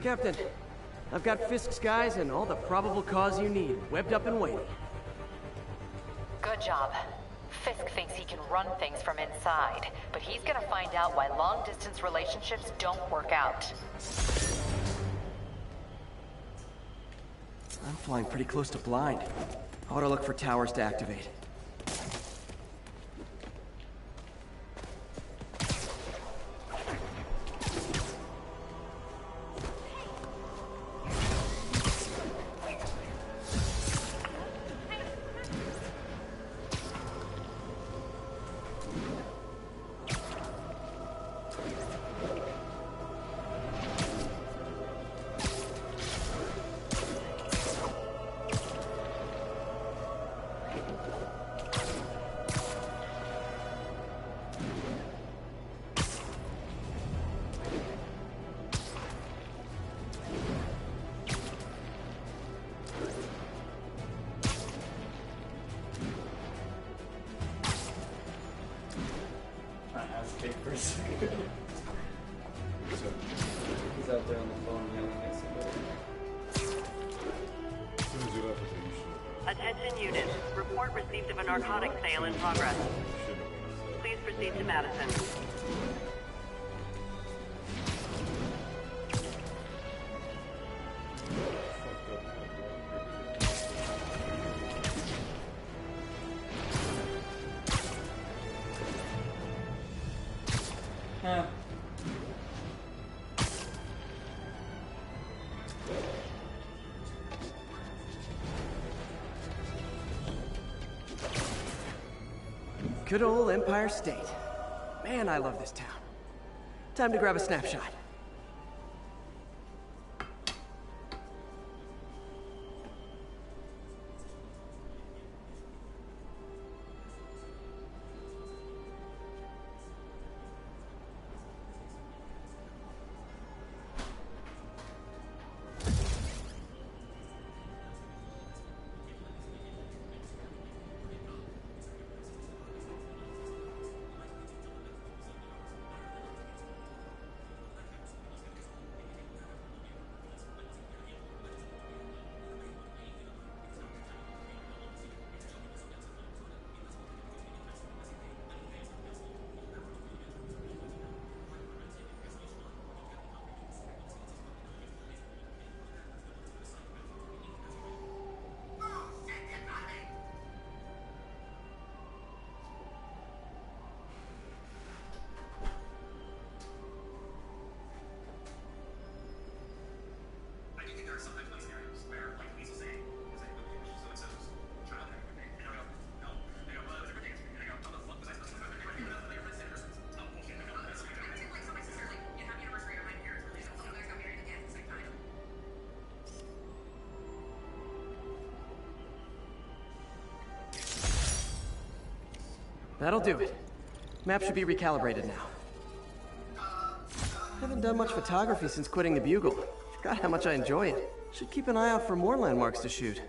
Captain. I've got Fisk's guys and all the probable cause you need, webbed up and waiting. Good job. Fisk thinks he can run things from inside, but he's gonna find out why long-distance relationships don't work out. I'm flying pretty close to blind. I ought to look for towers to activate. For a second. He's out there on the phone yelling at somebody. As soon as you left, I said you should have. Attention units. Report received of a narcotics sale in progress. Please proceed to Madison. Huh. Good old Empire State. Man, I love this town. Time to grab a snapshot. That'll do it. Map should be recalibrated now. Haven't done much photography since quitting the Bugle. Forgot how much I enjoy it. Should keep an eye out for more landmarks to shoot.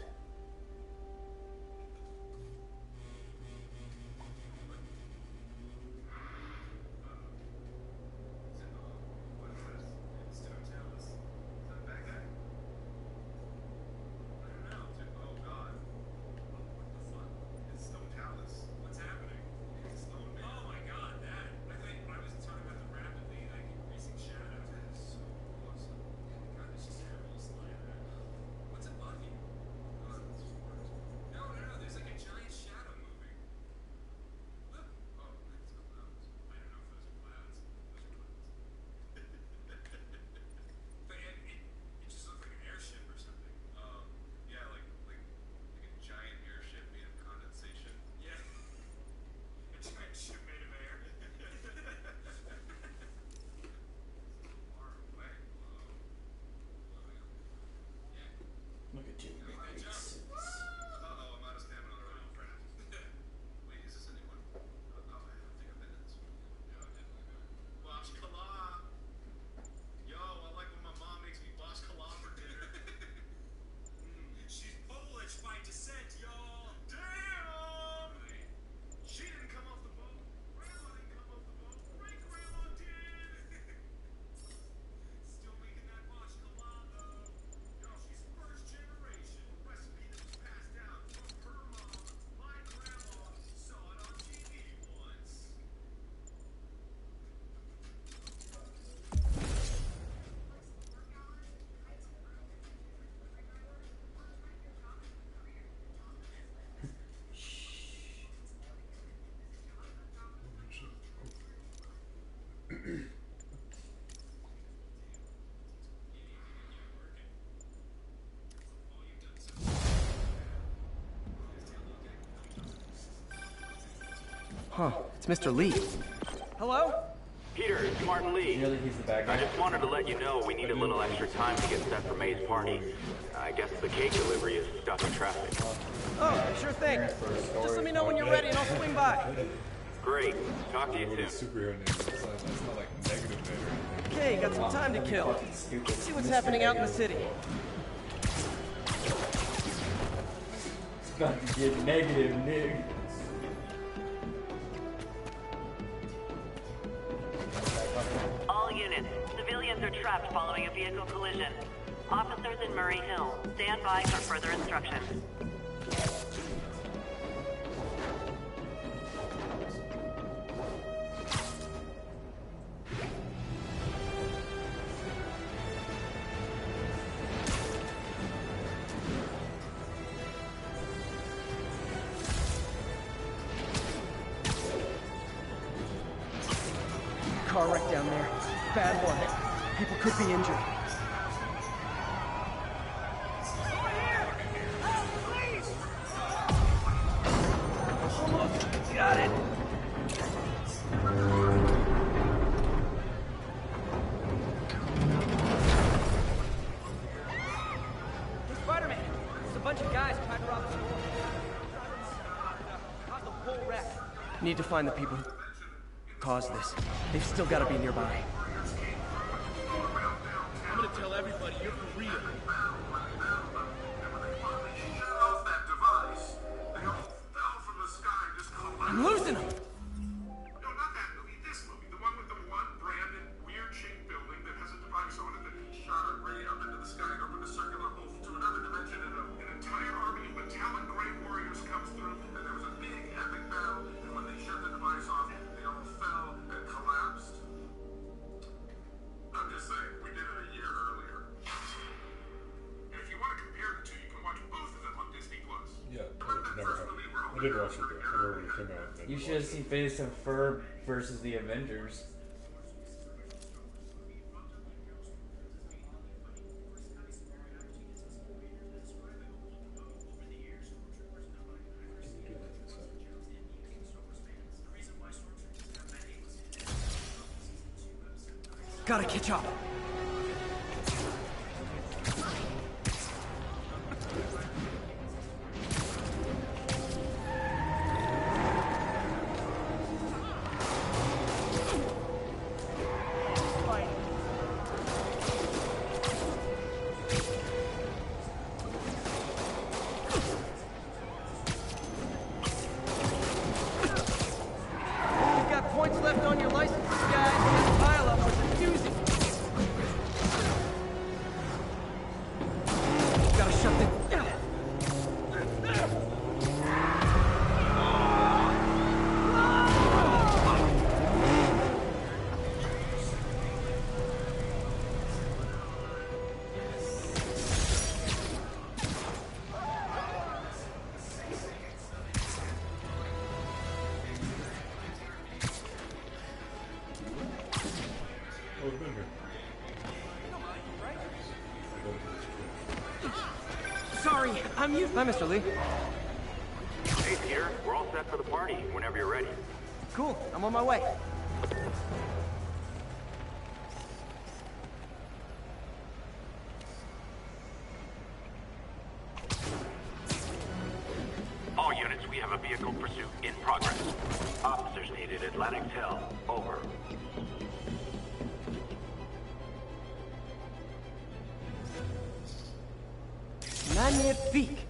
Huh, it's Mr. Lee. Hello? Peter, it's Martin Lee. You know that he's the bad guy? I just wanted to let you know we need a little extra time to get set for May's party. I guess the cake delivery is stuck in traffic. Oh, sure thing. Just let me know when you're ready and I'll swing by. Great. Talk to you soon. Superhero name. It's not like negative name. Okay, got some time to kill. Let's see what's happening out in the city. It's about to get negative, Nick. All units, civilians are trapped following a vehicle collision. Officers in Murray Hill, stand by for further instructions. Car wreck down there. Bad one. People could be injured. Almost got it. Hey, Spider-Man! There's a bunch of guys trying to rob the store. Caused the whole wreck. Need to find the people who caused this. They've still got to be nearby. I'm gonna tell everybody you're for real. I'm losing them! No, not that movie. This movie. The one with the one branded weird shaped building that has a device on it that shot a ray up into the sky and opened a circular hole to another dimension, and an entire army of metallic gray warriors comes through, and there was a big epic battle, and when they shut the device off, they all fell and collapsed. I'm just saying, we did it a year earlier. And if you want to compare the two, you can watch both of them on Disney+. Yeah, never have. I did watch it though. I remember when it came out. You should have seen Phineas and Ferb versus the Avengers. Gotta catch up. You've got points left on your license, guys. That pile-up was confusing. Gotta shut the... Oh, we've been here. Sorry, I'm used... Bye, Mr. Lee. Hey, Peter, we're all set for the party whenever you're ready. Cool, I'm on my way. All units, we have a vehicle pursuit in progress. Officers needed at Atlantic Hill. Over. Magnifique.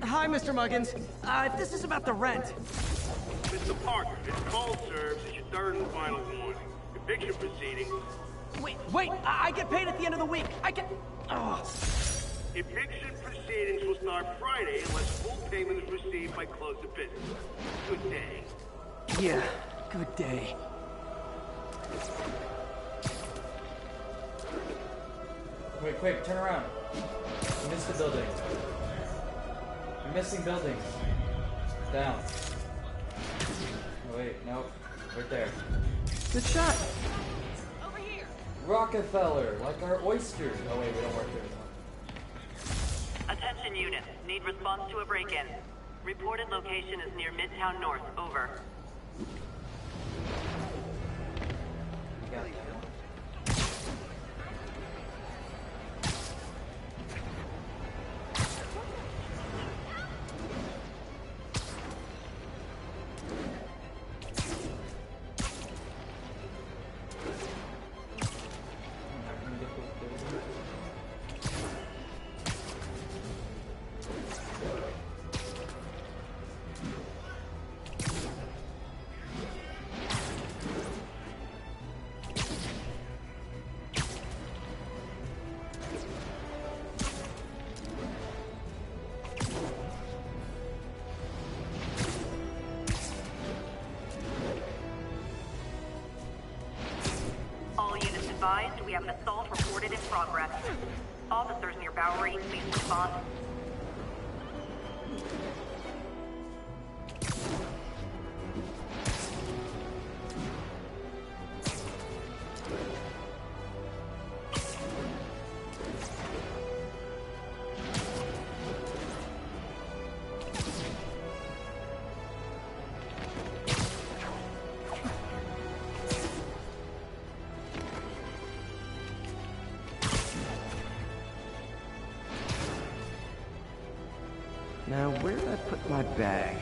Hi, Mr. Muggins. This is about the rent. Mr. Parker, this call serves as your third and final warning. Eviction proceedings. Wait, I get paid at the end of the week. I get... Oh. Eviction proceedings will start Friday unless full payment is received by close of business. Good day. Yeah, good day. Wait, quick, turn around. You missed the building. You're missing buildings. Down. Oh, wait, nope. Right there. Good shot. Rockefeller, like our oysters. Oh wait, we don't work there anymore. Attention units, need response to a break-in. Reported location is near Midtown North. Over. We have an assault reported in progress. Officers near Bowery, please respond. Now, where did I put my bag?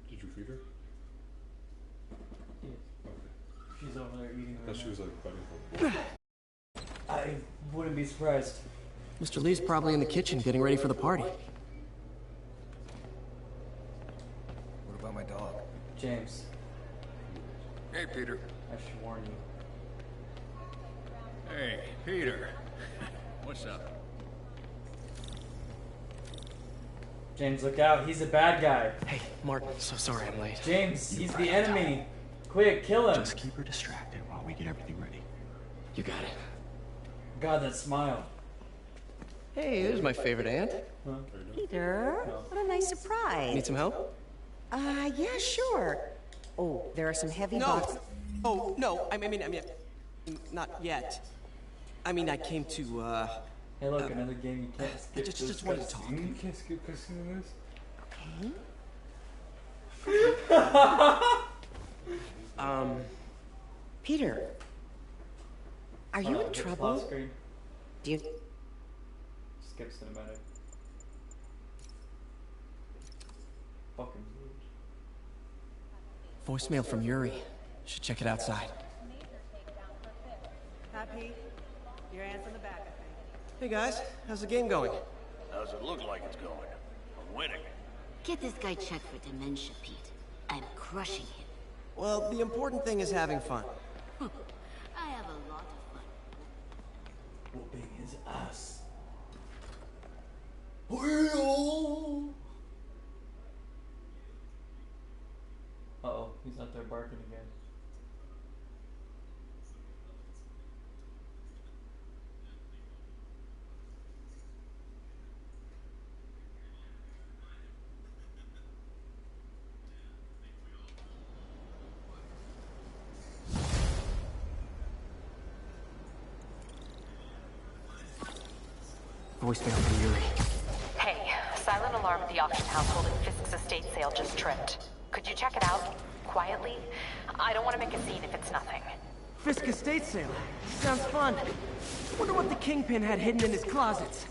Did you feed her? Yeah. Okay. She's over there eating I thought she was like fighting for I wouldn't be surprised. Mr. Lee's probably in the kitchen getting ready for the party. What about my dog? James. Hey, Peter. I should warn you. Hey, Peter. What's up? James, look out. He's a bad guy. Hey, Martin, so sorry I'm late. James, he's the enemy. Quick, kill him. Just keep her distracted while we get everything ready. You got it. God, that smile. Hey, there's my favorite aunt. Huh? Peter, what a nice surprise. Need some help? Yeah, sure. Oh, there are some heavy boxes. Oh, no, I mean, not yet. I mean, I came to, Hey, look, another game you can't skip. I just wanted to talk. You can't skip cutscene Okay. Peter, are you in trouble? Do you... Skip cinematic. Fucking Voicemail from Yuri. Should check it outside. Hi, Pete. Your aunt's in the back, I think. Hey guys, how's the game going? How's it look like it's going? I'm winning. Get this guy checked for dementia, Pete. I'm crushing him. Well, the important thing is having fun. I have a lot of fun. whooping his ass. Uh-oh, he's out there barking again. Voicemail from Yuri. Hey, silent alarm at the auction house holding Fisk's estate sale just tripped. Could you check it out? Quietly? I don't want to make a scene if it's nothing. Fisk estate sale. Sounds fun. Wonder what the Kingpin had hidden in his closets.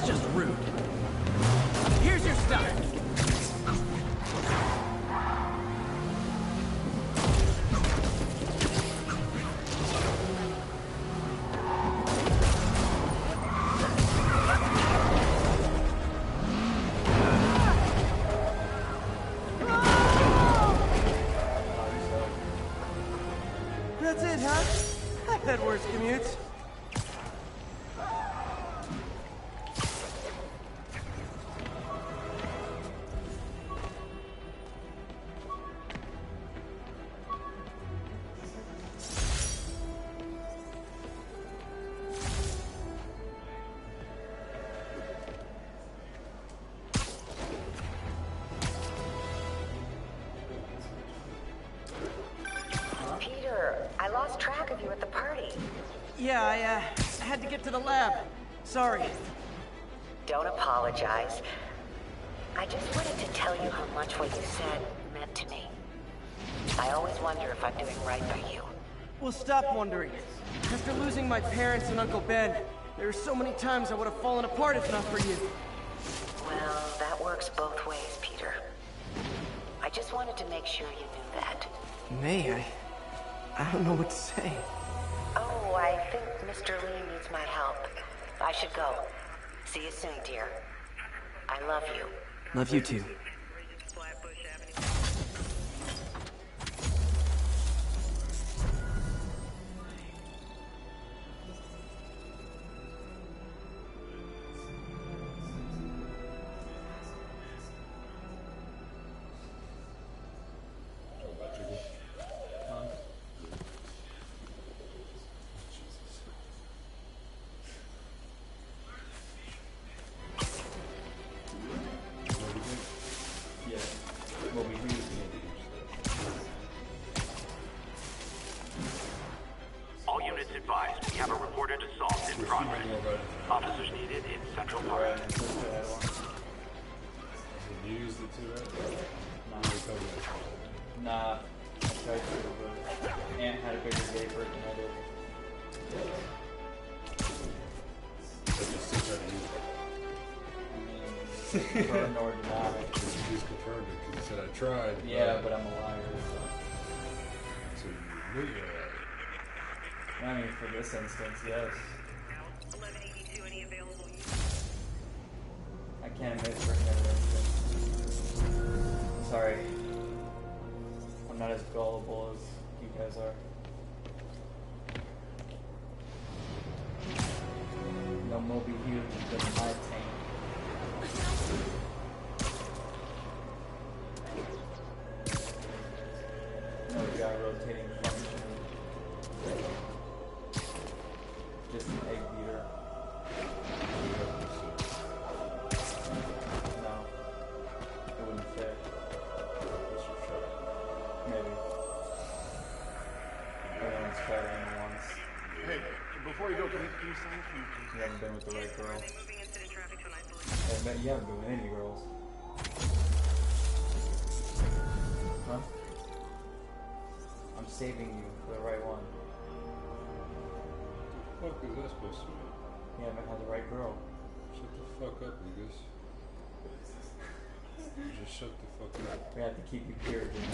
That's just rude. Here's your stuff. That's it, huh? I've had worse commutes. Peter, I lost track of you at the party. Yeah, I had to get to the lab. Sorry. Don't apologize. I just wanted to tell you how much what you said meant to me. I always wonder if I'm doing right by you. Well, stop wondering. After losing my parents and Uncle Ben, there are so many times I would have fallen apart if not for you. Well, that works both ways, Peter. I just wanted to make sure you knew that. May, I don't know what to say. Oh, I think Mr. Lee needs my help. I should go. See you soon, dear. I love you. Love you too. All units advised, we have a reported assault in progress. Officers needed in Central Park. You used it too, right? Nah, I tried to, but Ant had a bigger vapor than I did. But you still tried to use it. Confirm or deny. You just confirmed it because you said I tried. Yeah, but I'm a liar. So you knew you were a liar. I mean, for this instance, yes. I can't admit for another instance. Sorry. I'm not as gullible as you guys are. No Moby Hughes in my tank. No guy rotating function. Just an egg beater. No. It wouldn't fit. Maybe. Everyone's tried it once. Hey, before you go, can you sign for me, please? You haven't been with the right girl. You haven't been with any girls. Huh? I'm saving you for the right one. What the fuck is that supposed to be? You haven't had the right girl. Shut the fuck up, niggas. Just shut the fuck up. We have to keep you pure, Jimmy.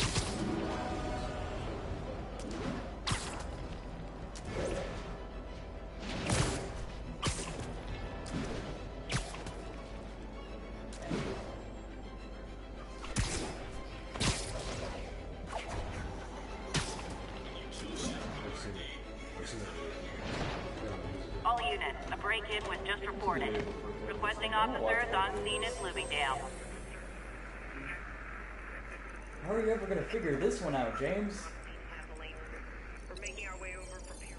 All units, a break-in was just reported. Requesting officers on scene in Bloomingdale. How are you ever gonna figure this one out, James? We're making our way over from here.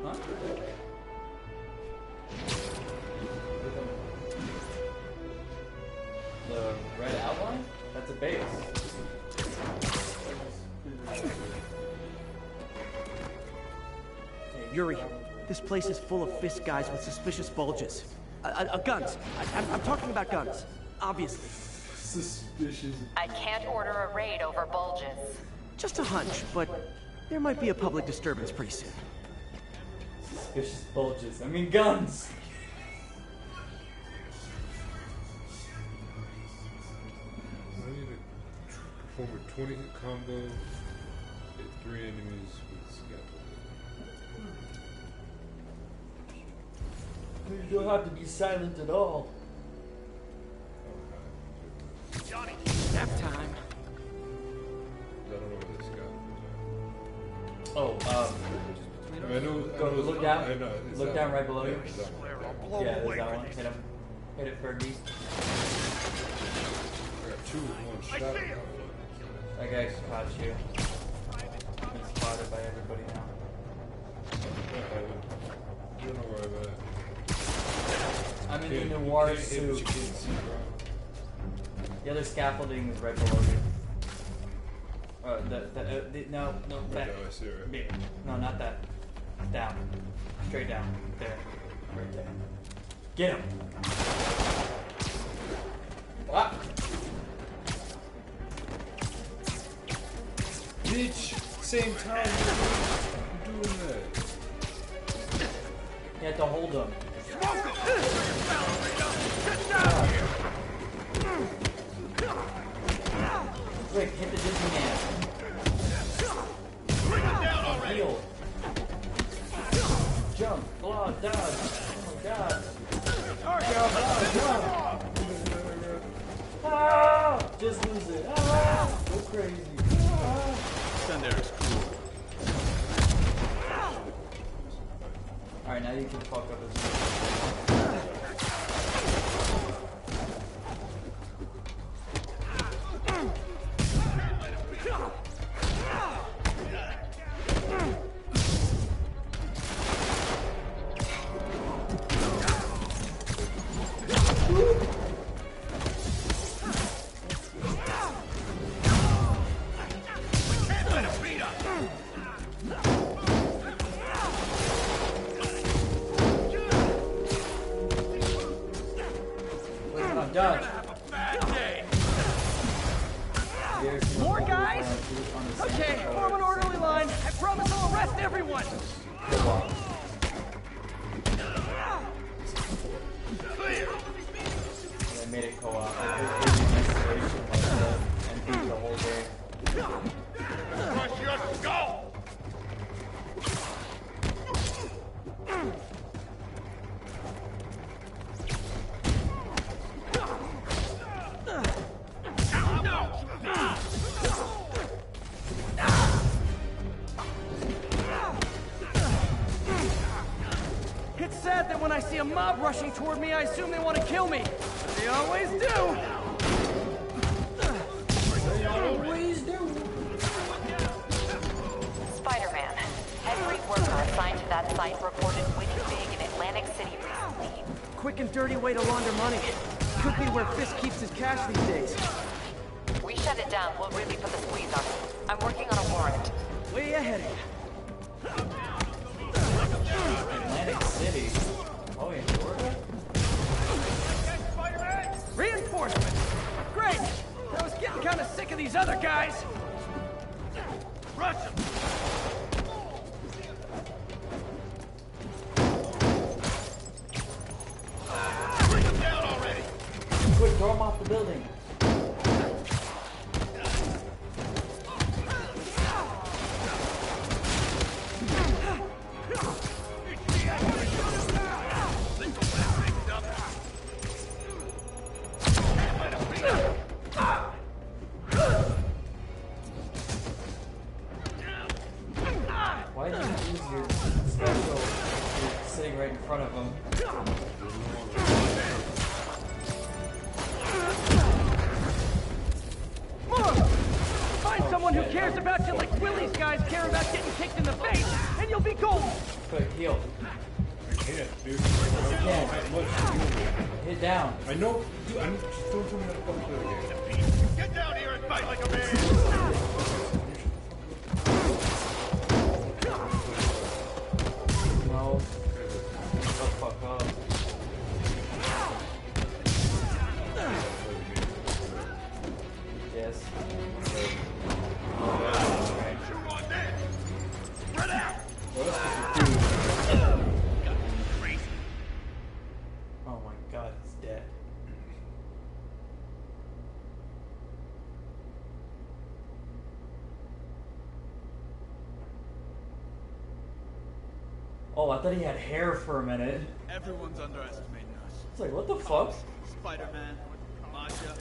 Huh? Yuri, this place is full of Fisk guys with suspicious bulges. Guns. I'm talking about guns. Obviously. Suspicious. I can't order a raid over bulges. Just a hunch, but there might be a public disturbance pretty soon. Suspicious bulges. I mean guns! I need to perform a 20-hit combo, hit 3 enemies with scaffolding. You don't have to be silent at all. Johnny, nap time. I don't know where this guy. Oh, I know. Look down. I know, Look down right below you. Yeah, Yeah, there's that one. Hit him. Hit it, Fergie. I got 2 with 1 shot. That guy caught you. Been spotted by everybody now. I don't know where I'm at. I'm in the noir suit. The other scaffolding is right below you. No, back. I see it, right? Yeah. No, not that. Down. Straight down. There. Right there. Get him! Ah. Bitch! Same time you're doing that. You have to hold him. Quick, hit the Disney man. Heal. Jump, block, dodge. Oh god. Ah! Just lose it. Ah! Go crazy. Ah! Stand there is cool. Alright, now you can fuck up his. Dodge. More guys? Okay, form an orderly line. I promise I'll arrest everyone. They made it co-op. And beat the whole game. Crush your skull! It's sad that when I see a mob rushing toward me, I assume they want to kill me. But they always do. They always do. Spider-Man, every worker assigned to that site reported winning big in Atlantic City recently. Quick and dirty way to launder money. Could be where Fisk keeps his cash these days. We shut it down, we'll really put the squeeze on it. I'm working on a warrant. Way ahead of you. Atlantic City? Oh, in Florida? Reinforcements! Great! I was getting kind of sick of these other guys. Rush them! Bring them down already! Quick, throw them off the building. Why did you use your special? You're sitting right in front of him. More! Find someone who cares about you like Willie's guys care about getting kicked in the face, and you'll be golden! Quick, heal. I can't, dude. I don't have much to deal with. Hit down. I know, dude. I'm just don't tell me how to fucking play the game. Get down here and fight like a man! Oh, I thought he had hair for a minute. Everyone's underestimating us. It's like, what the fuck? Spider-Man, Masha,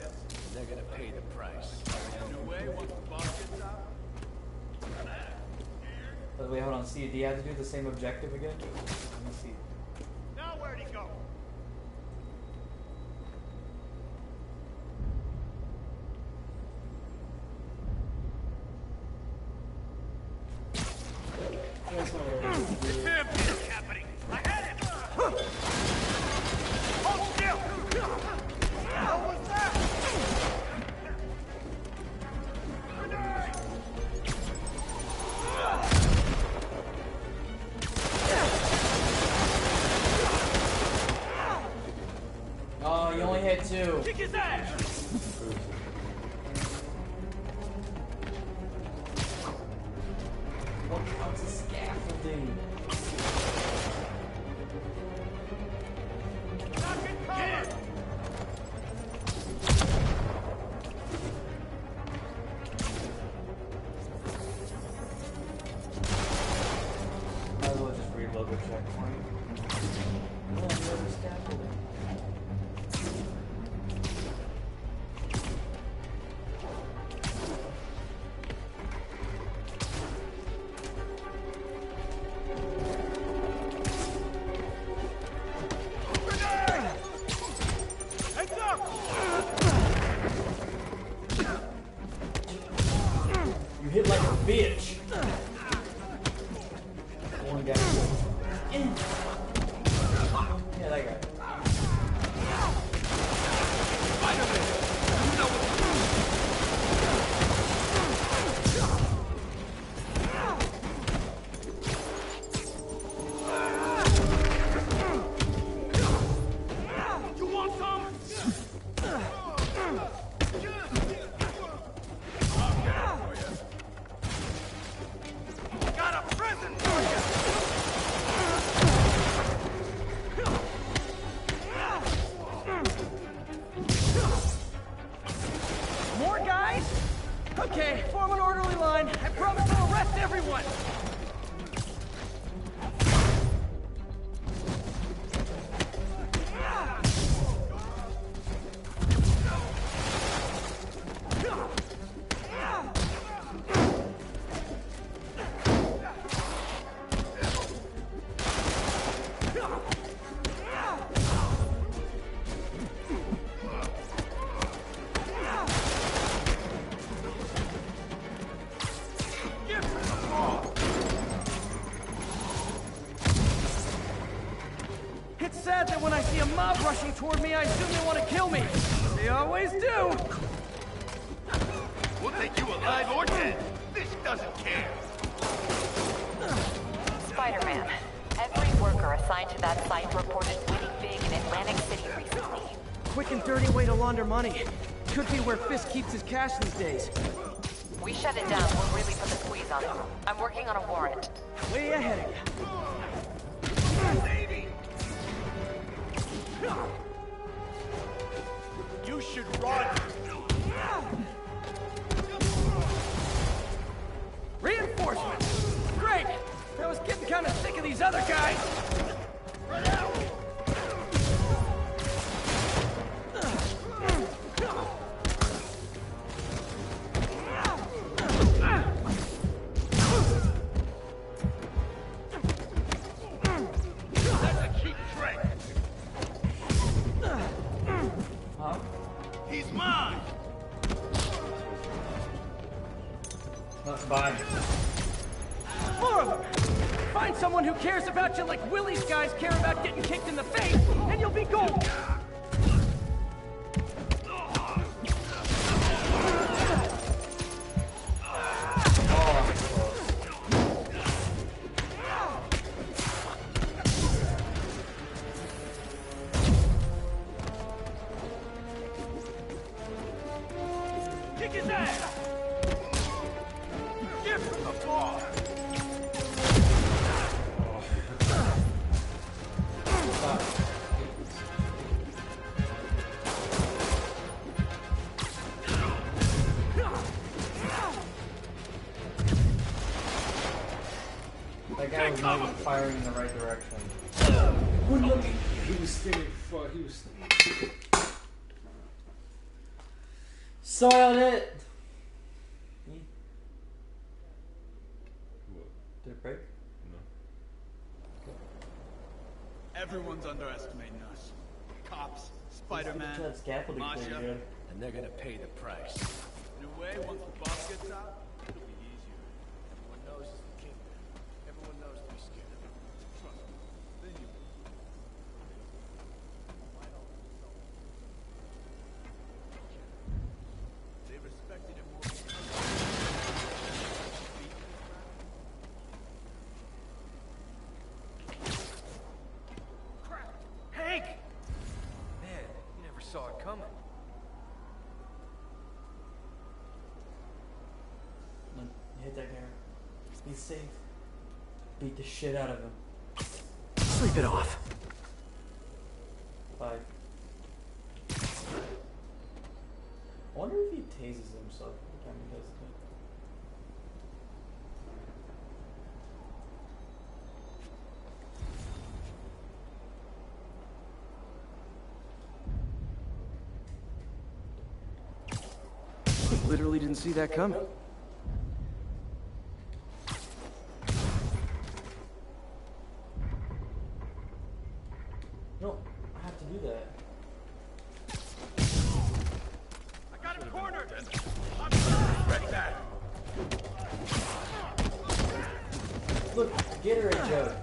they're gonna pay the price. In a way, once the boss gets out. Wait, hold on. See, do you have to do the same objective again? Let me see. Now where'd he go? It's him! It's happening! I had it! Hold still! What was that? Oh, you only hit 2. Kick his ass! What counts as scaffolding? Might as well just reload the checkpoint. Oh, another scaffolding. You hit like a bitch. One guy. Yeah, that guy. You want some? Got a present for you! More guys? Okay, form an orderly line. I promise to arrest everyone. It's sad that when I see a mob rushing toward me, I assume they want to kill me. They always do. We'll take you alive or dead. This doesn't care. Spider-Man, every worker assigned to that site reported winning big in Atlantic City recently. Quick and dirty way to launder money. Could be where Fisk keeps his cash these days. We shut it down. We'll really put the squeeze on him. I'm working on a warrant. Way ahead of you. You should run. Reinforcements! Great! I was getting kind of sick of these other guys. Run out! That's a cheap trick. Huh? He's mine. That's fine. More of them! Find someone who cares about you like Willie's guys care about getting kicked in the face, and you'll be gold! Kick his ass. Give him the ball. That guy was not firing in the right direction. He was standing far. He was. Soiled it! What? Did it break? No. Everyone's underestimating us. Cops, Spider-Man, Masha, and they're gonna pay the price. in a way, once the boss gets out, it'll be easier. Everyone knows he's the king. Everyone knows to be scared of him. Trust me. Then you. They respected him more. Crap! Hank! Man, you never saw it coming. Hit that guy. He's safe. Beat the shit out of him. Sleep it off. 5. I wonder if he tases himself every time he does I literally didn't see that coming. No, I have to do that. I got him cornered! Ready back! Look, get her a joke.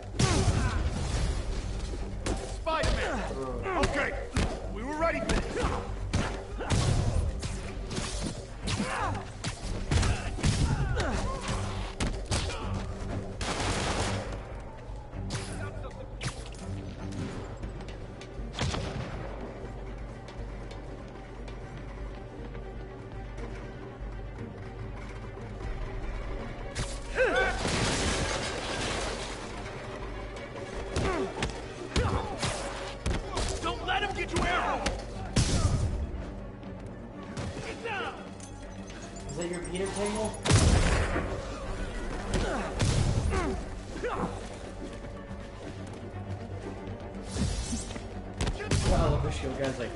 Spider-Man! Okay, we were ready for this. Don't let him get you arrow! Get down! Is that your Peter tangle? Wow, the shield guy's like.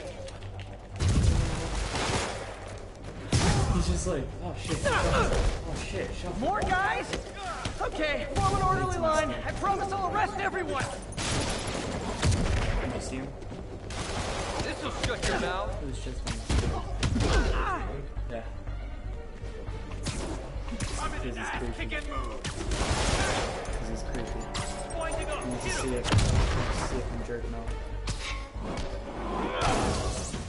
He's just like, oh shit. Oh shit, shut More guys? Okay, form an orderly line. I promise I'll arrest everyone. Can you see him? This'll shut your mouth. It was just me. Yeah. I'm in an ass-kicking move! Because he's creepy. Winding up! I need to Hit see him! it. I need to see if I'm jerking off.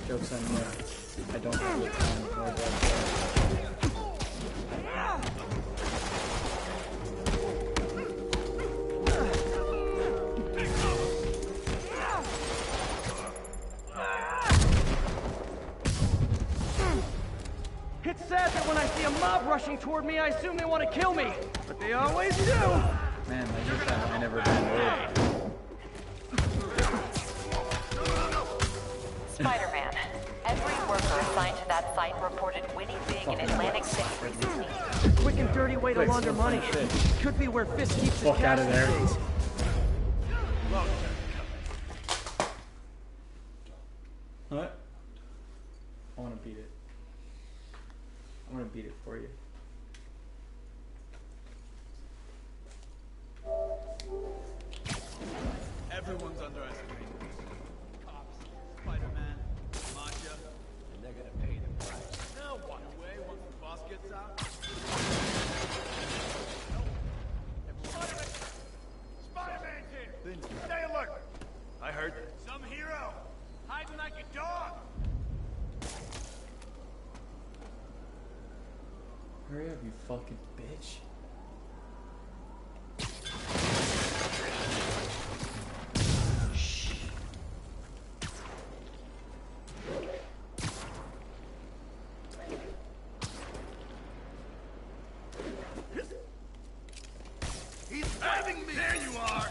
Joke's on me. I don't have the time nor do I care. It's sad that when I see a mob rushing toward me, I assume they want to kill me. But they always do. Man, I just have I never been worried. Spider-Man, every worker assigned to that site reported winning big in Atlantic City recently. Quick and dirty way to Quick, launder money. Could be where Fisk keeps his Fuck cash out of there. these days. What? I want to beat it. I'm gonna beat it for you. Everyone's underestimating us. Cops, Spider-Man, Masha. And they're gonna pay the price. Now what? Away once the boss gets out? Spider-Man's here! Stay alert! I heard some hero! Hiding like a dog! Hurry up, you fucking bitch. He's having me! There you are!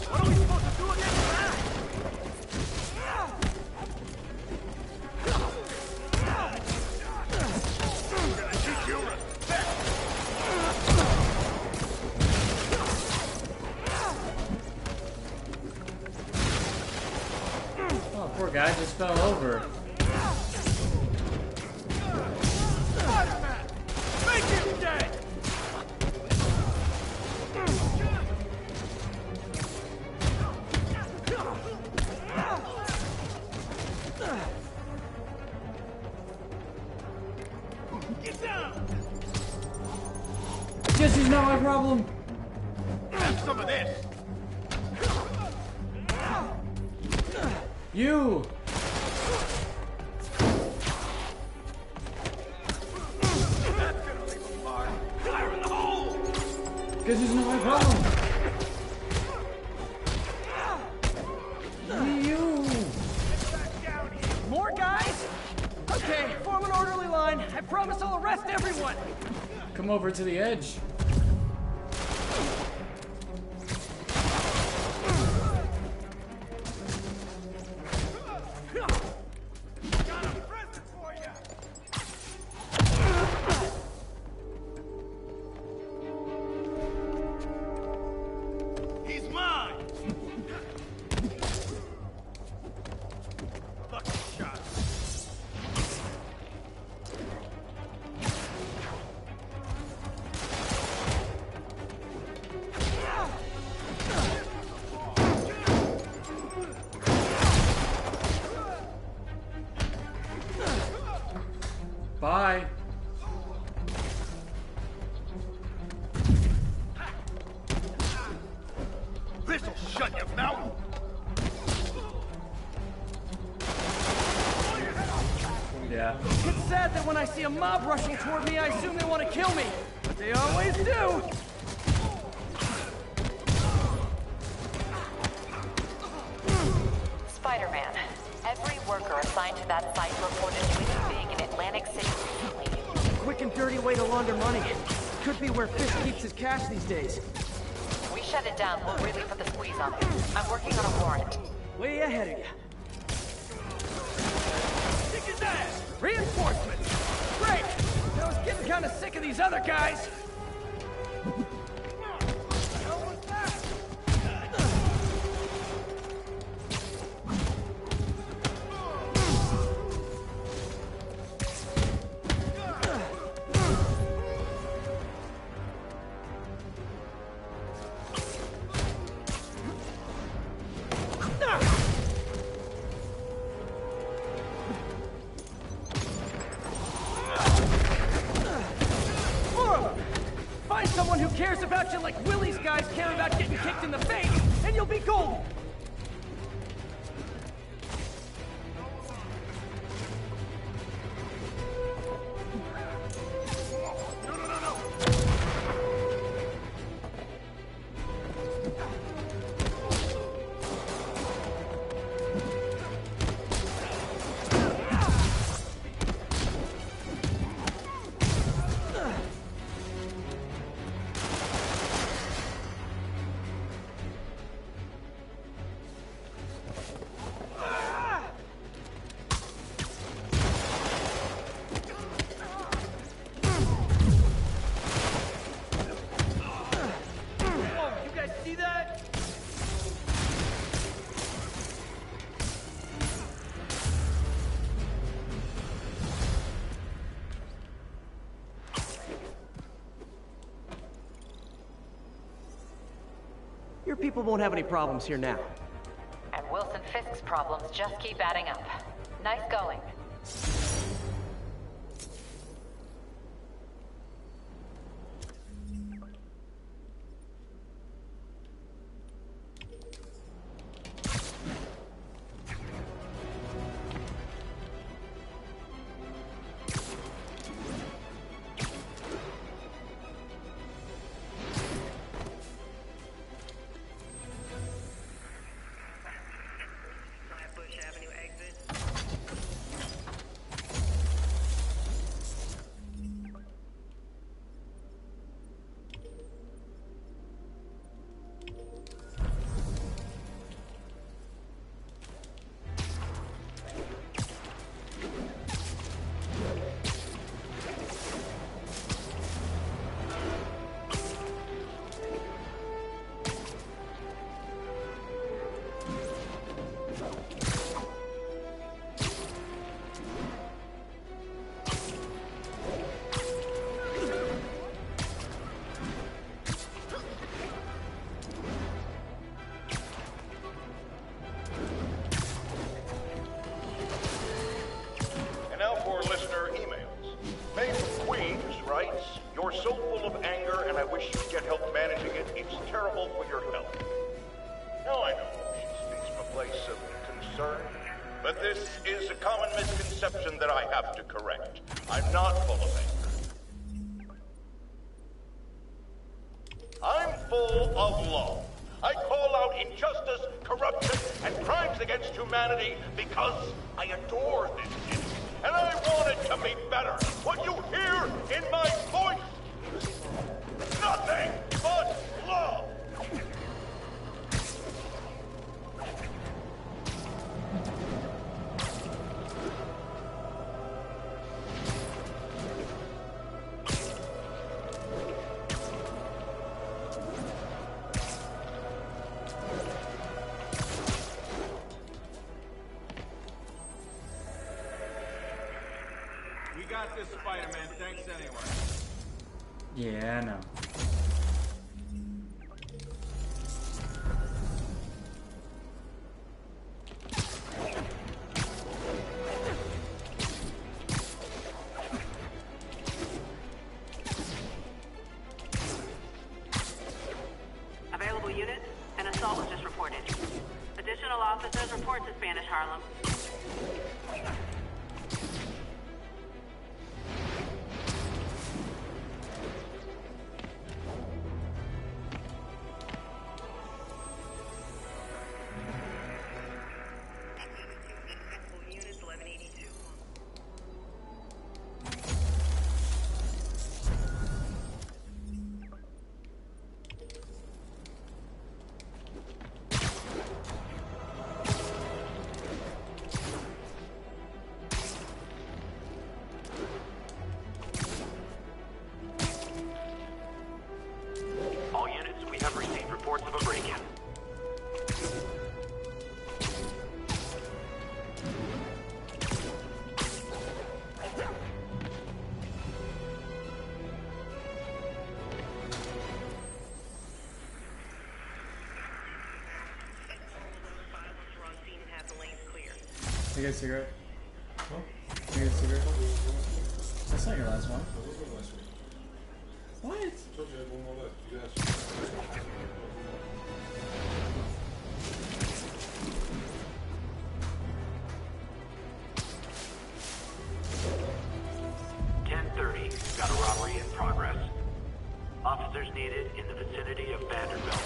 What are we supposed to do against that? We're gonna teach you respect! Guess who's not my problem? Have some of this. You! That's gonna leave a mark. Fire in the hole! Guess who's not my problem? You! More guys? Okay, form an orderly line. I promise I'll arrest everyone. Come over to the edge. He's mine! Lucky shot. Bye. This'll shut your mouth! Yeah. It's sad that when I see a mob rushing toward me, I assume they want to kill me. But they always do. Spider-Man, every worker assigned to that site reported doing big in Atlantic City recently. Quick and dirty way to launder money. Could be where Fisk keeps his cash these days. We shut it down, we'll really put the squeeze on him. I'm working on a warrant. Way ahead of you. Kick his ass! Reinforcements! Great! I was getting kind of sick of these other guys. More of them! Find someone who cares about you like Willie's guys care about getting kicked in the face, and you'll be golden! Your people won't have any problems here now. And Wilson Fisk's problems just keep adding up. Nice going. You're so full of anger, and I wish you'd get help managing it. It's terrible for your health. Now I know she speaks from a place of concern, but this is a common misconception that I have to correct. I'm not full of anger. I'm full of love. I call out injustice, corruption, and crimes against humanity because I adore this city. And I want it to be better. What you hear in my voice is nothing but love. We got this, Spider-Man. Thanks anyway. Yeah, I know. Available units, an assault was just reported. Additional officers report to Spanish Harlem. All units, we have received reports of a break-in. I get a cigarette. What? I get a cigarette. That's not your last one. What? Told you I had one more left. You asked. 10:30. Got a robbery in progress. Officers needed in the vicinity of Vanderbilt.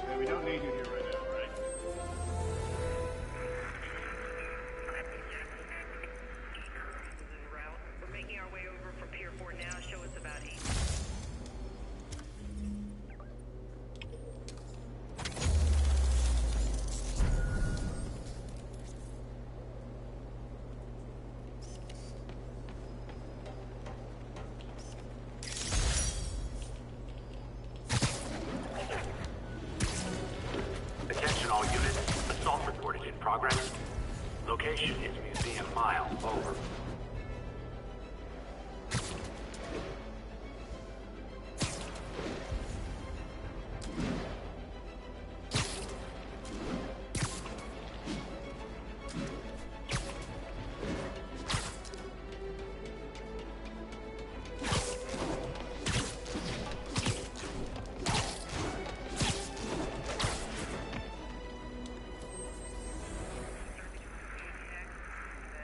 Hey, we don't need you here right now, right? We're making our way over from Pier 4 now. Show us about 8. Attention all units. Assault reported in progress. Location is Museum Mile. Over.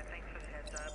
Thanks for the heads up.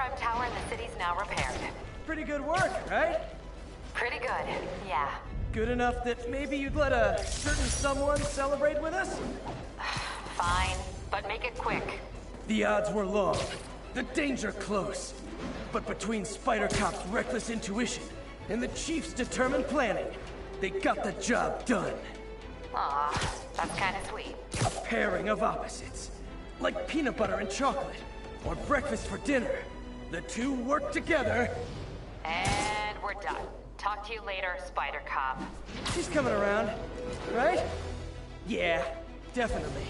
prime tower in the city's now repaired. Pretty good work, right? Pretty good, yeah. Good enough that maybe you'd let a certain someone celebrate with us? Fine, but make it quick. The odds were long, the danger close. But between Spider Cop's reckless intuition and the Chief's determined planning, they got the job done. Aw, that's kinda sweet. A pairing of opposites. Like peanut butter and chocolate, or breakfast for dinner. The two work together. And we're done. Talk to you later, Spider Cop. She's coming around, right? Yeah, definitely.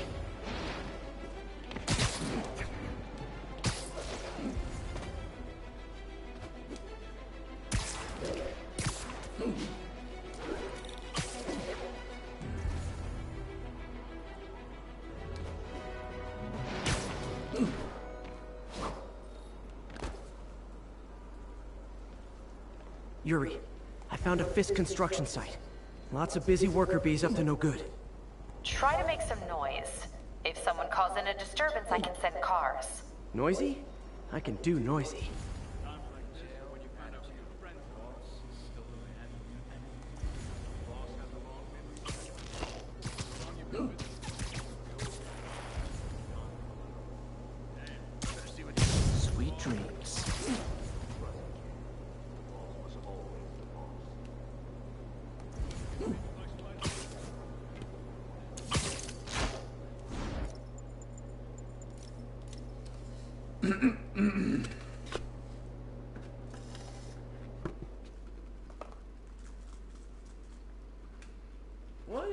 Yuri, I found a Fisk construction site. Lots of busy worker bees up to no good. Try to make some noise. If someone calls in a disturbance, I can send cars. Noisy? I can do noisy. Sweet dreams. What?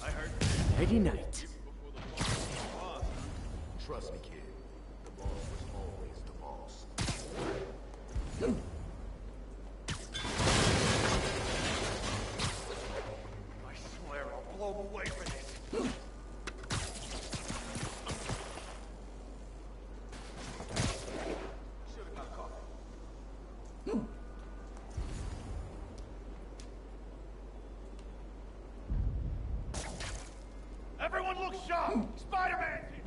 I heard. Nighty night. Trust me, kid. The boss was always the boss. I swear I'll blow him away for this. Should've got coffee. Everyone look sharp! Spider-Man's here!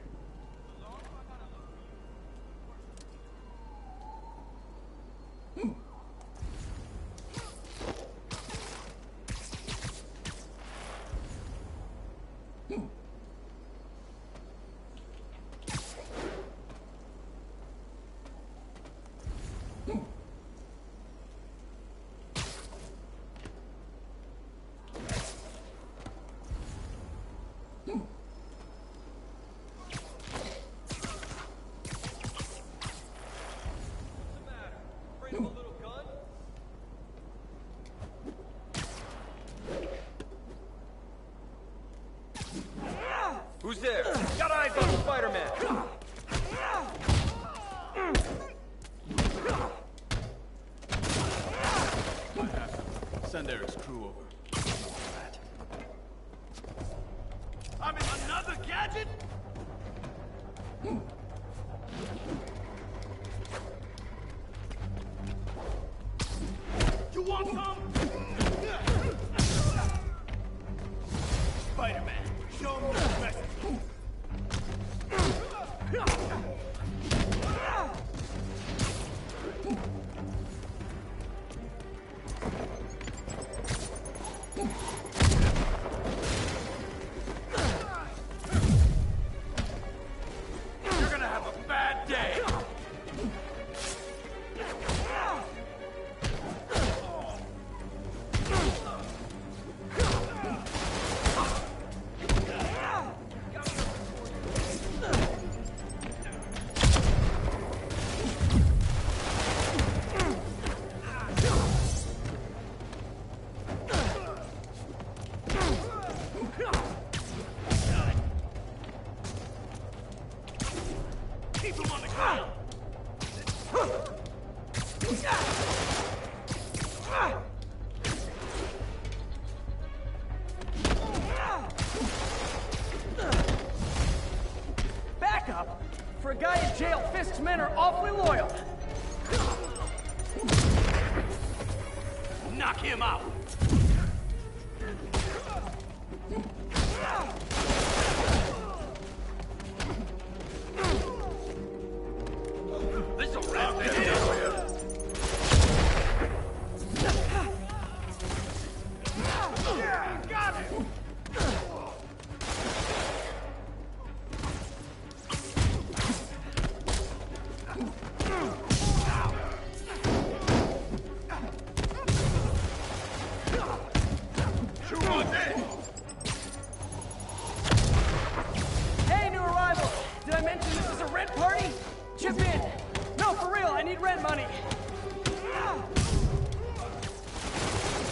Who's there? Got eyes on Spider-Man! Send Eric's crew over. I'm in another gadget? You want some? Spider-Man, show him the best. You're gonna have a bad day. Keep him on the ground. Back up? For a guy in jail, Fisk's men are awfully loyal. Knock him out! This'll wrap it in. Got it! Hey, new arrival! Did I mention this is a rent party? Chip in! No, for real, I need rent money!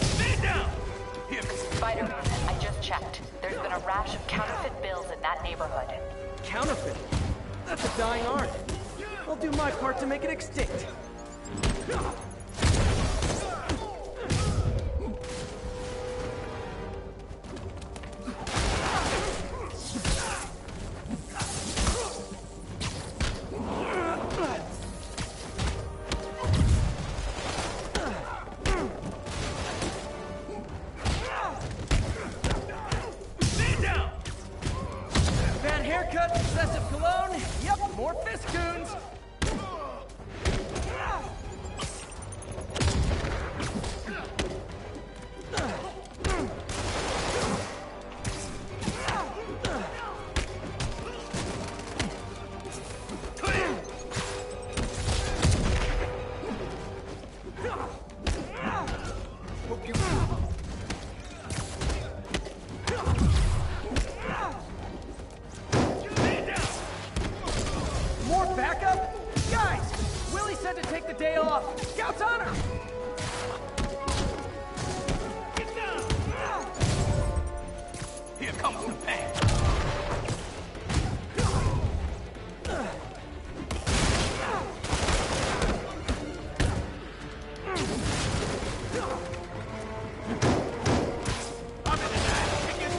Stand down! Spider-Man, I just checked. There's been a rash of counterfeit bills in that neighborhood. Counterfeit? That's a dying art. I'll do my part to make it extinct. Stand down! Bad haircut, excessive cologne. Yep, more fistcoons. Hope you... More backup? Guys, Willie said to take the day off. Scout's honor! Get down! Here comes the pain. I'm in the ass. Kick it.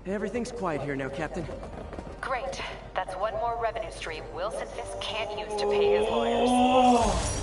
Everything's quiet here now, Captain. Great. That's one more revenue stream Wilson Fisk can't use to pay his lawyers.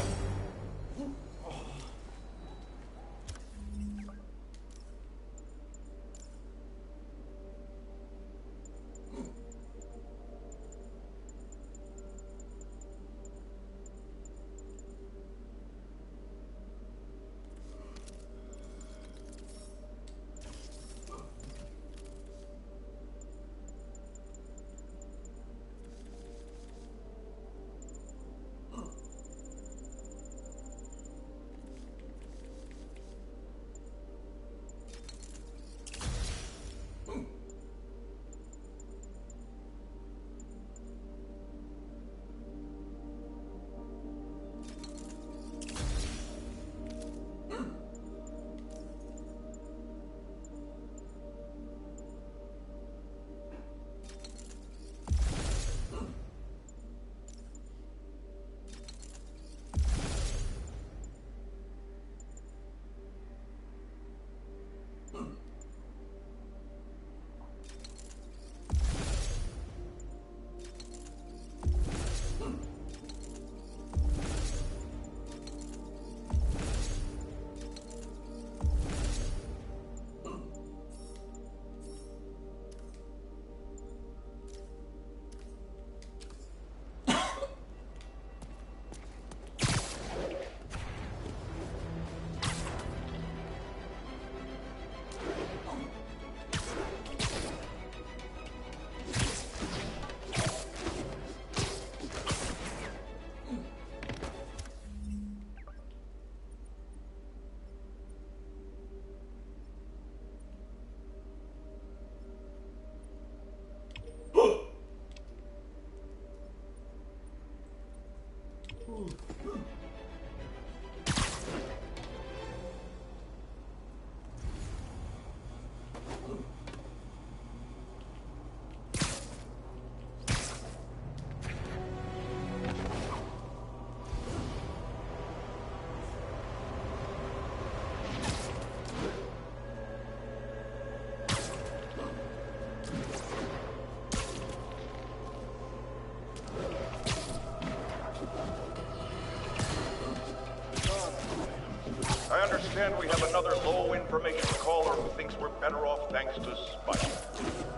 I understand we have another low information caller who thinks we're better off thanks to Spider.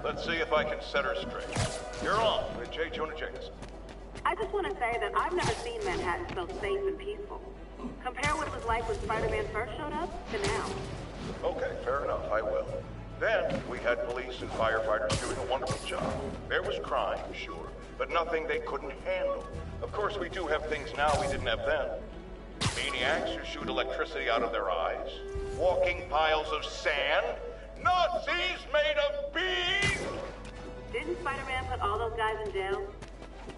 Let's see if I can set her straight. You're on with J. Jonah Jameson. I just want to say that I've never seen Manhattan so safe and peaceful. Compare what it was like when Spider-Man first showed up to now. Okay, fair enough, I will. Then, we had police and firefighters doing a wonderful job. There was crime, sure, but nothing they couldn't handle. Of course, we do have things now we didn't have then. Maniacs who shoot electricity out of their eyes, walking piles of sand, Nazis made of bees! Didn't Spider-Man put all those guys in jail?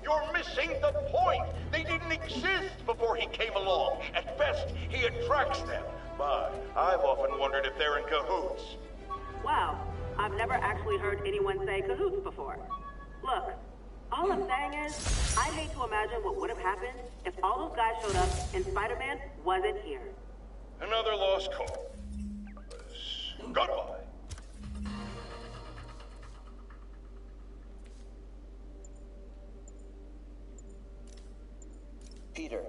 You're missing the point! They didn't exist before he came along. At best, he attracts them. But I've often wondered if they're in cahoots. Wow, I've never actually heard anyone say cahoots before. Look, all I'm saying is, I hate to imagine what would have happened if all those guys showed up and Spider-Man wasn't here. Another lost call. Goodbye. Peter.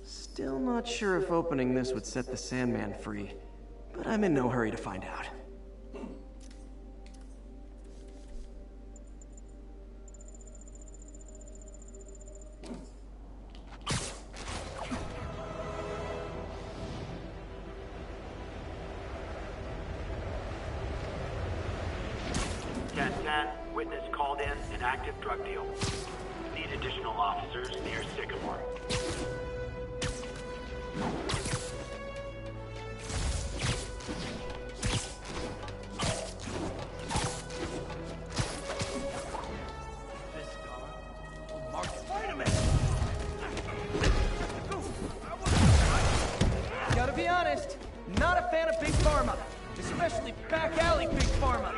Still not sure if opening this would set the Sandman free, but I'm in no hurry to find out. Witness called in an active drug deal. Need additional officers near Sycamore. Gotta be honest, not a fan of Big Pharma, especially back alley Big Pharma.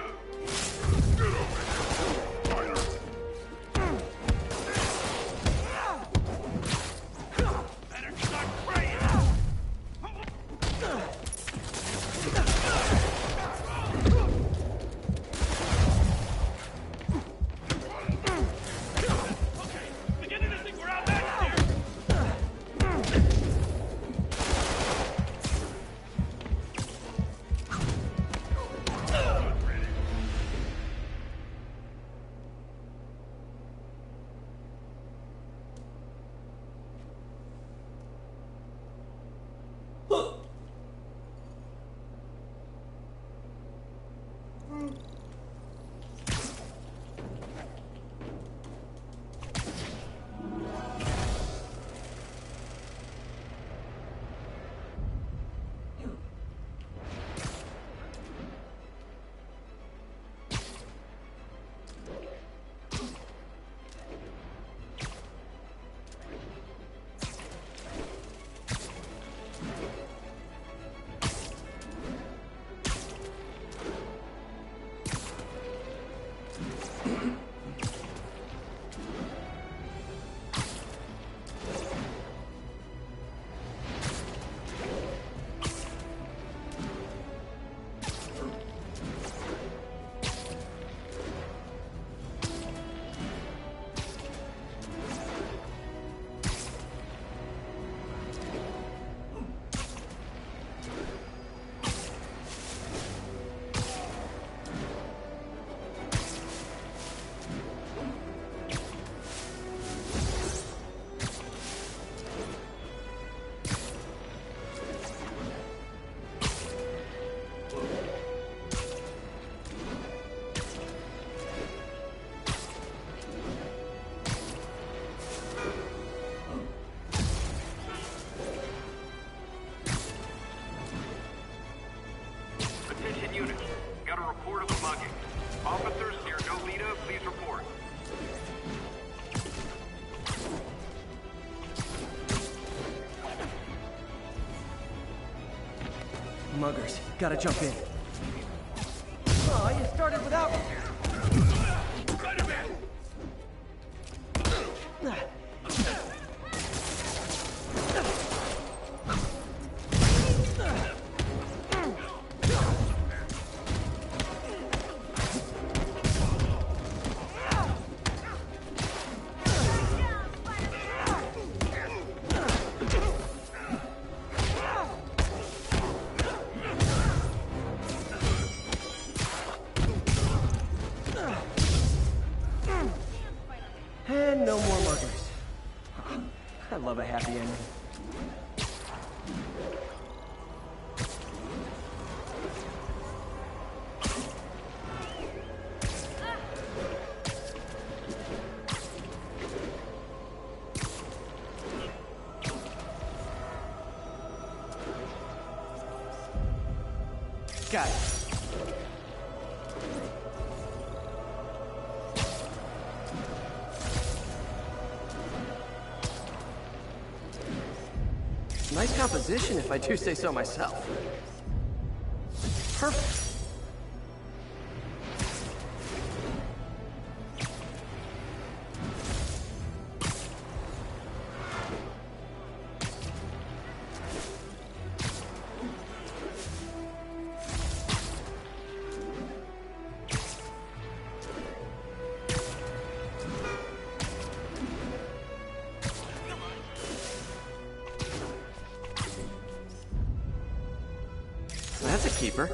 Muggers, gotta jump in. Oh, you started without me. Got it. Nice composition, if I do say so myself. Perfect. That's a keeper.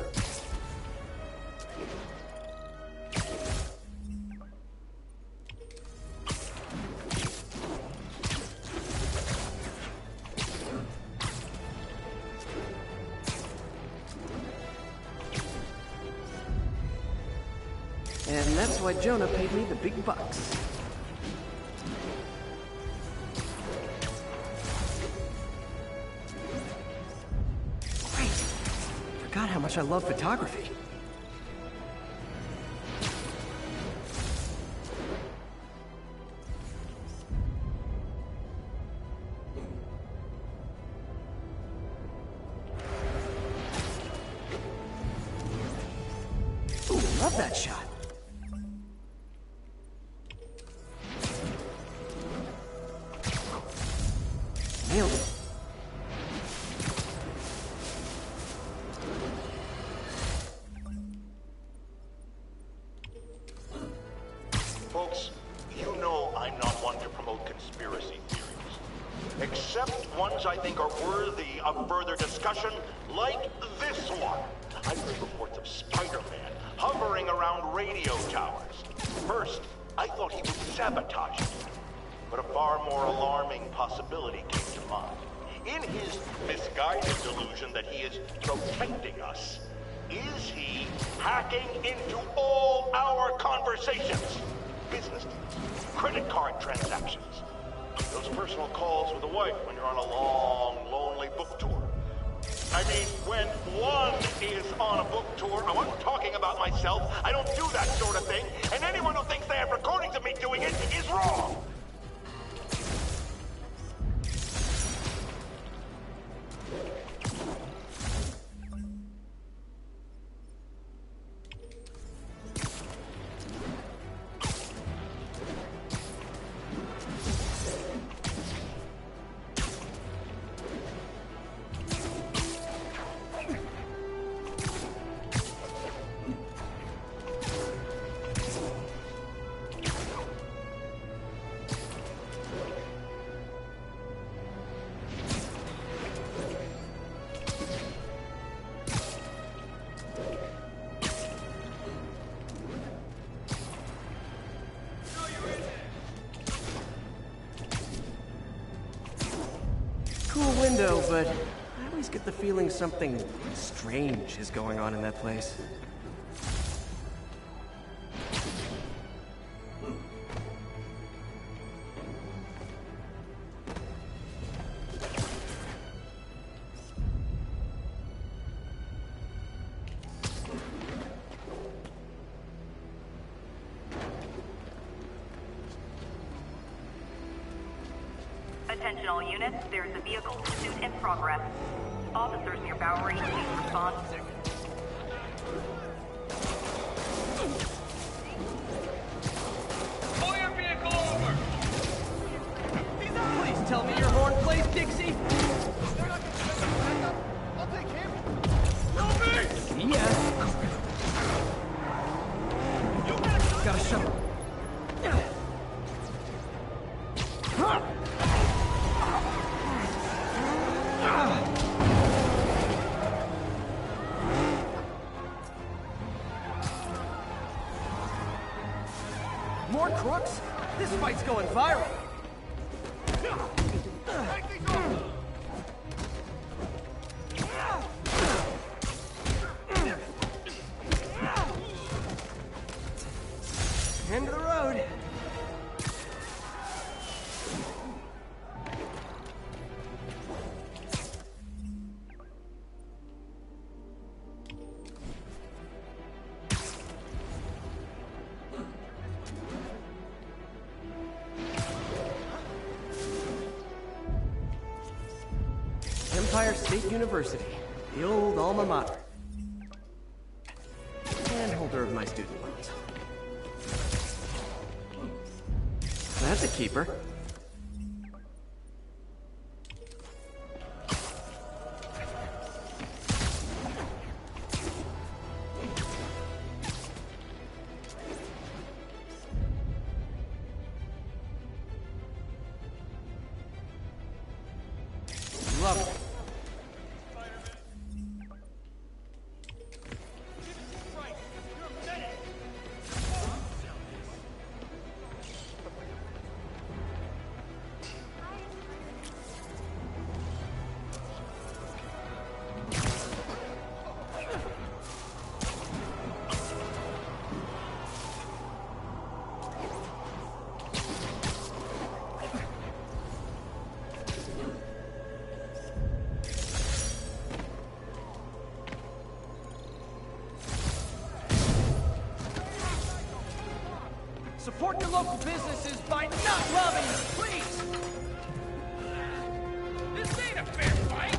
And that's why Jonah paid me the big bucks. Forgot how much I love photography. Ooh, love that shot. Nailed it. Folks, you know I'm not one to promote conspiracy theories. Except ones I think are worthy of further discussion, like this one. I've heard reports of Spider-Man hovering around radio towers. First, I thought he was sabotaging it. But a far more alarming possibility came to mind. In his misguided delusion that he is protecting us, is he hacking into all our conversations? Business deals, credit card transactions, those personal calls with the wife when you're on a long, lonely book tour. I mean, when one is on a book tour, I wasn't talking about myself, I don't do that sort of thing, and anyone who thinks they have recordings of me doing it is wrong! Cool window, but I always get the feeling something strange is going on in that place. Attention all units, there is a vehicle pursuit in progress. Officers near Bowery, please respond. Pull your vehicle over! Please tell me your horn plays, Dixie! I'll take him. Yeah. Gotta shove him. More crooks? This fight's going viral. Empire State University, the old alma mater. And holder of my student loans. That's a keeper. Love it. Support your local businesses by not robbing them, please! This ain't a fair fight!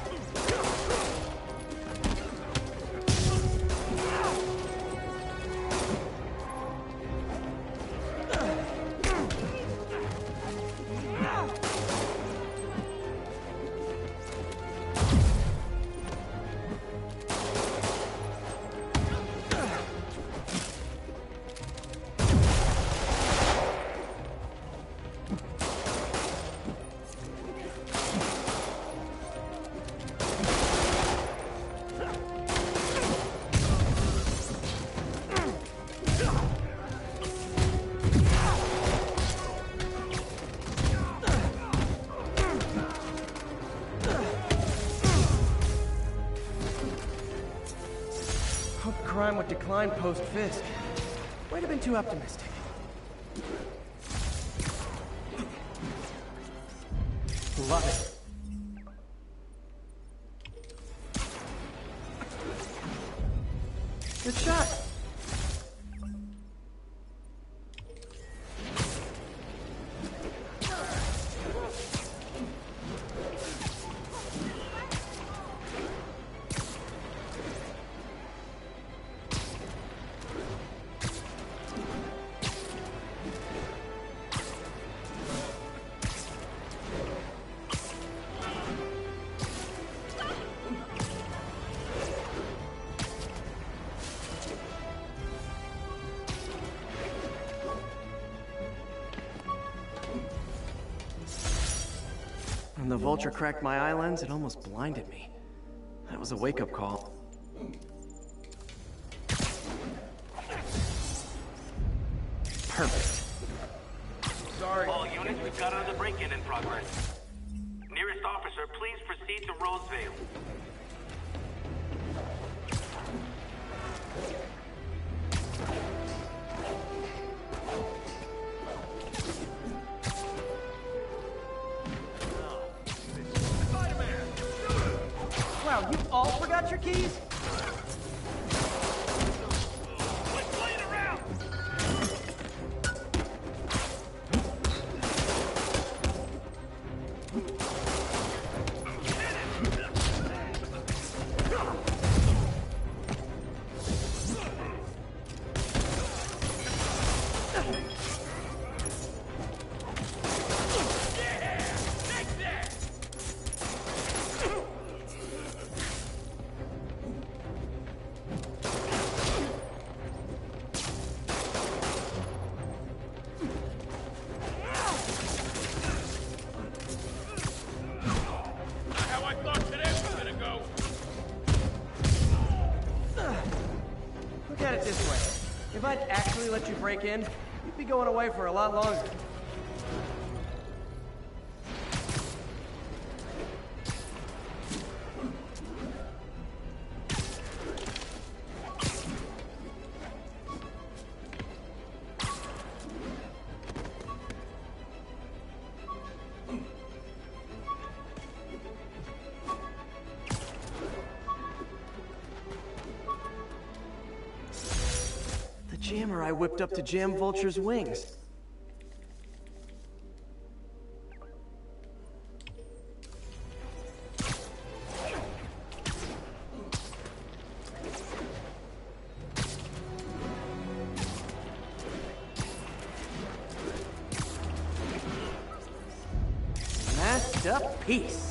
Hoped crime would decline post-Fisk. Might have been too optimistic. Love it. Good shot. When the vulture cracked my eye lens, it almost blinded me. That was a wake-up call. Perfect. Sorry. All units, we've got another break-in in progress. Nearest officer, please proceed to Roseville. Wow, you all forgot your keys? Look at it this way. If I'd actually let you break in, you'd be going away for a lot longer. Jammer I whipped up to jam Vulture's wings. the peace.